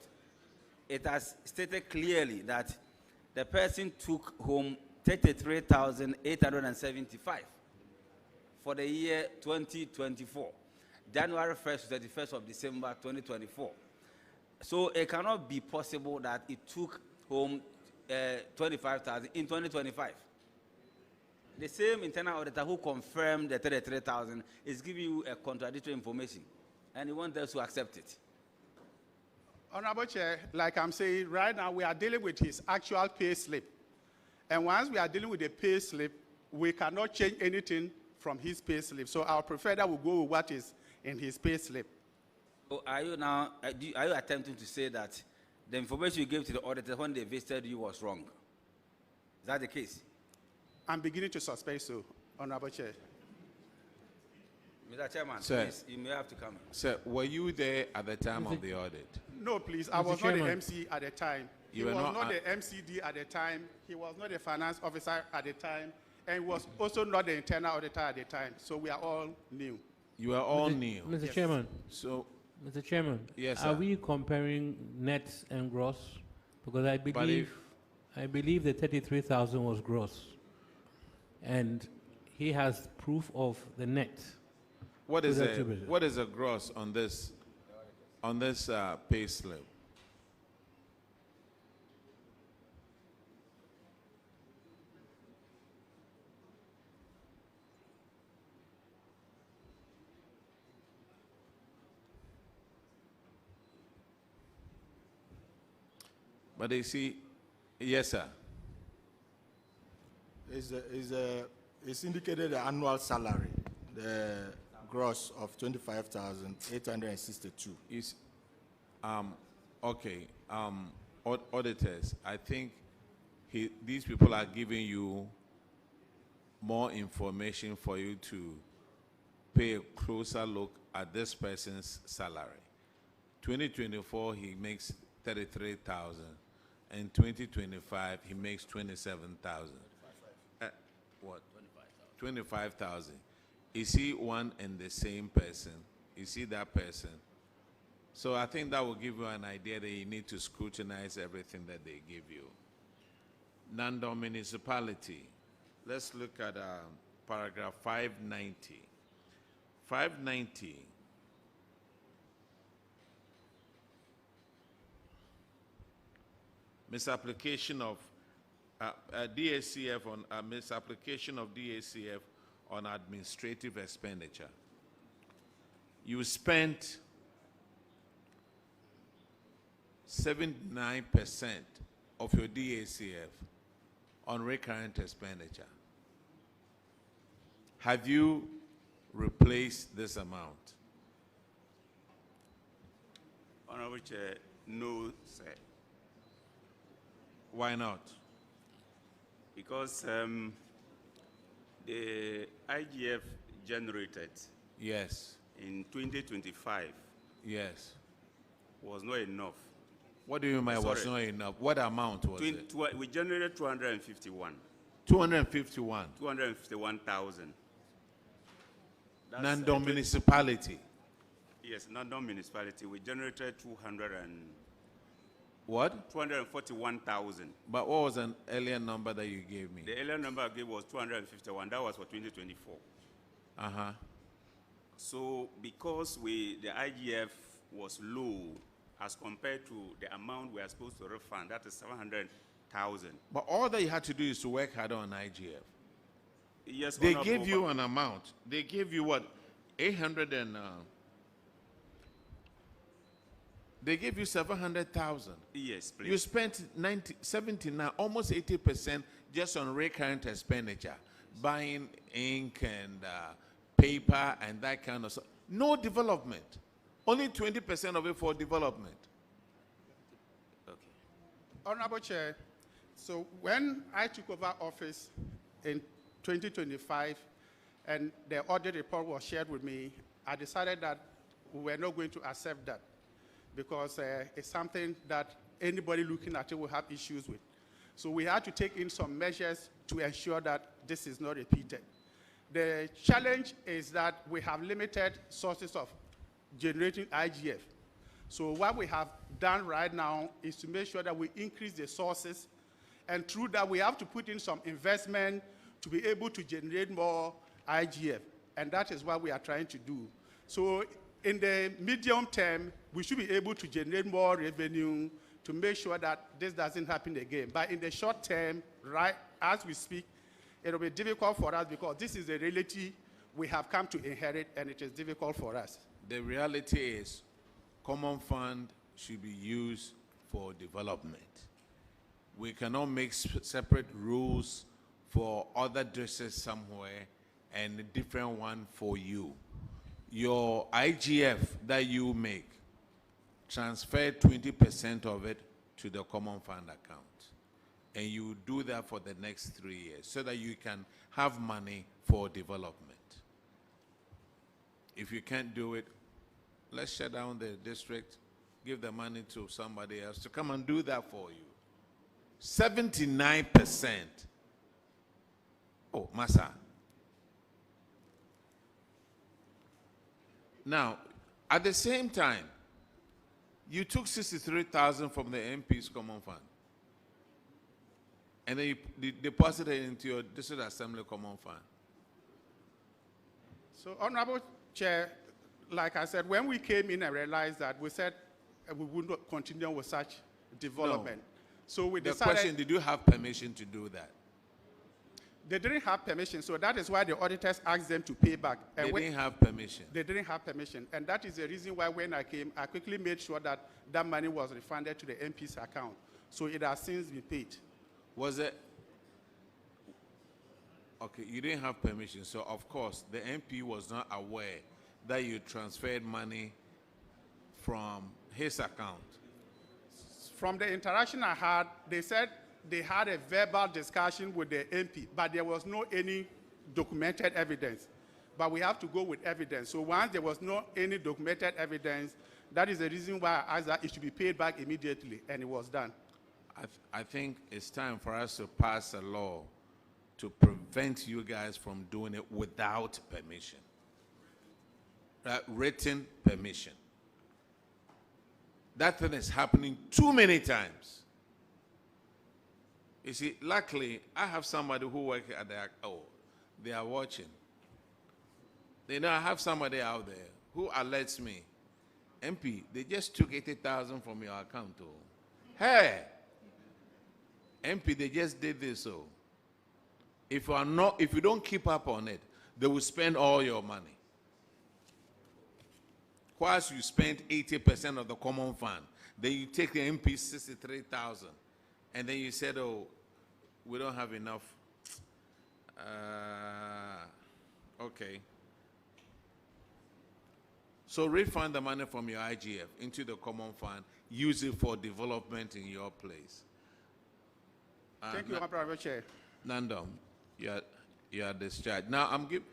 it has stated clearly that the person took home 33,875 for the year 2024, January 1st to 31st of December 2024. So it cannot be possible that it took home 25,000 in 2025. The same internal auditor who confirmed the 33,000 is giving you a contradictory information, and you want us to accept it. Honorable Chair, like I'm saying, right now we are dealing with his actual pay slip. And once we are dealing with the pay slip, we cannot change anything from his pay slip. So I prefer that we go with what is in his pay slip. So are you now, are you attempting to say that the information you gave to the auditor when they visited you was wrong? Is that the case? I'm beginning to suspect so, Honorable Chair. Mr. Chairman, Sir, please, you may have to come. Sir, were you there at the time of the audit? No, please. I was not the MC at the time. He was not the MCD at the time. He was not the finance officer at the time. And he was also not the internal auditor at the time. So we are all new. You are all new. Mr. Chairman. So, Mr. Chairman. Yes, are sir. we comparing net and gross? Because I believe the 33,000 was gross, and he has proof of the net. what is a gross on this pay slip? But they see, yes, sir. It's indicated the annual salary, the gross of 25,862. Is okay. Auditors, I think these people are giving you more information for you to pay a closer look at this person's salary. 2024, he makes 33,000. In 2025, he makes 27,000. What? 25,000. Is he one and the same person? Is he that person? So I think that will give you an idea that you need to scrutinize everything that they give you. Nandom Municipality. Let's look at paragraph 590. 590. Misapplication of DACF on misapplication of DACF on administrative expenditure. You spent 79% of your DACF on recurrent expenditure. Have you replaced this amount? Honorable Chair, no, sir. Why not? Because the IGF generated yes in 2025 yes was not enough. What do you mean by was not enough? What amount was it? We generated 251. 251. 251,000. Nandom Municipality. Yes, Nandom Municipality. We generated 251. What? 241,000. But what was an earlier number that you gave me? The earlier number I gave was 251. That was for 2024. Uh-huh. So because the IGF was low as compared to the amount we are supposed to refund, that is 700,000. But all that you had to do is to work harder on IGF. Yes, They Honorable, gave you an amount. They gave you what? 800 and... they gave you 700,000. Yes, please. You spent 79, almost 80% just on recurrent expenditure, buying ink and paper and that kind of stuff. No development. Only 20% of it for development. Okay. Honorable Chair, so when I took over office in 2025 and the audit report was shared with me, I decided that we were not going to accept that because it's something that anybody looking at it will have issues with. So we had to take in some measures to ensure that this is not repeated. The challenge is that we have limited sources of generating IGF. So what we have done right now is to make sure that we increase the sources, and through that we have to put in some investment to be able to generate more IGF, and that is what we are trying to do. So in the medium term, we should be able to generate more revenue to make sure that this doesn't happen again. But in the short term, right as we speak, it will be difficult for us because this is a reality we have come to inherit, and it is difficult for us. The reality is, common fund should be used for development. We cannot make separate rules for other districts somewhere and a different one for you. Your IGF that you make, transfer 20% of it to the common fund account. And you do that for the next 3 years so that you can have money for development. If you can't do it, let's shut down the district, give the money to somebody else to come and do that for you. 79%. Oh, Massa. Now, at the same time, you took 63,000 from the MP's common fund, and then you deposited it into your district assembly common fund. So, Honorable Chair, like I said, when we came in and realized that, we said we would not continue with such development. No. So we The decided... question, did you have permission to do that? They didn't have permission, so that is why the auditors asked them to pay back. And they didn't have permission. They didn't have permission, and that is the reason why when I came, I quickly made sure that that money was refunded to the MP's account. So it has since been paid. Was it? Okay, you didn't have permission, so of course the MP was not aware that you transferred money from his account. From the interaction I had, they said they had a verbal discussion with the MP, but there was no any documented evidence. But we have to go with evidence. So once there was no any documented evidence, that is the reason why I asked that it should be paid back immediately, and it was done. I think it's time for us to pass a law to prevent you guys from doing it without permission. Written permission. That thing is happening too many times. You see, luckily, I have somebody who works at the, they are watching. They know I have somebody out there who alerts me, MP, they just took 80,000 from your account. Oh. Hey, MP, they just did this. So, if you don't keep up on it, they will spend all your money. Whilst you spend 80% of the common fund, then you take the MP 63,000, and then you said, "Oh, we don't have enough." Okay. So refund the money from your IGF into the common fund. Use it for development in your place. Thank you, Honorable Chair. Nandom, you are discharged. Now I'm giving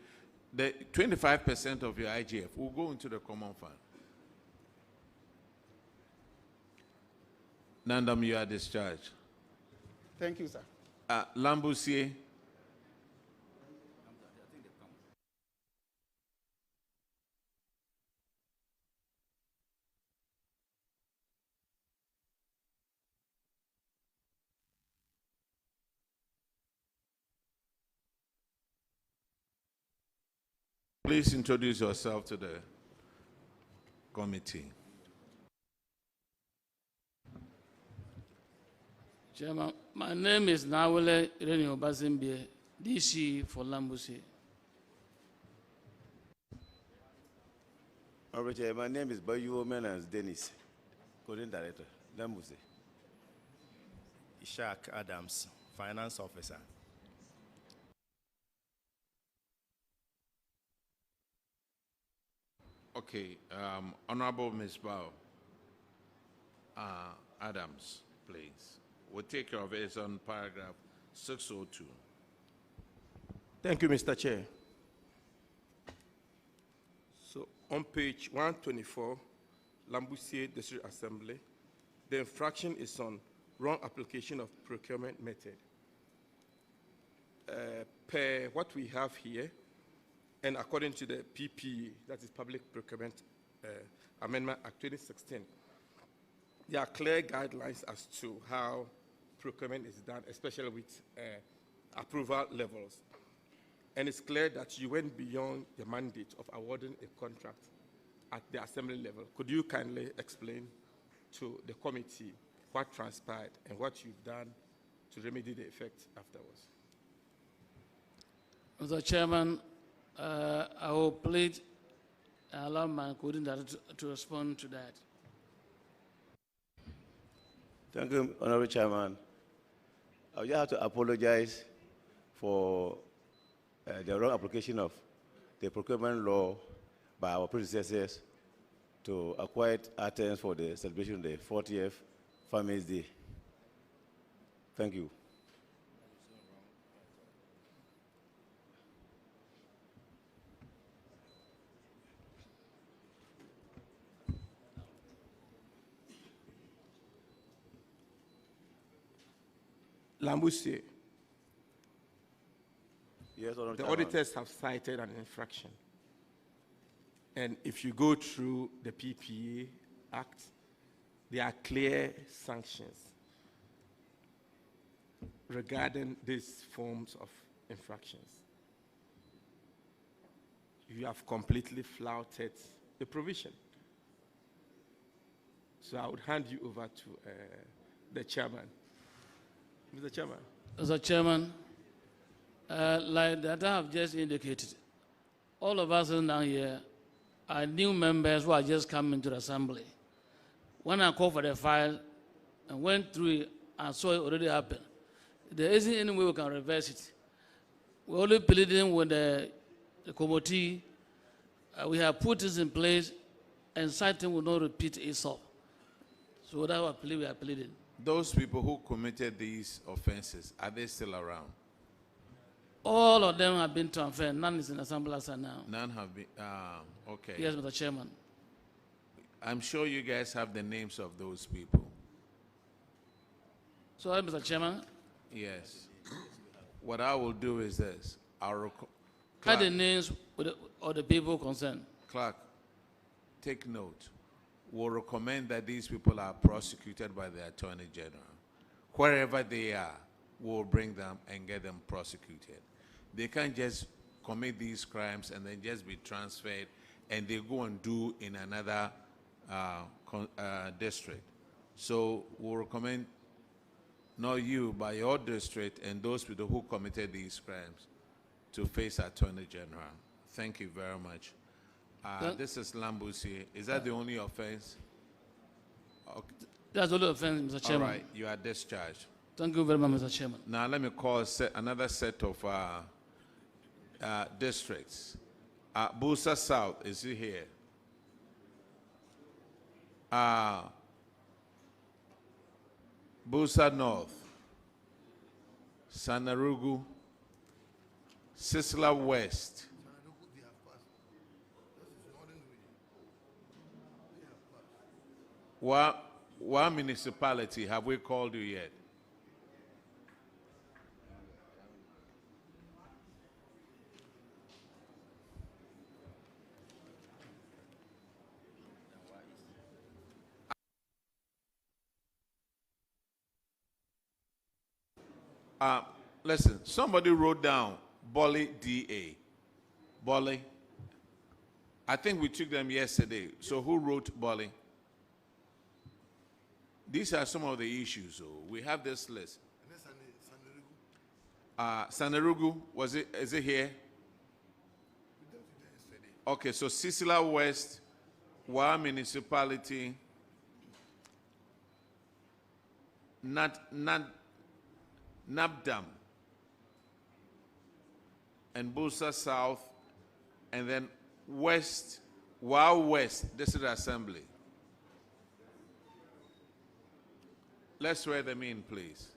the 25% of your IGF will go into the common fund. Nandom, you are discharged. Thank you, sir. Lambussie. Please introduce yourself to the committee. Chairman, my name is Nadowli-Kaleo District, DC for Lambussie. My name is Basil Dennis, Coordinating Director, Lambussie. Ishak Adams, Finance Officer. Okay, Honorable Ms. Bao, Adams, please. We'll take care of it. It's on paragraph 602. Thank you, Mr. Chair. So on page 124, Lambussie District Assembly, the infraction is on wrong application of procurement method. Per what we have here, and according to the PPE, that is Public Procurement Amendment Act 2016, there are clear guidelines as to how procurement is done, especially with approval levels. And it's clear that you went beyond the mandate of awarding a contract at the assembly level. Could you kindly explain to the committee what transpired and what you've done to remedy the effect afterwards? Mr. Chairman, I will plead and allow my coordinator to respond to that. Thank you, Honorable Chairman. I just have to apologize for the wrong application of the procurement law by our predecessors to acquire items for the celebration of the 40th Farmers' Day. Thank you. Lambussie. Yes, Honorable the Chairman. auditors have cited an infraction. And if you go through the PPA Act, there are clear sanctions regarding these forms of infractions. You have completely flouted the provision. So I would hand you over to the chairman. Mr. Chairman. Mr. Chairman, like that I have just indicated, all of us down here are new members who are just coming to the assembly. When I called for the file and went through it and saw it already happen, there isn't any way we can reverse it. We're only pleading with the committee. We have put this in place and something will not repeat itself. So that's what we are pleading. Those people who committed these offenses, are they still around? All of them have been transferred. None is in assembly as now. None have been, okay. Yes, Mr. Chairman. I'm sure you guys have the names of those people. Sorry, Mr. Chairman. Yes. What I will do is this. I'll Have the names of the people concerned. Clerk, take note. We'll recommend that these people are prosecuted by the Attorney General. Wherever they are, we'll bring them and get them prosecuted. They can't just commit these crimes and then just be transferred and they go and do in another district. So we'll recommend not you, but your district and those people who committed these crimes to face Attorney General. Thank you very much. This is Lambussie. Is that the only offense? Okay. That's the only offense, Mr. Chairman. All right, you are discharged. Thank you very much, Mr. Chairman. Now let me call another set of districts. Builsa South, is he here? Builsa North, Sirigu, Sissala West, what municipality have we called you yet? Listen, somebody wrote down Bolly DA. Bolly, I think we took them yesterday. So who wrote Bolly? These are some of the issues. So we have this list. Sirigu, is it here? Okay, so Sissala West, Wa Municipality, Nandom, and Builsa South, and then West, Wa West District Assembly. Let's swear them in, please.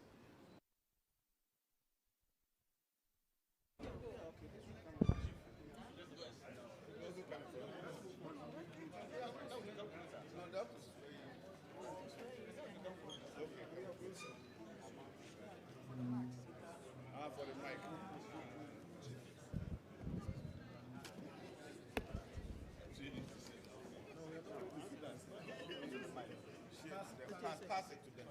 Pass it to them.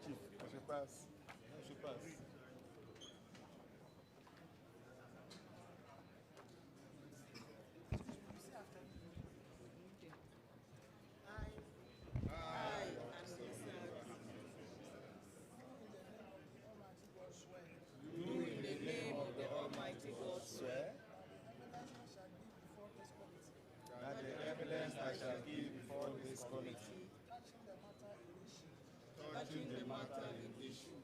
Chief, should pass. Should pass. Touching the matter in issue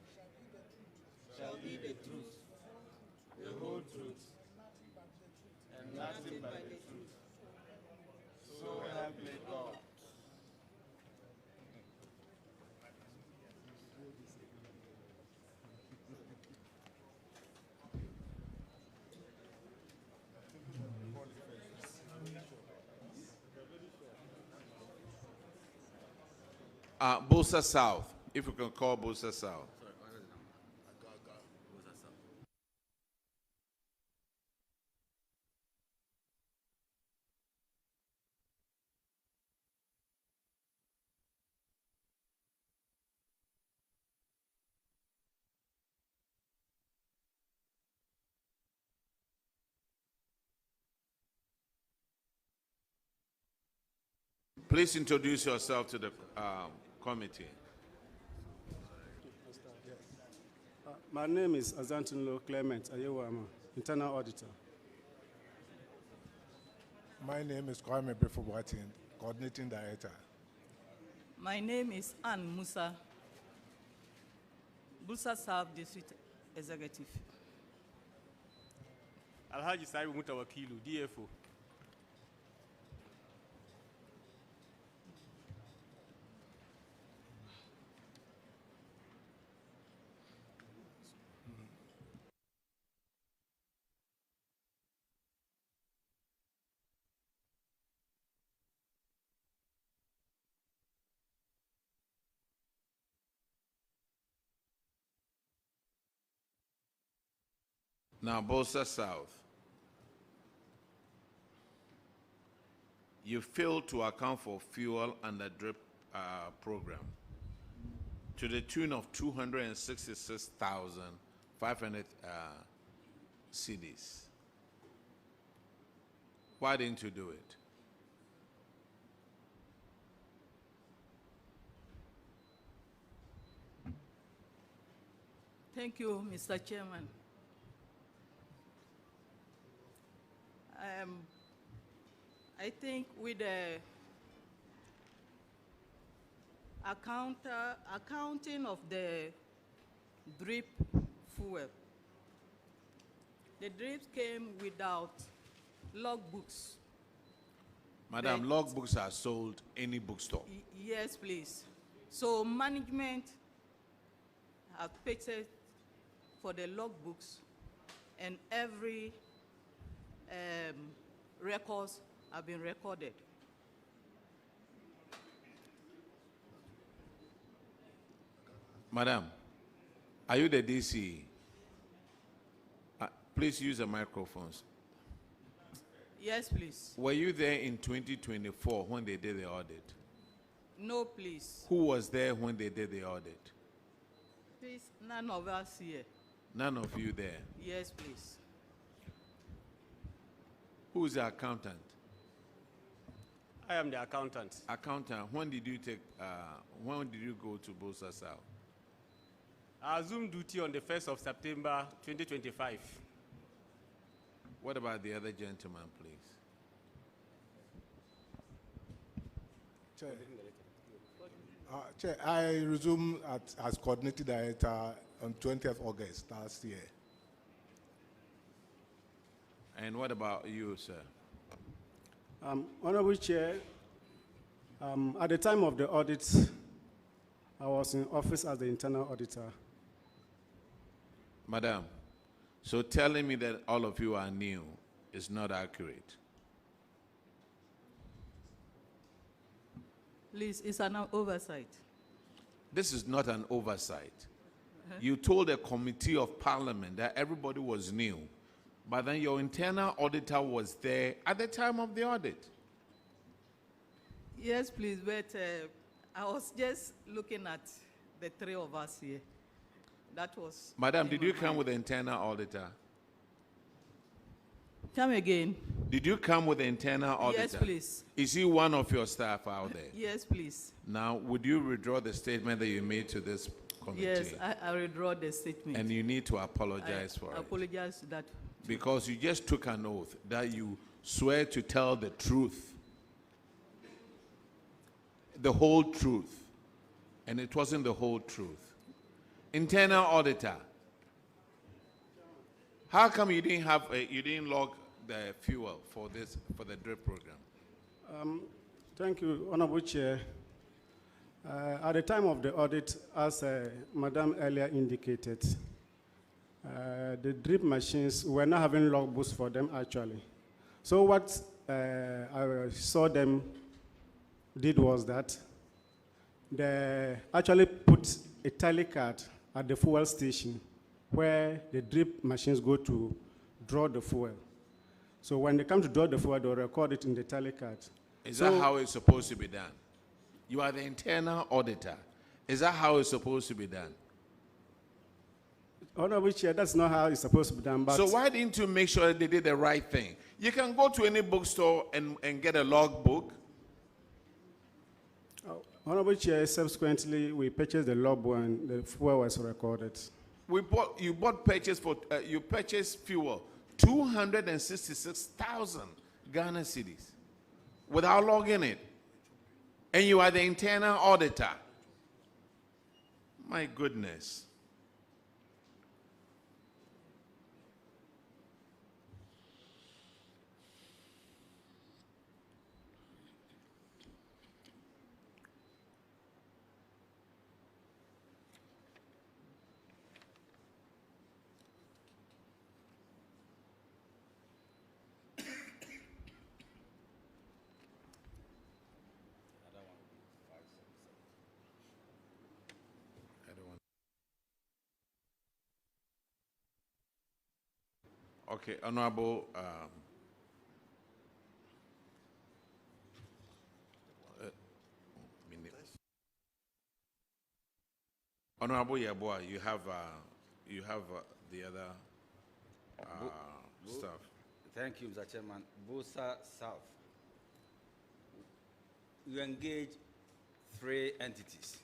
shall be the truth, the whole truth, and nothing but the truth. So help me God. Builsa South, if we can call Builsa South. Please introduce yourself to the committee. My name is Azantinlo Clement Ayewama, Internal Auditor. My name is Kwame Befobuatin, Coordinating Director. My name is Ann Musa, Builsa South District Executive. Alhaji Saibu Mutawakilu, DFO. Now, Builsa South, you failed to account for fuel under drip program to the tune of 266,500 cedis. Why didn't you do it? Thank you, Mr. Chairman. I think with the accounting of the drip fuel, the drips came without logbooks. Madam, logbooks are sold any bookstore. Yes, please. So management have paid for the logbooks, and every records have been recorded. Madam, are you the DC? Please use the microphones. Yes, please. Were you there in 2024 when they did the audit? No, please. Who was there when they did the audit? Please, none of us here. None of you there. Yes, please. Who is the accountant? I am the accountant. Accountant, when did you go to Builsa South? I assumed duty on the 1st of September 2025. What about the other gentleman, please? Chair, I resumed as coordinating director on 20th August last year. And what about you, sir? Honorable Chair, at the time of the audit, I was in office as the internal auditor. Madam, so telling me that all of you are new is not accurate. Please, it's an oversight. This is not an oversight. You told a committee of parliament that everybody was new, but then your internal auditor was there at the time of the audit. Yes, please, but I was just looking at the three of us here. That was... Madam, did you come with the internal auditor? Come again. Did you come with the internal auditor? Yes, please. Is he one of your staff out there? Yes, please. Now, would you withdraw the statement that you made to this committee? Yes, I withdraw the statement. And you need to apologize for it. I apologize to that. Because you just took an oath that you swear to tell the truth. The whole truth. And it wasn't the whole truth. Internal auditor. How come you didn't log the fuel for the drip program? Thank you, Honorable Chair. At the time of the audit, as Madam earlier indicated, the drip machines were not having logbooks for them actually. So what I saw them did was that they actually put a tally card at the fuel station where the drip machines go to draw the fuel. So when they come to draw the fuel, they'll record it in the tally card. Is that how it's supposed to be done? You are the internal auditor. Is that how it's supposed to be done? Honorable Chair, that's not how it's supposed to be done. But so why didn't you make sure they did the right thing? You can go to any bookstore and get a logbook. Honorable Chair, subsequently we purchased the logbook and the fuel was recorded. You purchased fuel, 266,000 Ghana cedis without logging it. And you are the internal auditor. My goodness. Okay, Honorable Honorable Yeboah, you have the other stuff. Thank you, Mr. Chairman. Builsa South. You engage 3 entities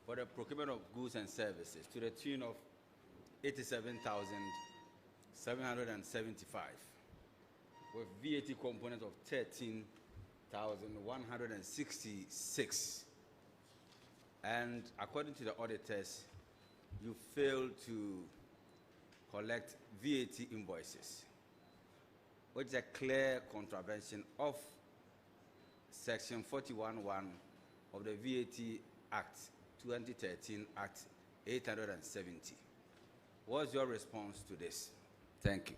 for the procurement of goods and services to the tune of 87,775, with VAT component of 13,166. And according to the auditors, you failed to collect VAT invoices, which is a clear contravention of Section 41(1) of the VAT Act 2013, Act 870. What's your response to this? Thank you.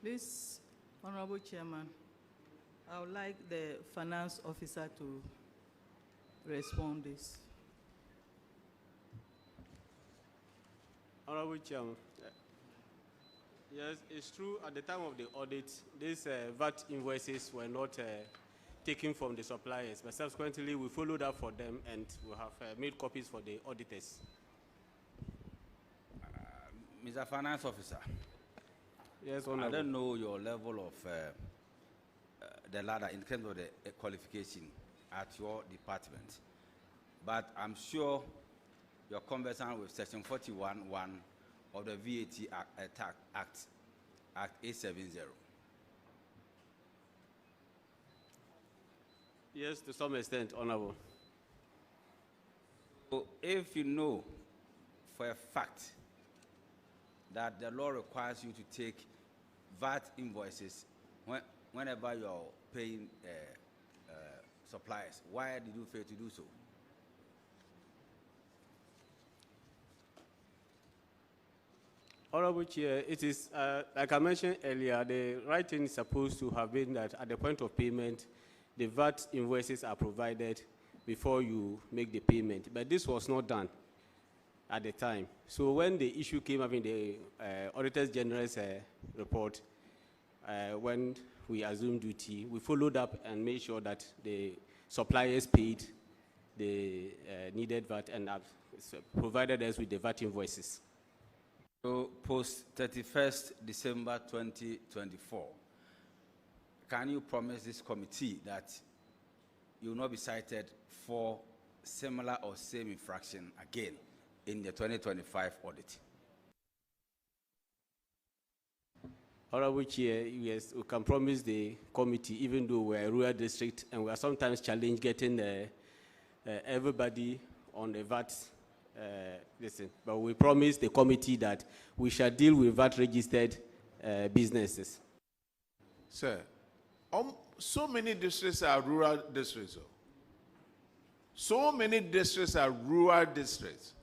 Please, Honorable Chairman, I would like the finance officer to respond this. Honorable Chairman, yes, it's true. At the time of the audit, these VAT invoices were not taken from the suppliers, but subsequently we followed up for them and we have made copies for the auditors. Mr. Finance Officer. Yes, I Honorable. don't know your level of the ladder in terms of the qualification at your department, but I'm sure you're conversant with Section 41(1) of the VAT Act 870. Yes, to some extent, Honorable. So if you know for a fact that the law requires you to take VAT invoices whenever you're paying suppliers, why did you fail to do so? Honorable Chair, it is, like I mentioned earlier, the right thing is supposed to have been that at the point of payment, the VAT invoices are provided before you make the payment. But this was not done at the time. So when the issue came up in the Auditor General's report, when we assumed duty, we followed up and made sure that the suppliers paid the needed VAT and provided us with the VAT invoices. So post 31st December 2024, can you promise this committee that you will not be cited for similar or same infraction again in the 2025 audit? Honorable Chair, yes, we can promise the committee, even though we're a rural district and we are sometimes challenged getting everybody on the VAT listen, but we promise the committee that we shall deal with VAT registered businesses. Sir, so many districts are rural districts. So many districts are rural districts.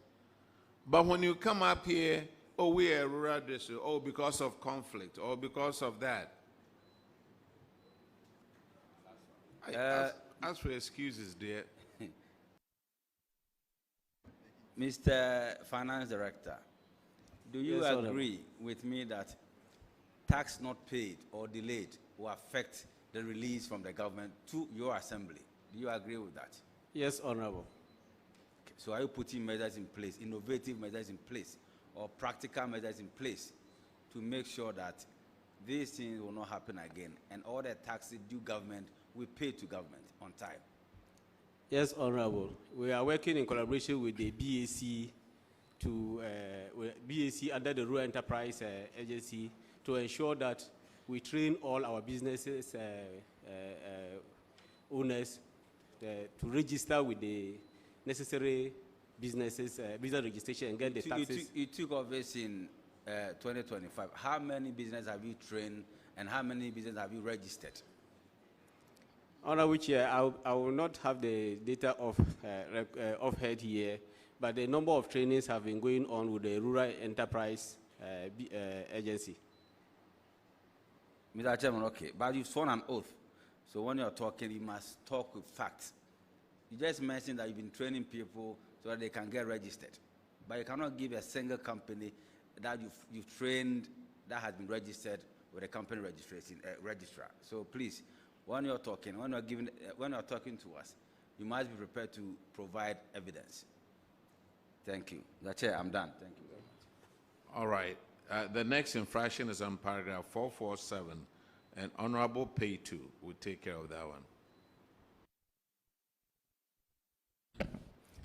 But when you come up here, oh, we are a rural district, oh, because of conflict, or because of that. Ask for excuses, dear. Mr. Finance Director, do you Yes, agree with me that tax not paid or delayed will affect the release from the government to your assembly? Do you agree with that? Yes, Honorable. Okay. So are you putting measures in place, innovative measures in place, or practical measures in place to make sure that these things will not happen again and all the taxes due government will pay to government on time? Yes, Honorable. We are working in collaboration with the BAC BAC under the Rural Enterprise Agency to ensure that we train all our businesses owners to register with the necessary business registration and get the taxes. You took office in 2025. How many businesses have you trained and how many businesses have you registered? Honorable Chair, I will not have the data of head here, but the number of trainings have been going on with the Rural Enterprise Agency. Mr. Chairman, okay, but you've sworn an oath. So when you're talking, you must talk with facts. You just mentioned that you've been training people so that they can get registered. But you cannot give a single company that you've trained that has been registered with a company registration registrar. So please, when you're talking, when you're talking to us, you must be prepared to provide evidence. Thank you. The Chair, I'm done. Thank you very much. All right. The next infraction is on paragraph 447, and Honorable Pay2 will take care of that one.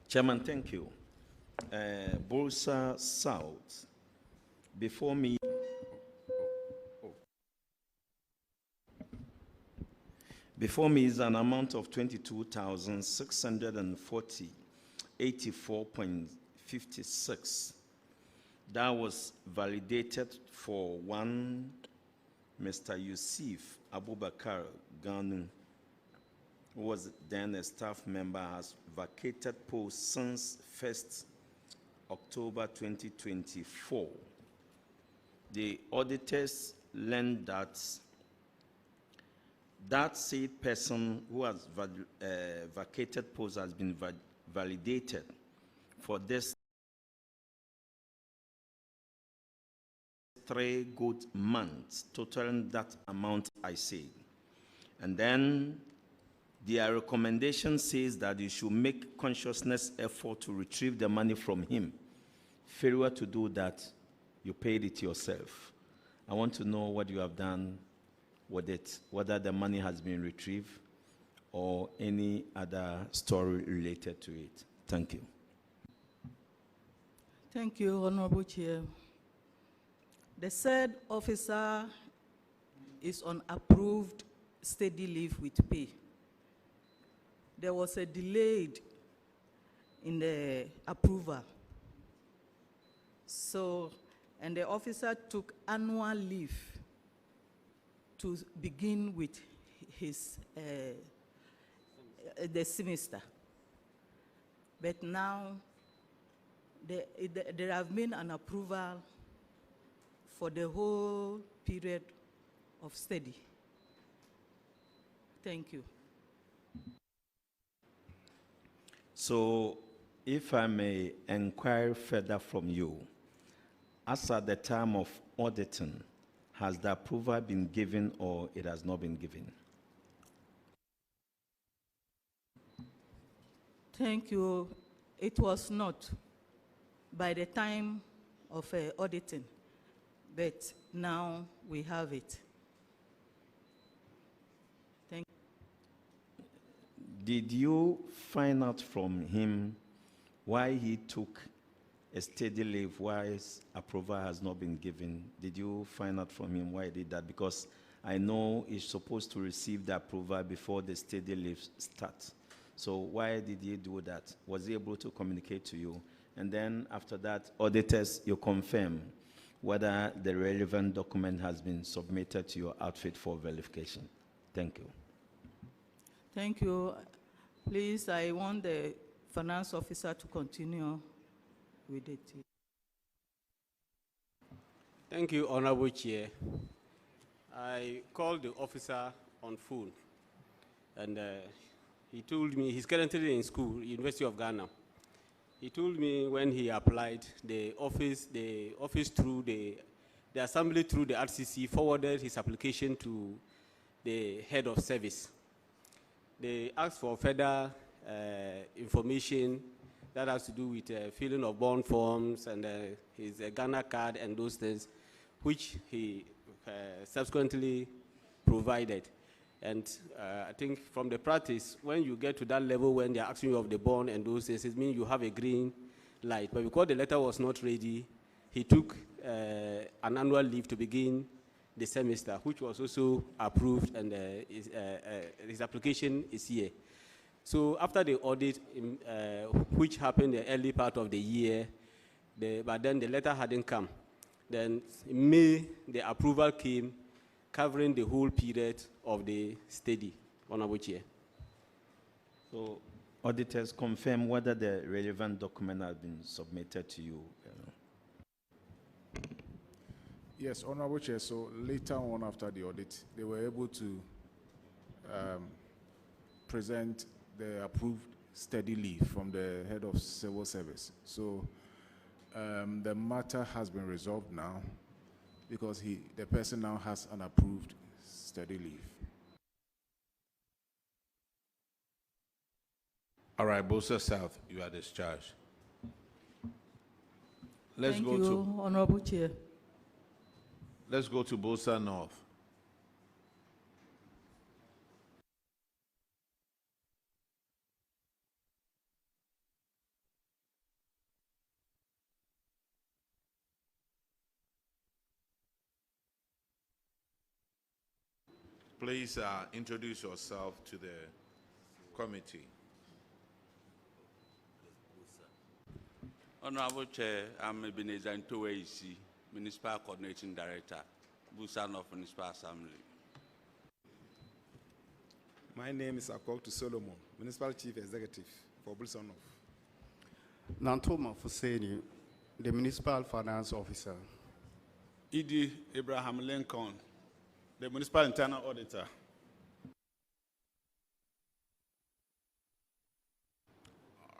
Chairman, thank you. Builsa South. Before me. Before me is an amount of 22,640, 84.56. That was validated for one Mr. Yusuf Abubakar Garu, who was then a staff member, has vacated post since 1st October 2024. The auditors learned that that said person who has vacated post has been validated for this 3 good months, totaling that amount I said. And then their recommendation says that you should make consciousness effort to retrieve the money from him. Failure to do that, You paid it yourself. I want to know what you have done with it, whether the money has been retrieved or any other story related to it. Thank you. Thank you, Honorable Chair. The said officer is on approved steady leave with pay. There was a delay in the approval. So, and the officer took annual leave to begin with his the semester. But now, there have been an approval for the whole period of study. Thank you. So, if I may inquire further from you, as at the time of auditing, has the approval been given or it has not been given? Thank you. It was not by the time of auditing, but now we have it. Thank you. Did you find out from him why he took a steady leave, why his approval has not been given? Did you find out from him why he did that? Because I know he's supposed to receive the approval before the steady leave starts. So why did he do that? Was he able to communicate to you? And then after that, auditors, you confirm whether the relevant document has been submitted to your outfit for verification. Thank you. Thank you. Please, I want the finance officer to continue with it. Thank you, Honorable Chair. I called the officer on phone, and he told me he's currently in school, University of Ghana. He told me when he applied, the office through the assembly through the RCC forwarded his application to the head of service. They asked for further information that has to do with filling of bond forms and his Ghana card and those things, which he subsequently provided. And I think from the practice, when you get to that level when they're asking you of the bond and those things, it means you have a green light. But because the letter was not ready, he took an annual leave to begin the semester, which was also approved, and his application is here. So after the audit, which happened the early part of the year, but then the letter hadn't come. Then in May, the approval came, covering the whole period of the study, Honorable Chair. So auditors confirm whether the relevant document has been submitted to you. Yes, Honorable Chair. So later on after the audit, they were able to present the approved steady leave from the head of civil service. So the matter has been resolved now because the person now has an approved steady leave. All right, Builsa South, you are discharged. Let's Thank go you, to Honorable Chair. Let's go to Builsa North. Please introduce yourself to the committee. Honorable Chair, I'm Ebenezer Ntoweyisi, Municipal Coordinating Director, Builsa North Municipal Assembly. My name is Akwatu Solomon, Municipal Chief Executive for Builsa North. Nandom Fuseni, the Municipal Finance Officer. Idi Abraham Lincoln, the Municipal Internal Auditor.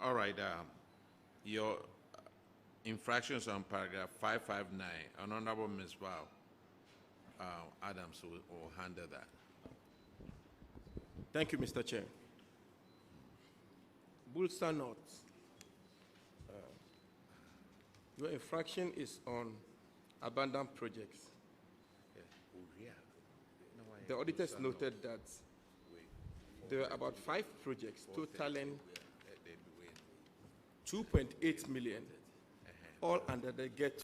All right, your infractions on paragraph 559, Honorable Ms. Adams will handle that. Thank you, Mr. Chair. Builsa North. Your infraction is on abandoned projects. The auditors noted that there were about 5 projects totaling 2.8 million, all under the Get